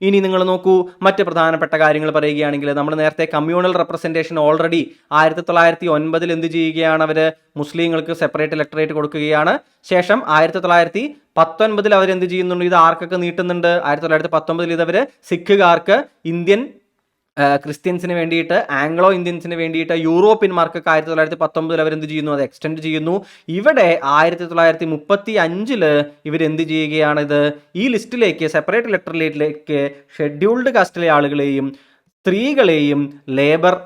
ഇനി നിങ്ങൾ നോക്കൂ, മറ്റ് പ്രധാനപ്പെട്ട കാര്യങ്ങൾ പറയുകയാണെങ്കിൽ നമ്മൾ നേരത്തെ കമ്മ്യൂണൽ റെപ്രസെൻറ്റേഷൻ ഓൾറെഡി 1909 എന്ത് ചെയ്യുകയാണ്? അവർ മുസ്ലിങ്ങൾക്ക് സെപ്പറേറ്റ് ഇലക്ടറേറ്റ് കൊടുക്കുകയാണ്. ശേഷം 1919 അവരെന്ത് ചെയ്യുന്നുണ്ട്? ഇത് ആർക്കൊക്കെ നീട്ടുന്നുണ്ട്? 1919 ഇതവർ സിഖുകാർക്ക്, ഇന്ത്യൻ ക്രിസ്ത്യൻസിന് വേണ്ടിയിട്ട്, ആംഗ്ലോ ഇന്ത്യൻസിന് വേണ്ടിയിട്ട്, യൂറോപ്യന്മാർക്കൊക്കെ 1919 അവരെന്ത് ചെയ്യുന്നു? അത് എക്സ്റ്റെൻഡ് ചെയ്യുന്നു. ഇവിടെ 1935 ഇവരെന്ത് ചെയ്യുകയാണ്? ഈ ലിസ്റ്റിലേക്ക്, സെപ്പറേറ്റ് ഇലക്ടറേറ്റിലേക്ക് ഷെഡ്യൂൾഡ് കാസ്റ്റിലെ ആളുകളെയും സ്ത്രീകളെയും ലേബർ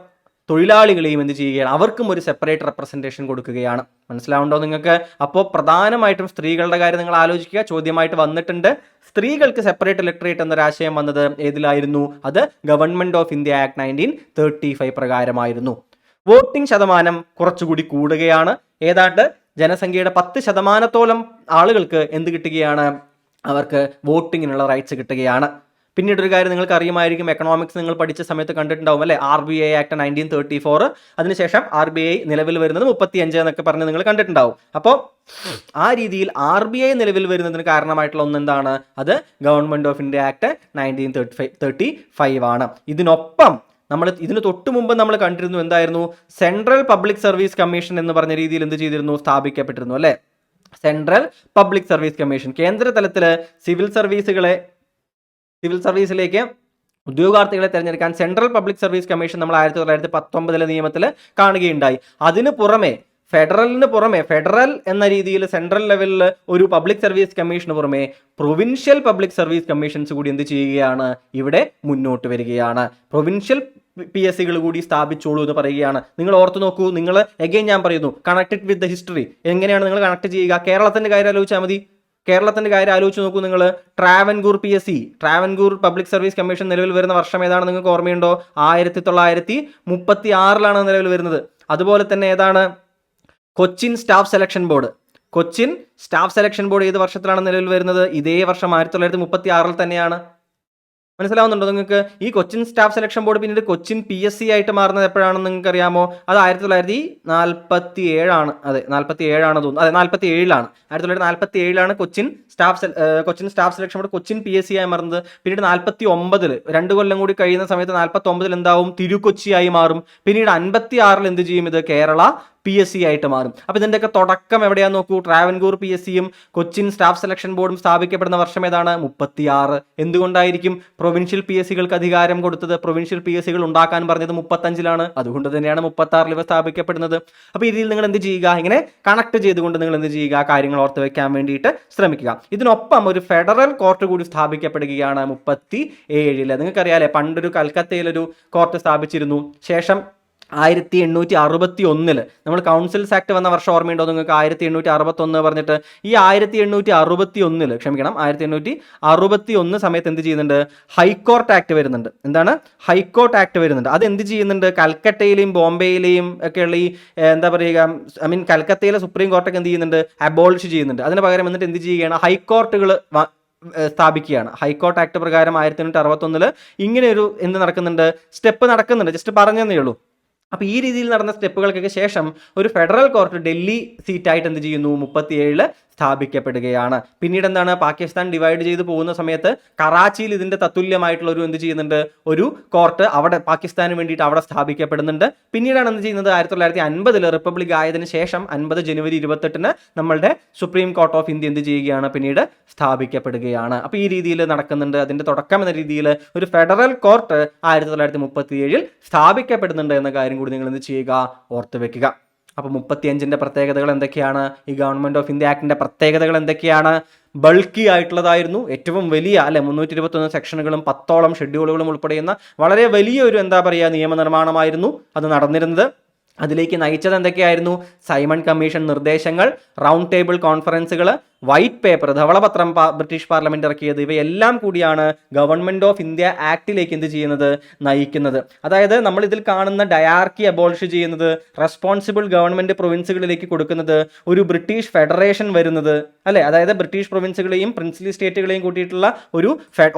തൊഴിലാളികളെയും എന്ത് ചെയ്യുകയാണ്? അവർക്കും ഒരു സെപ്പറേറ്റ് റെപ്രസെൻറ്റേഷൻ കൊടുക്കുകയാണ്. മനസ്സിലാവുണ്ടോ നിങ്ങൾക്ക്? അപ്പോൾ പ്രധാനമായിട്ടും സ്ത്രീകളുടെ കാര്യം നിങ്ങൾ ആലോചിക്കുക. ചോദ്യമായിട്ട് വന്നിട്ടുണ്ട്. സ്ത്രീകൾക്ക് സെപ്പറേറ്റ് ഇലക്ടറേറ്റ് എന്നൊരാശയം വന്നത് ഏതിലായിരുന്നു? അത് ഗവൺമെന്റ് ഓഫ് ഇന്ത്യ ആക്ട് 1935 പ്രകാരമായിരുന്നു. വോട്ടിംഗ് ശതമാനം കുറച്ചുകൂടി കൂടുകയാണ്. ഏതാണ്ട് ജനസംഖ്യയുടെ 10% ആളുകൾക്ക് എന്ത് കിട്ടുകയാണ്? അവർക്ക് വോട്ടിങ്ങിനുള്ള റൈറ്റ്സ് കിട്ടുകയാണ്. പിന്നീട് ഒരു കാര്യം നിങ്ങൾക്ക് അറിയുമായിരിക്കും, എക്കണോമിക്സ് നിങ്ങൾ പഠിച്ച സമയത്ത് കണ്ടിട്ടുണ്ടാവും അല്ലേ? RBI act 1934. അതിനുശേഷം RBI നിലവിൽ വരുന്നത് 35 എന്നൊക്കെ പറഞ്ഞ് നിങ്ങൾ കണ്ടിട്ടുണ്ടാവും. അപ്പോൾ ആ രീതിയിൽ RBI നിലവിൽ വരുന്നതിന് കാരണമായിട്ടുള്ള ഒന്നെന്താണ്? അത് ഗവൺമെന്റ് ഓഫ് ഇന്ത്യ ആക്ട് 1935 ആണ്. ഇതിനൊപ്പം ഇതിന് തൊട്ട് മുമ്പ് നമ്മൾ കണ്ടിരുന്നു എന്തായിരുന്നു? സെൻട്രൽ പബ്ലിക് സർവീസ് കമ്മീഷൻ എന്ന് പറഞ്ഞ രീതിയിൽ എന്ത് ചെയ്തിരുന്നു? സ്ഥാപിക്കപ്പെട്ടിരുന്നു അല്ലേ? സെൻട്രൽ പബ്ലിക് സർവീസ് കമ്മീഷൻ കേന്ദ്ര തലത്തിൽ സിവിൽ സർവീസിലേക്ക് ഉദ്യോഗാർത്ഥികളെ തിരഞ്ഞെടുക്കാൻ സെൻട്രൽ പബ്ലിക് സർവീസ് കമ്മീഷൻ നമ്മൾ 1919 നിയമത്തിൽ കാണുകയുണ്ടായി. അതിന് പുറമെ ഫെഡറൽ എന്ന രീതിയിൽ സെൻട്രൽ ലെവലിൽ ഒരു പബ്ലിക് സർവീസ് കമ്മീഷന് പുറമെ പ്രൊവിൻഷ്യൽ പബ്ലിക് സർവീസ് കമ്മീഷൻസ് കൂടി എന്ത് ചെയ്യുകയാണ്? ഇവിടെ മുന്നോട്ട് വരികയാണ്. പ്രൊവിൻഷ്യൽ PSCകൾ കൂടി സ്ഥാപിച്ചോളൂ എന്ന് പറയുകയാണ്. നിങ്ങൾ ഓർത്ത് നോക്കൂ, നിങ്ങൾ എഗെയിൻ ഞാൻ പറയുന്നു, കണക്റ്റഡ് വിത്ത് ദ ഹിസ്റ്ററി. എങ്ങനെയാണ് നിങ്ങൾ കണക്ട് ചെയ്യുക? കേരളത്തിന്റെ കാര്യം ആലോചിച്ചാൽ മതി. കേരളത്തിന്റെ കാര്യം ആലോചിച്ച് നോക്കൂ നിങ്ങൾ. Travancore PSC, Travancore public service commission നിലവിൽ വരുന്ന വർഷം ഏതാണ്? നിങ്ങൾക്ക് ഓർമ്മയുണ്ടോ? 1936 നിലവിൽ വരുന്നത്. അതുപോലെ തന്നെ ഏതാണ്? കൊച്ചിൻ സ്റ്റാഫ് സെലക്ഷൻ ബോർഡ് ഏത് വർഷത്തിലാണ് നിലവിൽ വരുന്നത്? ഇതേ വർഷം 1936 തന്നെയാണ്. മനസ്സിലാവുന്നുണ്ടോ നിങ്ങൾക്ക്? ഈ കൊച്ചിൻ സ്റ്റാഫ് സെലക്ഷൻ ബോർഡ് പിന്നീട് കൊച്ചിൻ PSC ആയിട്ട് മാറുന്നത് എപ്പോഴാണെന്ന് നിങ്ങൾക്ക് അറിയാമോ? അത് 1947 ആണ്. അതെ, 47 തോന്നുന്നു. അതെ, 47 1947 Cochin staff selection board Cochin PSC ആയി മാറുന്നത്. പിന്നീട് 49 2 കൊല്ലം കൂടി കഴിയുന്ന സമയത്ത് 49 എന്താവും? തിരുക്കൊച്ചിയായി മാറും. പിന്നീട് 56 എന്ത് ചെയ്യും? ഇത് കേരള PSC ആയിട്ട് മാറും. അപ്പോൾ ഇതിൻ്റെയൊക്കെ തുടക്കം എവിടെയാണെന്ന് നോക്കൂ. ട്രാവൻകൂർ PSCയും കൊച്ചിൻ സ്റ്റാഫ് സെലക്ഷൻ ബോർഡും സ്ഥാപിക്കപ്പെടുന്ന വർഷം ഏതാണ്? 36. എന്തുകൊണ്ടായിരിക്കും പ്രൊവിൻഷ്യൽ PSCകൾക്ക് അധികാരം കൊടുത്തത്? പ്രൊവിൻഷ്യൽ PSCകൾ ഉണ്ടാക്കാൻ പറഞ്ഞത് 35-ലാണ്. അതുകൊണ്ട് തന്നെയാണ് 36 ഇവ സ്ഥാപിക്കപ്പെടുന്നത്. അപ്പോൾ ഇതിൽ നിങ്ങൾ എന്ത് ചെയ്യുക? ഇങ്ങനെ കണക്ട് ചെയ്തുകൊണ്ട് നിങ്ങൾ എന്ത് ചെയ്യുക? കാര്യങ്ങൾ ഓർത്ത് വെക്കാൻ വേണ്ടിയിട്ട് ശ്രമിക്കുക. ഇതിനൊപ്പം ഒരു ഫെഡറൽ കോർട്ട് കൂടി സ്ഥാപിക്കപ്പെടുകയാണ് 37. നിങ്ങൾക്കറിയാലേ, പണ്ടൊരു കൽക്കത്തയിലൊരു കോർട്ട് സ്ഥാപിച്ചിരുന്നു. ശേഷം 1861 നമ്മൾ കൗൺസിൽസ് ആക്ട് വന്ന വർഷം ഓർമ്മയുണ്ടോ നിങ്ങൾക്ക്? 1861 പറഞ്ഞിട്ട് ഈ 1861 ക്ഷമിക്കണം 1861 സമയത്ത് എന്ത് ചെയ്യുന്നുണ്ട്? ഹൈക്കോർട്ട് ആക്ട് വരുന്നുണ്ട്. എന്താണ്? ഹൈക്കോർട്ട് ആക്ട് വരുന്നുണ്ട്. അത് എന്ത് ചെയ്യുന്നുണ്ട്? കൽക്കട്ടയിലെയും ബോംബെയിലെയും ഒക്കെയുള്ള ഈ എന്താ പറയുക, കൽക്കത്തയിലെ സുപ്രീം കോർട്ടൊക്കെ എന്ത് ചെയ്യുന്നുണ്ട്? അബോളിഷ് ചെയ്യുന്നുണ്ട്. അതിന് പകരം എന്നിട്ട് എന്ത് ചെയ്യുകയാണ്? ഹൈക്കോർട്ടുകൾ സ്ഥാപിക്കുകയാണ്. ഹൈക്കോർട്ട് ആക്ട് പ്രകാരം 1861 ഇങ്ങനെ ഒരു എന്ത് നടക്കുന്നുണ്ട്? സ്റ്റെപ്പ് നടക്കുന്നുണ്ട്. ജസ്റ്റ് പറഞ്ഞതേ ഉള്ളൂ. അപ്പോൾ ഈ രീതിയിൽ നടന്ന സ്റ്റെപ്പുകൾക്കൊക്കെ ശേഷം ഒരു ഫെഡറൽ കോർട്ട് ഡൽഹി സീറ്റായിട്ട് എന്ത് ചെയ്യുന്നു? 37 സ്ഥാപിക്കപ്പെടുകയാണ്. പിന്നീട് എന്താണ്? പാകിസ്ഥാൻ ഡിവൈഡ് ചെയ്ത് പോകുന്ന സമയത്ത് കറാച്ചിയിൽ ഇതിന്റെ തത്തുല്യമായിട്ടുള്ള ഒരു എന്ത് ചെയ്യുന്നുണ്ട്? ഒരു കോർട്ട് അവിടെ പാകിസ്ഥാന് വേണ്ടിയിട്ട് അവിടെ സ്ഥാപിക്കപ്പെടുന്നുണ്ട്. പിന്നീടാണ് എന്ത് ചെയ്യുന്നത്? 1950 റിപ്പബ്ലിക് ആയതിനു ശേഷം 50 ജനുവരി 28 നമ്മളുടെ സുപ്രീം കോർട്ട് ഓഫ് ഇന്ത്യ എന്ത് ചെയ്യുകയാണ്? പിന്നീട് സ്ഥാപിക്കപ്പെടുകയാണ്. അപ്പോൾ ഈ രീതിയിൽ നടക്കുന്നുണ്ട്. അതിന്റെ തുടക്കം എന്ന രീതിയിൽ ഒരു ഫെഡറൽ കോർട്ട് 1937 സ്ഥാപിക്കപ്പെടുന്നുണ്ട് എന്ന കാര്യം കൂടി നിങ്ങൾ എന്ത് ചെയ്യുക? ഓർത്ത് വെക്കുക. അപ്പോൾ 35-ന്റെ പ്രത്യേകതകൾ എന്തൊക്കെയാണ്? ഈ ഗവൺമെന്റ് ഓഫ് ഇന്ത്യ ആക്ടിന്റെ പ്രത്യേകതകൾ എന്തൊക്കെയാണ്? ബൾക്കി ആയിട്ടുള്ളതായിരുന്നു. ഏറ്റവും വലിയ 321 സെക്ഷനുകളും 10ഓളം ഷെഡ്യൂളുകളും ഉൾപ്പെടെയുന്ന വളരെ വലിയൊരു എന്താ പറയുക നിയമനിർമ്മാണമായിരുന്നു അത് നടന്നിരുന്നത്. അതിലേക്ക് നയിച്ചത് എന്തൊക്കെയായിരുന്നു? സൈമൺ കമ്മീഷൻ നിർദ്ദേശങ്ങൾ, റൗണ്ട് ടേബിൾ കോൺഫറൻസുകൾ, വൈറ്റ് പേപ്പർ, ധവളപത്രം ബ്രിട്ടീഷ് പാർലമെന്റ് ഇറക്കിയത്, ഇവയെല്ലാം കൂടിയാണ് ഗവൺമെന്റ് ഓഫ് ഇന്ത്യ ആക്ടിലേക്ക് എന്ത് ചെയ്യുന്നത്? നയിക്കുന്നത്. അതായത് നമ്മൾ ഇതിൽ കാണുന്ന ഡയാർക്കി അബോളിഷ് ചെയ്യുന്നത്, റെസ്പോൺസിബിൾ ഗവൺമെന്റ് പ്രൊവിൻസുകളിലേക്ക് കൊടുക്കുന്നത്, ഒരു ബ്രിട്ടീഷ് ഫെഡറേഷൻ വരുന്നത് അല്ലെ, അതായത് ബ്രിട്ടീഷ് പ്രൊവിൻസുകളെയും പ്രിൻസ്ലി സ്റ്റേറ്റുകളെയും കൂട്ടിയിട്ടുള്ള ഒരു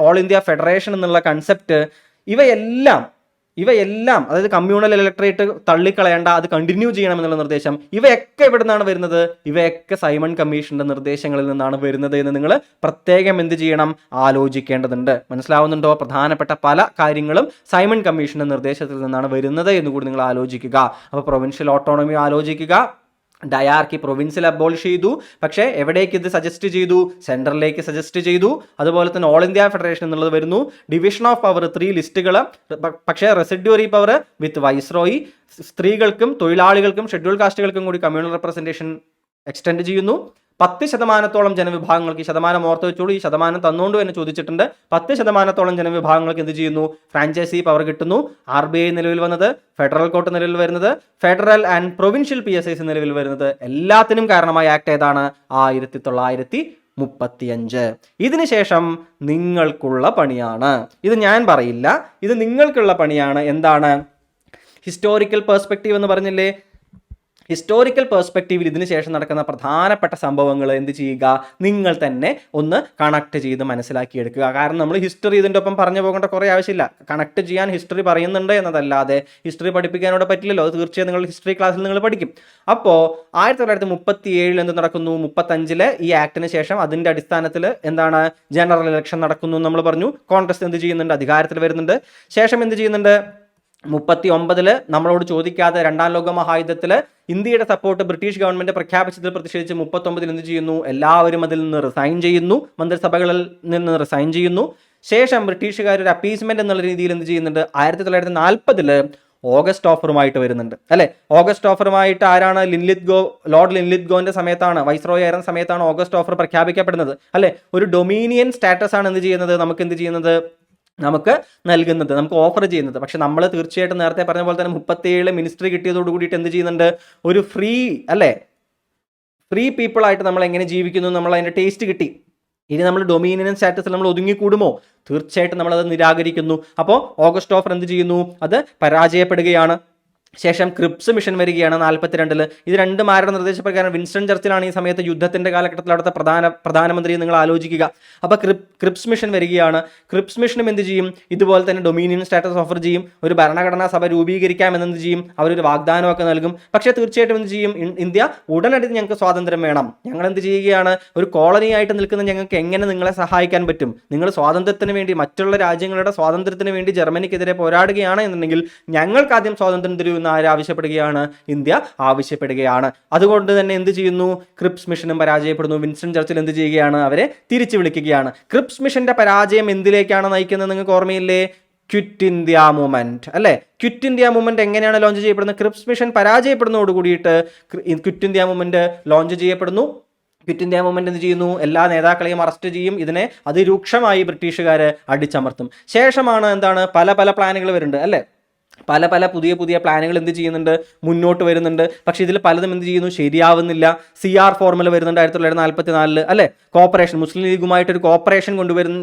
ഓൾ ഇന്ത്യ ഫെഡറേഷൻ എന്നുള്ള കൺസെപ്റ്റ്, ഇവയെല്ലാം അതായത് കമ്മ്യൂണൽ ഇലക്ട്രേറ്റ് തള്ളിക്കളയേണ്ട, അത് കണ്ടിന്യൂ ചെയ്യണമെന്നുള്ള നിർദ്ദേശം, ഇവയൊക്കെ എവിടെ നിന്നാണ് വരുന്നത്? ഇവയൊക്കെ സൈമൺ കമ്മീഷന്റെ നിർദ്ദേശങ്ങളിൽ നിന്നാണ് വരുന്നത് എന്ന് നിങ്ങൾ പ്രത്യേകം എന്ത് ചെയ്യണം? ആലോചിക്കേണ്ടതുണ്ട്. മനസ്സിലാവുന്നുണ്ടോ? പ്രധാനപ്പെട്ട പല കാര്യങ്ങളും സൈമൺ കമ്മീഷന്റെ നിർദ്ദേശത്തിൽ നിന്നാണ് വരുന്നത് എന്ന് കൂടി നിങ്ങൾ ആലോചിക്കുക. അപ്പോൾ പ്രൊവിൻഷ്യൽ ഓട്ടോണമി ആലോചിക്കുക. ഡയാർക്കി പ്രൊവിൻസിൽ അബോളിഷ് ചെയ്തു, പക്ഷേ എവിടേക്ക് ഇത് സജസ്റ്റ് ചെയ്തു? സെൻട്രലിലേക്ക് സജസ്റ്റ് ചെയ്തു. അതുപോലെ തന്നെ ഓൾ ഇന്ത്യ ഫെഡറേഷൻ എന്നുള്ളത് വരുന്നു. ഡിവിഷൻ ഓഫ് പവർ 3 ലിസ്റ്റുകൾ, പക്ഷേ റെസിഡ്യൂറി പവർ വിത്ത് വൈസ്രോയി. സ്ത്രീകൾക്കും തൊഴിലാളികൾക്കും ഷെഡ്യൂൾ കാസ്റ്റുകൾക്കും കൂടി കമ്മ്യൂണൽ റെപ്രസെന്റേഷൻ എക്സ്റ്റെൻഡ് ചെയ്യുന്നു. 10% ജനവിഭാഗങ്ങൾക്ക്, ഈ ശതമാനം ഓർത്ത് വെച്ചോളൂ, ഈ ശതമാനം തന്നുകൊണ്ട് തന്നെ ചോദിച്ചിട്ടുണ്ട്. 10% ജനവിഭാഗങ്ങൾക്ക് എന്ത് ചെയ്യുന്നു? ഫ്രാഞ്ചൈസി പവർ കിട്ടുന്നു. RBI നിലവിൽ വന്നത്, ഫെഡറൽ കോർട്ട് നിലവിൽ വരുന്നത്, ഫെഡറൽ ആൻഡ് പ്രൊവിൻഷ്യൽ PSIs നിലവിൽ വരുന്നത്, എല്ലാത്തിനും കാരണമായ ആക്ട് ഏതാണ്? 1935. ഇതിനുശേഷം നിങ്ങൾക്കുള്ള പണിയാണ്. ഇത് ഞാൻ പറയില്ല, ഇത് നിങ്ങൾക്കുള്ള പണിയാണ്. എന്താണ്? ഹിസ്റ്റോറിക്കൽ പെർസ്പെക്റ്റീവ് എന്ന് പറഞ്ഞില്ലേ? ഹിസ്റ്റോറിക്കൽ പെർസ്പെക്റ്റീവിൽ ഇതിന് ശേഷം നടക്കുന്ന പ്രധാനപ്പെട്ട സംഭവങ്ങൾ എന്ത് ചെയ്യുക? നിങ്ങൾ തന്നെ ഒന്ന് കണക്ട് ചെയ്ത് മനസ്സിലാക്കിയെടുക്കുക. കാരണം നമ്മൾ ഹിസ്റ്ററി ഇതിൻ്റെ ഒപ്പം പറഞ്ഞു പോകേണ്ട കുറേ ആവശ്യമില്ല. കണക്ട് ചെയ്യാൻ ഹിസ്റ്ററി പറയുന്നുണ്ട് എന്നതല്ലാതെ ഹിസ്റ്ററി പഠിപ്പിക്കാനോട് പറ്റില്ലല്ലോ. അത് തീർച്ചയായും നിങ്ങൾ ഹിസ്റ്ററി ക്ലാസ്സിൽ നിങ്ങൾ പഠിക്കും. അപ്പോൾ 1937 എന്ത് നടക്കുന്നു? 35 ഈ ആക്ടിന് ശേഷം അതിൻ്റെ അടിസ്ഥാനത്തിൽ എന്താണ്? ജനറൽ ഇലക്ഷൻ നടക്കുന്നു നമ്മൾ പറഞ്ഞു. കോൺഗ്രസ് എന്ത് ചെയ്യുന്നുണ്ട്? അധികാരത്തിൽ വരുന്നുണ്ട്. ശേഷം എന്ത് ചെയ്യുന്നുണ്ട്? 39 നമ്മളോട് ചോദിക്കാതെ 2ാം ലോക മഹായുദ്ധത്തിൽ ഇന്ത്യയുടെ സപ്പോർട്ട് ബ്രിട്ടീഷ് ഗവൺമെന്റ് പ്രഖ്യാപിച്ചതിൽ പ്രതിഷേധിച്ച് 39 എന്ത് ചെയ്യുന്നു? എല്ലാവരും അതിൽ നിന്ന് റിസൈൻ ചെയ്യുന്നു, മന്ത്രിസഭകളിൽ നിന്ന് റിസൈൻ ചെയ്യുന്നു. ശേഷം ബ്രിട്ടീഷുകാർ ഒരു അപ്പീസ്മെന്റ് എന്നുള്ള രീതിയിൽ എന്ത് ചെയ്യുന്നുണ്ട്? 1940 ഓഗസ്റ്റ് ഓഫറുമായിട്ട് വരുന്നുണ്ട് അല്ലെ. ഓഗസ്റ്റ് ഓഫറുമായിട്ട് ആരാണ്? ലോർഡ് ലിൻലിത് ഗോന്റെ സമയത്താണ്, വൈസ്രോയി ആയിരുന്ന സമയത്താണ് ഓഗസ്റ്റ് ഓഫർ പ്രഖ്യാപിക്കപ്പെടുന്നത് അല്ലെ. ഒരു ഡൊമീനിയൻ സ്റ്റാറ്റസ് ആണ് എന്ത് ചെയ്യുന്നത്? നമുക്ക് നൽകുന്നത്, നമുക്ക് ഓഫർ ചെയ്യുന്നത്. പക്ഷെ നമ്മൾ തീർച്ചയായിട്ടും നേരത്തെ പറഞ്ഞ പോലെ തന്നെ 37 മിനിസ്ട്രി കിട്ടിയതോട് കൂടിയിട്ട് എന്ത് ചെയ്യുന്നുണ്ട്? ഒരു ഫ്രീ പീപ്പിൾ ആയിട്ട് നമ്മൾ എങ്ങനെ ജീവിക്കുന്നു, നമ്മൾ അതിൻ്റെ ടേസ്റ്റ് കിട്ടി. ഇനി നമ്മൾ ഡൊമീനിയൻ സ്റ്റാറ്റസിൽ നമ്മൾ ഒതുങ്ങിക്കൂടുമോ? തീർച്ചയായിട്ടും നമ്മളത് നിരാകരിക്കുന്നു. അപ്പോൾ ഓഗസ്റ്റ് ഓഫർ എന്ത് ചെയ്യുന്നു? അത് പരാജയപ്പെടുകയാണ്. ശേഷം ക്രിപ്സ് മിഷൻ വരികയാണ് 42. ഇത് രണ്ടും ആരുടെ നിർദ്ദേശപ്രകാരം? വിൻസ്റ്റൺ ചർച്ചിലാണ് ഈ സമയത്ത് യുദ്ധത്തിന്റെ കാലഘട്ടത്തിൽ അവിടുത്തെ പ്രധാനമന്ത്രി നിങ്ങൾ ആലോചിക്കുക. അപ്പോൾ ക്രിപ്സ് മിഷൻ വരികയാണ്. ക്രിപ്സ് മിഷനും എന്ത് ചെയ്യും? ഇതുപോലെ തന്നെ ഡൊമീനിയൻ സ്റ്റാറ്റസ് ഓഫർ ചെയ്യും. ഒരു ഭരണഘടനാ സഭ രൂപീകരിക്കാം എന്നെന്ത് ചെയ്യും? അവരൊരു വാഗ്ദാനമൊക്കെ നൽകും. പക്ഷേ തീർച്ചയായിട്ടും എന്ത് ചെയ്യും? ഇന്ത്യ ഉടനടി ഞങ്ങൾക്ക് സ്വാതന്ത്ര്യം വേണം, ഞങ്ങൾ എന്ത് ചെയ്യുകയാണ്? ഒരു കോളനി ആയിട്ട് നിൽക്കുന്ന ഞങ്ങൾക്ക് എങ്ങനെ നിങ്ങളെ സഹായിക്കാൻ പറ്റും? നിങ്ങൾ സ്വാതന്ത്ര്യത്തിന് വേണ്ടി, മറ്റുള്ള രാജ്യങ്ങളുടെ സ്വാതന്ത്ര്യത്തിന് വേണ്ടി ജർമ്മനിക്കെതിരെ പോരാടുകയാണ് എന്നുണ്ടെങ്കിൽ ഞങ്ങൾക്ക് ആദ്യം സ്വാതന്ത്ര്യം തരൂ എന്ന് ആവശ്യപ്പെടുകയാണ്? ഇന്ത്യ ആവശ്യപ്പെടുകയാണ്. അതുകൊണ്ട് തന്നെ എന്ത് ചെയ്യുന്നു? ക്രിപ്സ് മിഷനും പരാജയപ്പെടുന്നു. വിൻസ്റ്റൺ ചർച്ചിൽ എന്ത് ചെയ്യുകയാണ്? അവരെ തിരിച്ചു വിളിക്കുകയാണ്. ക്രിപ്സ് മിഷന്റെ പരാജയം എന്തിലേക്കാണ് നയിക്കുന്നത്? നിങ്ങൾക്ക് ഓർമ്മയില്ലേ? ക്വിറ്റ് ഇന്ത്യ മൂവ്മെന്റ് അല്ലേ? ക്വിറ്റ് ഇന്ത്യ മൂവ്മെന്റ് എങ്ങനെയാണ് ലോഞ്ച് ചെയ്യപ്പെടുന്നത്? ക്രിപ്സ് മിഷൻ പരാജയപ്പെടുന്നതോട് കൂടിയിട്ട് ക്വിറ്റ് ഇന്ത്യ മൂവ്മെന്റ് ലോഞ്ച് ചെയ്യപ്പെടുന്നു. ക്വിറ്റ് ഇന്ത്യ മൂവ്മെന്റ് എന്ത് ചെയ്യുന്നു? എല്ലാ നേതാക്കളെയും അറസ്റ്റ് ചെയ്യും. ഇതിനെ അതിരൂക്ഷമായി ബ്രിട്ടീഷുകാർ അടിച്ചമർത്തും. ശേഷമാണ് എന്താണ് പല പല പ്ലാനുകൾ വരുന്നുണ്ട് അല്ലേ? പല പുതിയ പ്ലാനുകൾ എന്ത് ചെയ്യുന്നുണ്ട്? മുന്നോട്ട് വരുന്നുണ്ട്. പക്ഷേ ഇതിൽ പലതും എന്ത് ചെയ്യുന്നു? ശരിയാവുന്നില്ല. CR ഫോർമുല വരുന്നുണ്ട് 1944 അല്ലേ? കോപ്പറേഷൻ, മുസ്ലിം ലീഗുമായിട്ടൊരു കോപ്പറേഷൻ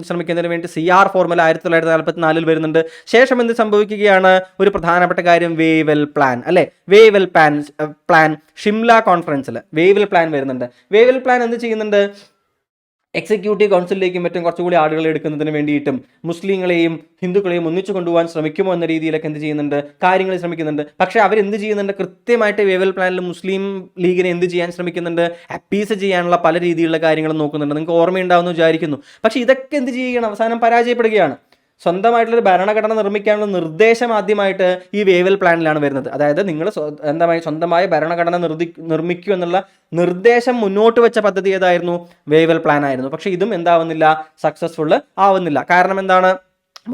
ശ്രമിക്കുന്നതിന് വേണ്ടി CR ഫോർമുല 1944 വരുന്നുണ്ട്. ശേഷം എന്ത് സംഭവിക്കുകയാണ്? ഒരു പ്രധാനപ്പെട്ട കാര്യം വേവൽ പ്ലാൻ അല്ലേ? വേവൽ പ്ലാൻ ഷിംല കോൺഫറൻസിൽ വേവൽ പ്ലാൻ വരുന്നുണ്ട്. വേവൽ പ്ലാൻ എന്ത് ചെയ്യുന്നുണ്ട്? എക്സിക്യൂട്ടീവ് കൗൺസിലിലേക്കും മറ്റും കുറച്ചുകൂടി ആളുകളെ എടുക്കുന്നതിന് വേണ്ടിയിട്ടും മുസ്ലിങ്ങളെയും ഹിന്ദുക്കളെയും ഒന്നിച്ചു കൊണ്ടുപോകാൻ ശ്രമിക്കുമോ എന്ന രീതിയിലൊക്കെ എന്ത് ചെയ്യുന്നുണ്ട്? കാര്യങ്ങൾ ശ്രമിക്കുന്നുണ്ട്. പക്ഷേ അവരെന്ത് ചെയ്യുന്നുണ്ട്? കൃത്യമായിട്ട് വേവൽ പ്ലാനിൽ മുസ്ലിം ലീഗിനെ എന്ത് ചെയ്യാൻ ശ്രമിക്കുന്നുണ്ട്? അപ്പീസ് ചെയ്യാനുള്ള പല രീതിയിലുള്ള കാര്യങ്ങളും നോക്കുന്നുണ്ട്. നിങ്ങൾക്ക് ഓർമ്മയുണ്ടാവുമെന്ന് വിചാരിക്കുന്നു. പക്ഷേ ഇതൊക്കെ എന്ത് ചെയ്യുകയാണ്? അവസാനം പരാജയപ്പെടുകയാണ്. സ്വന്തമായിട്ടുള്ളൊരു ഭരണഘടന നിർമ്മിക്കാനുള്ള നിർദ്ദേശം ആദ്യമായിട്ട് ഈ വേവൽ പ്ലാനിലാണ് വരുന്നത്. അതായത് നിങ്ങൾ സ്വന്തമായ ഭരണഘടന നിർമ്മിക്കൂ എന്നുള്ള നിർദ്ദേശം മുന്നോട്ട് വെച്ച പദ്ധതി ഏതായിരുന്നു? വേവൽ പ്ലാൻ ആയിരുന്നു. പക്ഷേ ഇതും എന്താവുന്നില്ല? സക്സസ്ഫുൾ ആവുന്നില്ല. കാരണം എന്താണ്?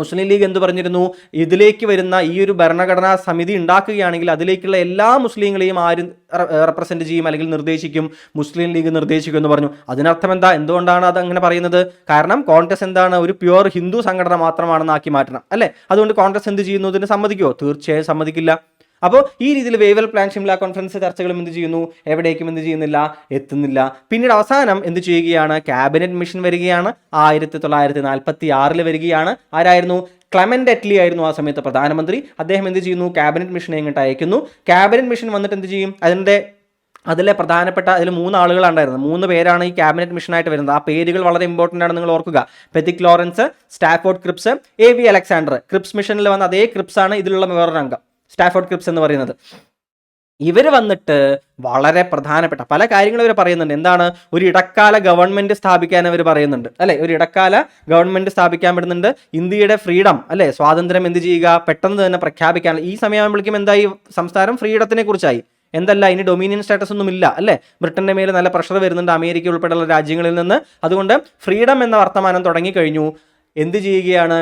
മുസ്ലിം ലീഗ് എന്ത് പറഞ്ഞിരുന്നു? ഇതിലേക്ക് വരുന്ന ഈ ഒരു ഭരണഘടനാ സമിതി ഉണ്ടാക്കുകയാണെങ്കിൽ അതിലേക്കുള്ള എല്ലാ മുസ്ലിങ്ങളെയും ആര് റെപ്രസെന്റ് ചെയ്യും അല്ലെങ്കിൽ നിർദ്ദേശിക്കും? മുസ്ലിം ലീഗ് നിർദ്ദേശിക്കും എന്ന് പറഞ്ഞു. അതിനർത്ഥം എന്താ? എന്തുകൊണ്ടാണ് അത് അങ്ങനെ പറയുന്നത്? കാരണം കോൺഗ്രസ് എന്താണ്? ഒരു പ്യുവർ ഹിന്ദു സംഘടന മാത്രമാണെന്ന് ആക്കി മാറ്റണം അല്ലേ? അതുകൊണ്ട് കോൺഗ്രസ് എന്ത് ചെയ്യുന്നു? ഇതിന് സമ്മതിക്കുമോ? തീർച്ചയായും സമ്മതിക്കില്ല. അപ്പോൾ ഈ രീതിയിൽ വേവൽ പ്ലാൻ ഷിംല കോൺഫറൻസ് ചർച്ചകളും എന്ത് ചെയ്യുന്നു? എവിടേക്കും എന്ത് ചെയ്യുന്നില്ല? എത്തുന്നില്ല. പിന്നീട് അവസാനം എന്ത് ചെയ്യുകയാണ്? ക്യാബിനറ്റ് മിഷൻ വരികയാണ്. 1946 വരികയാണ്. ആരായിരുന്നു? ക്ലെമന്റ് അറ്റ്ലി ആയിരുന്നു ആ സമയത്ത് പ്രധാനമന്ത്രി. അദ്ദേഹം എന്ത് ചെയ്യുന്നു? ക്യാബിനറ്റ് മിഷനെ ഇങ്ങോട്ട് അയക്കുന്നു. ക്യാബിനറ്റ് മിഷൻ വന്നിട്ട് എന്ത് ചെയ്യും? അതിലെ പ്രധാനപ്പെട്ട 3 ആളുകളാണ്ടായിരുന്നു. 3 പേരാണ് ഈ ക്യാബിനറ്റ് മിഷനായിട്ട് വരുന്നത്. ആ പേരുകൾ വളരെ ഇമ്പോർട്ടൻ്റ് ആണ്, നിങ്ങൾ ഓർക്കുക. Pethick Lawrence, Stafford Cripps, AV Alexander. Cripps മിഷനിൽ വന്ന അതേ ക്രിപ്സ് ആണ് ഇതിലുള്ള വേറൊരു അംഗം, സ്റ്റാഫോർഡ് ക്രിപ്സ് എന്ന് പറയുന്നത്. ഇവർ വന്നിട്ട് വളരെ പ്രധാനപ്പെട്ട പല കാര്യങ്ങളും ഇവർ പറയുന്നുണ്ട്. എന്താണ്? ഒരു ഇടക്കാല ഗവൺമെന്റ് സ്ഥാപിക്കാൻ അവർ പറയുന്നുണ്ട് അല്ലെ? ഒരു ഇടക്കാല ഗവൺമെന്റ് സ്ഥാപിക്കാൻ പറ്റുന്നുണ്ട്. ഇന്ത്യയുടെ ഫ്രീഡം അല്ലെ, സ്വാതന്ത്ര്യം എന്ത് ചെയ്യുക? പെട്ടെന്ന് തന്നെ പ്രഖ്യാപിക്കാൻ. ഈ സമയമാകുമ്പോഴേക്കും എന്തായി? സംസ്ഥാനം ഫ്രീഡത്തിനെ കുറിച്ചായി. എന്തല്ല, ഇനി ഡൊമീനിയൻ സ്റ്റാറ്റസ് ഒന്നും ഇല്ല അല്ലേ? ബ്രിട്ടന്റെ മേലെ നല്ല പ്രഷർ വരുന്നുണ്ട് അമേരിക്ക ഉൾപ്പെടെയുള്ള രാജ്യങ്ങളിൽ നിന്ന്. അതുകൊണ്ട് ഫ്രീഡം എന്ന വർത്തമാനം തുടങ്ങിക്കഴിഞ്ഞു. എന്ത് ചെയ്യുകയാണ്?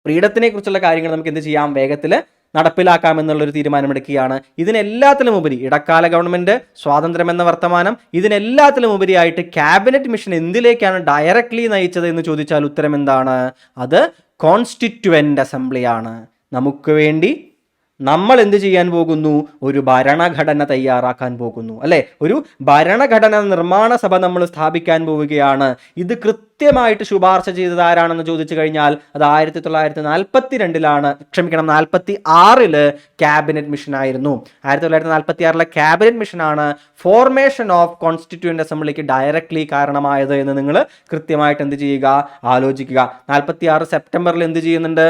ഫ്രീഡത്തിനെ കുറിച്ചുള്ള കാര്യങ്ങൾ നമുക്ക് എന്ത് ചെയ്യാം? വേഗത്തിൽ നടപ്പിലാക്കാമെന്നുള്ളൊരു തീരുമാനമെടുക്കുകയാണ്. ഇതിനെല്ലാത്തിലും ഉപരി ഇടക്കാല ഗവൺമെന്റ്, സ്വാതന്ത്ര്യം എന്ന വർത്തമാനം, ഇതിനെല്ലാത്തിലും ഉപരിയായിട്ട് ക്യാബിനറ്റ് മിഷൻ എന്തിലേക്കാണ് ഡയറക്ട്ലി നയിച്ചത് എന്ന് ചോദിച്ചാൽ ഉത്തരം എന്താണ്? അത് കോൺസ്റ്റിറ്റ്യുവന്റ് അസംബ്ലിയാണ്. നമുക്ക് വേണ്ടി നമ്മൾ എന്ത് ചെയ്യാൻ പോകുന്നു? ഒരു ഭരണഘടന തയ്യാറാക്കാൻ പോകുന്നു അല്ലെ? ഒരു ഭരണഘടന നിർമ്മാണ സഭ നമ്മൾ സ്ഥാപിക്കാൻ പോവുകയാണ്. ഇത് കൃത്യമായിട്ട് ശുപാർശ ചെയ്തത് ആരാണെന്ന് ചോദിച്ചു കഴിഞ്ഞാൽ അത് 1946 ക്യാബിനറ്റ് മിഷൻ ആയിരുന്നു. 1946 ക്യാബിനറ്റ് മിഷനാണ് ഫോർമേഷൻ ഓഫ് കോൺസ്റ്റിറ്റ്യൂവന്റ് അസംബ്ലിക്ക് ഡയറക്ട്ലി കാരണമായത് എന്ന് നിങ്ങൾ കൃത്യമായിട്ട് എന്ത് ചെയ്യുക? ആലോചിക്കുക. 46 സെപ്റ്റംബറിൽ എന്ത് ചെയ്യുന്നുണ്ട്?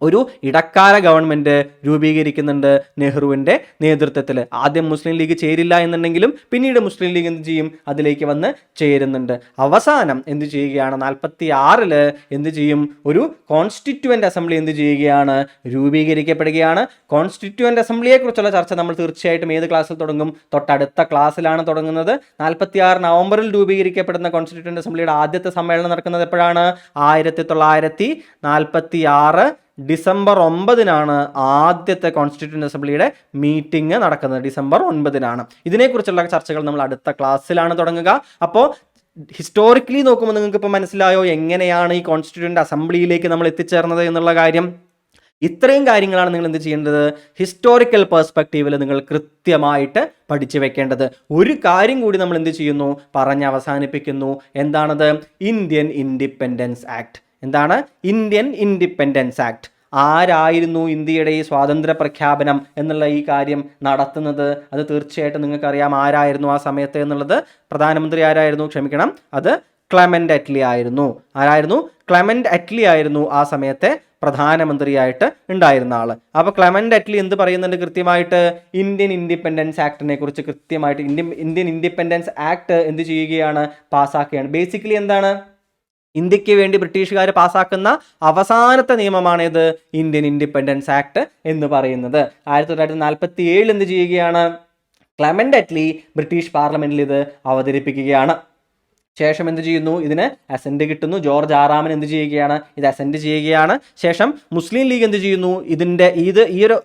ഒരു ഇടക്കാല ഗവൺമെന്റ് രൂപീകരിക്കുന്നുണ്ട് നെഹ്റുവിൻ്റെ നേതൃത്വത്തിൽ. ആദ്യം മുസ്ലിം ലീഗ് ചേരില്ല എന്നുണ്ടെങ്കിലും പിന്നീട് മുസ്ലിം ലീഗ് എന്ത് ചെയ്യും? അതിലേക്ക് വന്ന് ചേരുന്നുണ്ട്. അവസാനം എന്ത് ചെയ്യുകയാണ്? 46 എന്ത് ചെയ്യും? ഒരു കോൺസ്റ്റിറ്റ്യുവന്റ് അസംബ്ലി എന്ത് ചെയ്യുകയാണ്? രൂപീകരിക്കപ്പെടുകയാണ്. കോൺസ്റ്റിറ്റ്യുവന്റ് അസംബ്ലിയെ കുറിച്ചുള്ള ചർച്ച നമ്മൾ തീർച്ചയായിട്ടും ഏത് ക്ലാസ്സിൽ തുടങ്ങും? തൊട്ടടുത്ത ക്ലാസ്സിലാണ് തുടങ്ങുന്നത്. 46 നവംബറിൽ രൂപീകരിക്കപ്പെടുന്ന കോൺസ്റ്റിറ്റ്യുവന്റ് അസംബ്ലിയുടെ ആദ്യത്തെ സമ്മേളനം നടക്കുന്നത് എപ്പോഴാണ്? 1946 ഡിസംബർ 9 ആദ്യത്തെ കോൺസ്റ്റിറ്റ്യൂവന്റ് അസംബ്ലിയുടെ മീറ്റിംഗ് നടക്കുന്നത്. ഡിസംബർ 9 ഇതിനെക്കുറിച്ചുള്ള ചർച്ചകൾ നമ്മൾ അടുത്ത ക്ലാസ്സിലാണ് തുടങ്ങുക. അപ്പോൾ ഹിസ്റ്റോറിക്കലി നോക്കുമ്പോൾ നിങ്ങൾക്ക് ഇപ്പോൾ മനസ്സിലായോ എങ്ങനെയാണ് ഈ കോൺസ്റ്റിറ്റ്യൂവന്റ് അസംബ്ലിയിലേക്ക് നമ്മൾ എത്തിച്ചേർന്നത് എന്നുള്ള കാര്യം? ഇത്രയും കാര്യങ്ങളാണ് നിങ്ങൾ എന്ത് ചെയ്യേണ്ടത്? ഹിസ്റ്റോറിക്കൽ പെർസ്പെക്റ്റീവിൽ നിങ്ങൾ കൃത്യമായിട്ട് പഠിച്ചു വെക്കേണ്ടത്. ഒരു കാര്യം കൂടി നമ്മൾ എന്ത് ചെയ്യുന്നു? പറഞ്ഞ് അവസാനിപ്പിക്കുന്നു. എന്താണത്? Indian independence act. എന്താണ് ഇന്ത്യൻ ഇൻഡിപെൻഡൻസ് ആക്ട്? ആരായിരുന്നു ഇന്ത്യയുടെ ഈ സ്വാതന്ത്ര്യ പ്രഖ്യാപനം എന്നുള്ള ഈ കാര്യം നടത്തുന്നത്? അത് തീർച്ചയായിട്ടും നിങ്ങൾക്കറിയാം ആരായിരുന്നു ആ സമയത്ത് എന്നുള്ളത്. പ്രധാനമന്ത്രി ആരായിരുന്നു? ക്ഷമിക്കണം, അത് ക്ലെമന്റ് അറ്റ്ലി ആയിരുന്നു. ആരായിരുന്നു? ക്ലെമന്റ് അറ്റ്ലി ആയിരുന്നു ആ സമയത്തെ പ്രധാനമന്ത്രിയായിട്ട് ഉണ്ടായിരുന്ന ആള്. അപ്പോൾ ക്ലെമന്റ് അറ്റ്ലി എന്ത് പറയുന്നുണ്ട് കൃത്യമായിട്ട്? ഇന്ത്യൻ ഇൻഡിപെൻഡൻസ് ആക്ടിനെ കുറിച്ച് കൃത്യമായിട്ട് ഇന്ത്യൻ ഇൻഡിപെൻഡൻസ് ആക്ട് എന്ത് ചെയ്യുകയാണ്? പാസ്സാക്കുകയാണ്. ബേസിക്കലി എന്താണ്? ഇന്ത്യക്ക് വേണ്ടി ബ്രിട്ടീഷുകാർ പാസ്സാക്കുന്ന അവസാനത്തെ നിയമമാണിത് ഇന്ത്യൻ ഇൻഡിപെൻഡൻസ് ആക്ട് എന്ന് പറയുന്നത്. 1947 എന്ത് ചെയ്യുകയാണ്? ക്ലെമന്റ് അറ്റ്ലി ബ്രിട്ടീഷ് പാർലമെന്റിൽ ഇത് അവതരിപ്പിക്കുകയാണ്. ശേഷം എന്ത് ചെയ്യുന്നു? ഇതിന് അസെന്റ് കിട്ടുന്നു. ജോർജ് ആറാമൻ എന്ത് ചെയ്യുകയാണ്? ഇത് അസെന്റ് ചെയ്യുകയാണ്. ശേഷം മുസ്ലിം ലീഗ് എന്ത് ചെയ്യുന്നു? ഈ ഒരു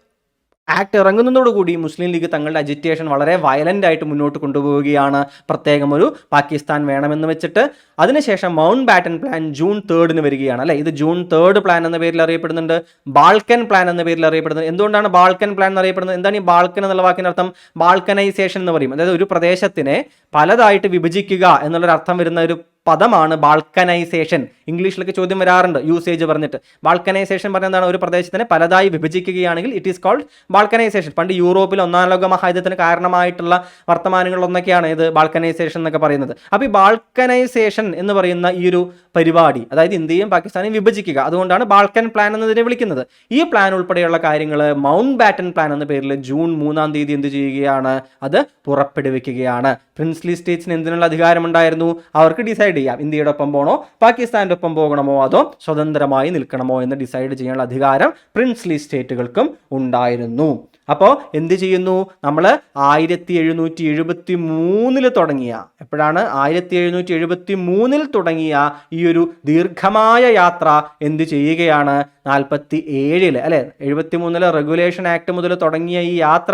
ആക്ട് ഇറങ്ങുന്നതോടുകൂടി മുസ്ലിം ലീഗ് തങ്ങളുടെ അജിറ്റേഷൻ വളരെ വയലന്റ് ആയിട്ട് മുന്നോട്ട് കൊണ്ടുപോവുകയാണ്. പ്രത്യേകം ഒരു പാകിസ്ഥാൻ വേണമെന്ന് വെച്ചിട്ട്. അതിനുശേഷം മൗണ്ട് ബാറ്റൻ പ്ലാൻ ജൂൺ 3 വരികയാണ്. അല്ലെ, ഇത് ജൂൺ 3 പ്ലാൻ എന്ന പേരിൽ അറിയപ്പെടുന്നുണ്ട്. ബാൾക്കൻ പ്ലാൻ എന്ന പേരിൽ അറിയപ്പെടുന്നത്. എന്തുകൊണ്ടാണ് ബാൾക്കൻ പ്ലാൻ എന്നറിയപ്പെടുന്നത്? എന്താണ് ഈ ബാൾക്കൻ എന്നുള്ള വാക്കിനർത്ഥം? ബാൾക്കനൈസേഷൻ എന്ന് പറയും. അതായത് ഒരു പ്രദേശത്തിനെ പലതായിട്ട് വിഭജിക്കുക എന്നുള്ളൊരു അർത്ഥം വരുന്ന ഒരു പദമാണ് ബാൾക്കനൈസേഷൻ. ഇംഗ്ലീഷിലൊക്കെ ചോദ്യം വരാറുണ്ട് യൂസേജ് പറഞ്ഞിട്ട്. ബാൾക്കനൈസേഷൻ പറഞ്ഞ എന്താണ്? ഒരു പ്രദേശത്തിനെ പലതായി വിഭജിക്കുകയാണെങ്കിൽ ഇറ്റ് ഈസ് കോൾഡ് ബാൾക്കനൈസേഷൻ. പണ്ട് യൂറോപ്പിൽ 1-ാം ലോക മഹായുദ്ധത്തിന് കാരണമായിട്ടുള്ള വർത്തമാനങ്ങളിലൊന്നൊക്കെയാണ് ഇത് ബാൾക്കനൈസേഷൻ എന്നൊക്കെ പറയുന്നത്. അപ്പോൾ ഈ ബാൾക്കനൈസേഷൻ എന്ന് പറയുന്ന ഈ ഒരു പരിപാടി, അതായത് ഇന്ത്യയും പാകിസ്ഥാനെയും വിഭജിക്കുക, അതുകൊണ്ടാണ് ബാൾക്കൻ പ്ലാൻ എന്നതിനെ വിളിക്കുന്നത്. ഈ പ്ലാൻ ഉൾപ്പെടെയുള്ള കാര്യങ്ങൾ മൗണ്ട് ബാറ്റൻ പ്ലാൻ എന്ന പേരിൽ ജൂൺ 3 എന്ത് ചെയ്യുകയാണ്? അത് പുറപ്പെടുവിക്കുകയാണ്. പ്രിൻസ്ലി സ്റ്റേറ്റ്സിന് എന്തിനുള്ള അധികാരമുണ്ടായിരുന്നു? അവർക്ക് ഡിസൈഡ് ചെയ്യാം ഇന്ത്യയുടെ ഒപ്പം പോകണോ പാകിസ്ഥാൻ്റെ ഒപ്പം പോകണമോ അതോ സ്വതന്ത്രമായി നിൽക്കണമോ എന്ന് ഡിസൈഡ് ചെയ്യാനുള്ള അധികാരം പ്രിൻസ്ലി സ്റ്റേറ്റുകൾക്കും ഉണ്ടായിരുന്നു. അപ്പോൾ എന്ത് ചെയ്യുന്നു? നമ്മൾ 1773 തുടങ്ങിയ, എപ്പോഴാണ്? 1773 തുടങ്ങിയ ഈ ഒരു ദീർഘമായ യാത്ര എന്ത് ചെയ്യുകയാണ്? 47 അല്ലെ, 73 റെഗുലേഷൻ ആക്ട് മുതൽ തുടങ്ങിയ ഈ യാത്ര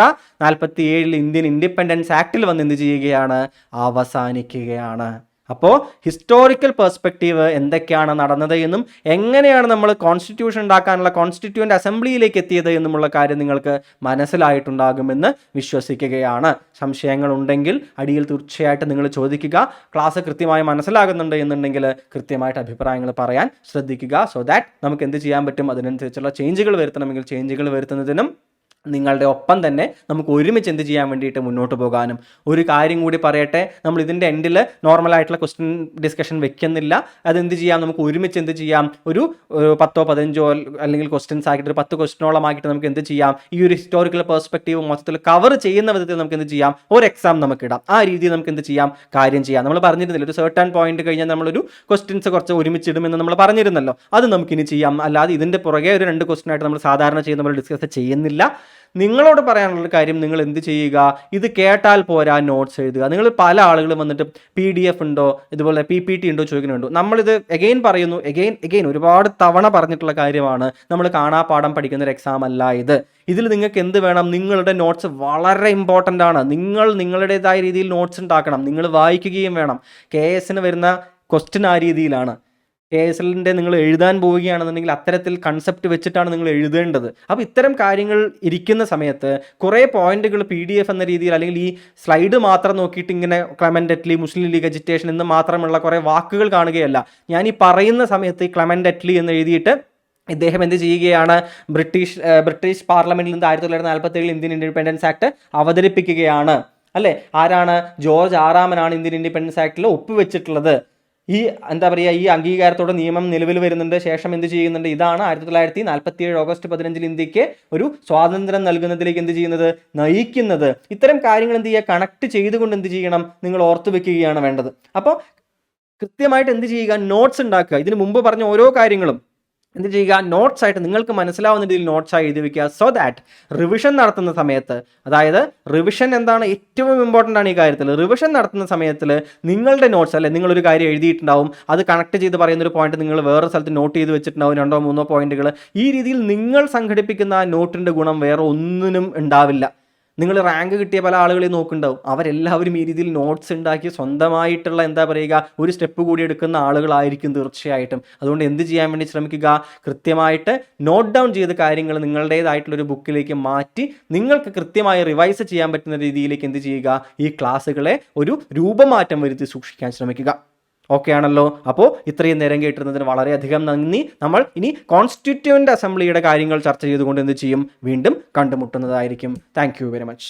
47 ഇന്ത്യൻ ഇൻഡിപെൻഡൻസ് ആക്ടിൽ വന്ന് എന്ത് ചെയ്യുകയാണ്? അവസാനിക്കുകയാണ്. അപ്പോൾ ഹിസ്റ്റോറിക്കൽ പെർസ്പെക്റ്റീവ് എന്തൊക്കെയാണ് നടന്നത് എന്നും എങ്ങനെയാണ് നമ്മൾ കോൺസ്റ്റിറ്റ്യൂഷൻ ഉണ്ടാക്കാനുള്ള കോൺസ്റ്റിറ്റ്യൂവൻ്റ് അസംബ്ലിയിലേക്ക് എത്തിയത് എന്നുമുള്ള കാര്യം നിങ്ങൾക്ക് മനസ്സിലായിട്ടുണ്ടാകുമെന്ന് വിശ്വസിക്കുകയാണ്. സംശയങ്ങൾ ഉണ്ടെങ്കിൽ അടിയിൽ തീർച്ചയായിട്ടും നിങ്ങൾ ചോദിക്കുക. ക്ലാസ് കൃത്യമായി മനസ്സിലാകുന്നുണ്ട് എന്നുണ്ടെങ്കിൽ കൃത്യമായിട്ട് അഭിപ്രായങ്ങൾ പറയാൻ ശ്രദ്ധിക്കുക. സോ ദാറ്റ് നമുക്ക് എന്ത് ചെയ്യാൻ പറ്റും? അതിനനുസരിച്ചുള്ള ചേഞ്ചുകൾ വരുത്തണമെങ്കിൽ ചേഞ്ചുകൾ വരുത്തുന്നതിനും നിങ്ങളുടെ ഒപ്പം തന്നെ നമുക്ക് ഒരുമിച്ച് എന്ത് ചെയ്യാൻ വേണ്ടിയിട്ട് മുന്നോട്ട് പോകാനും. ഒരു കാര്യം കൂടി പറയട്ടെ, നമ്മൾ ഇതിൻ്റെ എൻഡിൽ നോർമലായിട്ടുള്ള ക്വസ്റ്റ്യൻ ഡിസ്കഷൻ വെക്കുന്നില്ല. അതെന്ത് ചെയ്യാം? നമുക്ക് ഒരുമിച്ച് എന്ത് ചെയ്യാം? ഒരു 10-15 അല്ലെങ്കിൽ ക്വസ്റ്റ്യൻസ് ആക്കിയിട്ട് ഒരു 10 ക്വസ്റ്റ്യനോളം ആക്കിയിട്ട് നമുക്ക് എന്ത് ചെയ്യാം? ഈ ഒരു ഹിസ്റ്റോറിക്കൽ പെർസ്പെക്റ്റീവ് മൊത്തത്തിൽ കവർ ചെയ്യുന്ന വിധത്തിൽ നമുക്ക് എന്ത് ചെയ്യാം? ഒരു എക്സാം നമുക്ക് ഇടാം. ആ രീതിയിൽ നമുക്ക് എന്ത് ചെയ്യാം? കാര്യം ചെയ്യാം. നമ്മൾ പറഞ്ഞിരുന്നില്ല, ഒരു സർട്ടൺ പോയിന്റ് കഴിഞ്ഞാൽ നമ്മളൊരു ക്വസ്റ്റ്യൻസ് കുറച്ച് ഒരുമിച്ചിടുമെന്ന് നമ്മൾ പറഞ്ഞിരുന്നല്ലോ. അത് നമുക്കിനി ചെയ്യാം. അല്ലാതെ ഇതിൻ്റെ പുറകെ ഒരു 2 ക്വസ്റ്റ്യൻ ആയിട്ട് നമ്മൾ സാധാരണ ചെയ്യുന്ന നമ്മൾ ഡിസ്കസ് ചെയ്യുന്നില്ല. നിങ്ങളോട് പറയാനുള്ള കാര്യം, നിങ്ങൾ എന്ത് ചെയ്യുക? ഇത് കേട്ടാൽ പോരാ, നോട്ട്സ് എഴുതുക. നിങ്ങൾ പല ആളുകളും വന്നിട്ട് PDF ഉണ്ടോ, ഇതുപോലെ PPT ഉണ്ടോ ചോദിക്കുന്നുണ്ടോ. നമ്മളിത് എഗെയിൻ പറയുന്നു, എഗെയിൻ ഒരുപാട് തവണ പറഞ്ഞിട്ടുള്ള കാര്യമാണ്. നമ്മൾ കാണാപ്പാഠം പഠിക്കുന്ന ഒരു എക്സാം അല്ല ഇത്. ഇതിൽ നിങ്ങൾക്ക് എന്ത് വേണം? നിങ്ങളുടെ നോട്ട്സ് വളരെ ഇമ്പോർട്ടൻ്റ് ആണ്. നിങ്ങൾ നിങ്ങളുടേതായ രീതിയിൽ നോട്ട്സ് ഉണ്ടാക്കണം. നിങ്ങൾ വായിക്കുകയും വേണം. KS വരുന്ന ക്വസ്റ്റ്യൻ ആ രീതിയിലാണ്. KSLൻ്റെ നിങ്ങൾ എഴുതാൻ പോവുകയാണെന്നുണ്ടെങ്കിൽ അത്തരത്തിൽ കൺസെപ്റ്റ് വെച്ചിട്ടാണ് നിങ്ങൾ എഴുതേണ്ടത്. അപ്പോൾ ഇത്തരം കാര്യങ്ങൾ ഇരിക്കുന്ന സമയത്ത് കുറേ പോയിന്റുകൾ PDF എന്ന രീതിയിൽ അല്ലെങ്കിൽ ഈ സ്ലൈഡ് മാത്രം നോക്കിയിട്ട് ഇങ്ങനെ ക്ലെമന്റ് അറ്റ്ലി, മുസ്ലിം ലീഗ് അജിറ്റേഷൻ എന്ന് മാത്രമുള്ള കുറേ വാക്കുകൾ കാണുകയല്ല. ഞാൻ ഈ പറയുന്ന സമയത്ത് ഈ ക്ലെമന്റ് അറ്റ്ലി എന്ന് എഴുതിയിട്ട് ഇദ്ദേഹം എന്ത് ചെയ്യുകയാണ്? ബ്രിട്ടീഷ് പാർലമെന്റിൽ നിന്ന് 1947 ഇന്ത്യൻ ഇൻഡിപെൻഡൻസ് ആക്ട് അവതരിപ്പിക്കുകയാണ്. അല്ലേ? ആരാണ്? ജോർജ് ആറാമനാണ് ഇന്ത്യൻ ഇൻഡിപെൻഡൻസ് ആക്ടിൽ ഒപ്പുവെച്ചിട്ടുള്ളത്. ഈ എന്താ പറയുക, ഈ അംഗീകാരത്തോടെ നിയമം നിലവിൽ വരുന്നുണ്ട്. ശേഷം എന്ത് ചെയ്യുന്നുണ്ട്? ഇതാണ് 1947 ഓഗസ്റ്റ് 15 ഇന്ത്യക്ക് ഒരു സ്വാതന്ത്ര്യം നൽകുന്നതിലേക്ക് എന്ത് ചെയ്യുന്നത്? നയിക്കുന്നത്. ഇത്തരം കാര്യങ്ങൾ എന്ത് ചെയ്യുക? കണക്ട് ചെയ്തുകൊണ്ട് എന്ത് ചെയ്യണം? നിങ്ങൾ ഓർത്തു വെക്കുകയാണ് വേണ്ടത്. അപ്പോൾ കൃത്യമായിട്ട് എന്ത് ചെയ്യുക? നോട്ട്സ് ഉണ്ടാക്കുക. ഇതിന് മുമ്പ് പറഞ്ഞ ഓരോ കാര്യങ്ങളും എന്ത് ചെയ്യുക? നോട്ട്സ് ആയിട്ട് നിങ്ങൾക്ക് മനസ്സിലാവുന്ന രീതിയിൽ നോട്ട്സായി എഴുതി വയ്ക്കുക. സോ ദാറ്റ് റിവിഷൻ നടത്തുന്ന സമയത്ത്, അതായത് റിവിഷൻ എന്താണ് ഏറ്റവും ഇമ്പോർട്ടൻ്റ് ആണ് ഈ കാര്യത്തിൽ. റിവിഷൻ നടത്തുന്ന സമയത്തിൽ നിങ്ങളുടെ നോട്ട്സ്, അല്ലെ, നിങ്ങളൊരു കാര്യം എഴുതിയിട്ടുണ്ടാവും, അത് കണക്ട് ചെയ്ത് പറയുന്നൊരു പോയിന്റ് നിങ്ങൾ വേറെ സ്ഥലത്ത് നോട്ട് ചെയ്ത് വെച്ചിട്ടുണ്ടാവും, 2-3 പോയിന്റുകൾ. ഈ രീതിയിൽ നിങ്ങൾ സംഘടിപ്പിക്കുന്ന ആ നോട്ടിൻ്റെ ഗുണം വേറെ ഒന്നിനും ഉണ്ടാവില്ല. നിങ്ങൾ റാങ്ക് കിട്ടിയ പല ആളുകളെയും നോക്കുന്നുണ്ടാവും, അവരെല്ലാവരും ഈ രീതിയിൽ നോട്ട്സ് ഉണ്ടാക്കി സ്വന്തമായിട്ടുള്ള എന്താ പറയുക ഒരു സ്റ്റെപ്പ് കൂടി എടുക്കുന്ന ആളുകളായിരിക്കും തീർച്ചയായിട്ടും. അതുകൊണ്ട് എന്ത് ചെയ്യാൻ വേണ്ടി ശ്രമിക്കുക? കൃത്യമായിട്ട് നോട്ട് ഡൗൺ ചെയ്ത കാര്യങ്ങൾ നിങ്ങളുടേതായിട്ടുള്ളൊരു ബുക്കിലേക്ക് മാറ്റി നിങ്ങൾക്ക് കൃത്യമായി റിവൈസ് ചെയ്യാൻ പറ്റുന്ന രീതിയിലേക്ക് എന്ത് ചെയ്യുക? ഈ ക്ലാസ്സുകളെ ഒരു രൂപമാറ്റം വരുത്തി സൂക്ഷിക്കാൻ ശ്രമിക്കുക. ഓക്കെ ആണല്ലോ? അപ്പോൾ ഇത്രയും നേരം കേട്ടിരുന്നതിന് വളരെയധികം നന്ദി. നമ്മൾ ഇനി കോൺസ്റ്റിറ്റ്യൂവൻ്റ് അസംബ്ലിയുടെ കാര്യങ്ങൾ ചർച്ച ചെയ്തുകൊണ്ട് എന്ത് ചെയ്യും? വീണ്ടും കണ്ടുമുട്ടുന്നതായിരിക്കും. Thank you very much.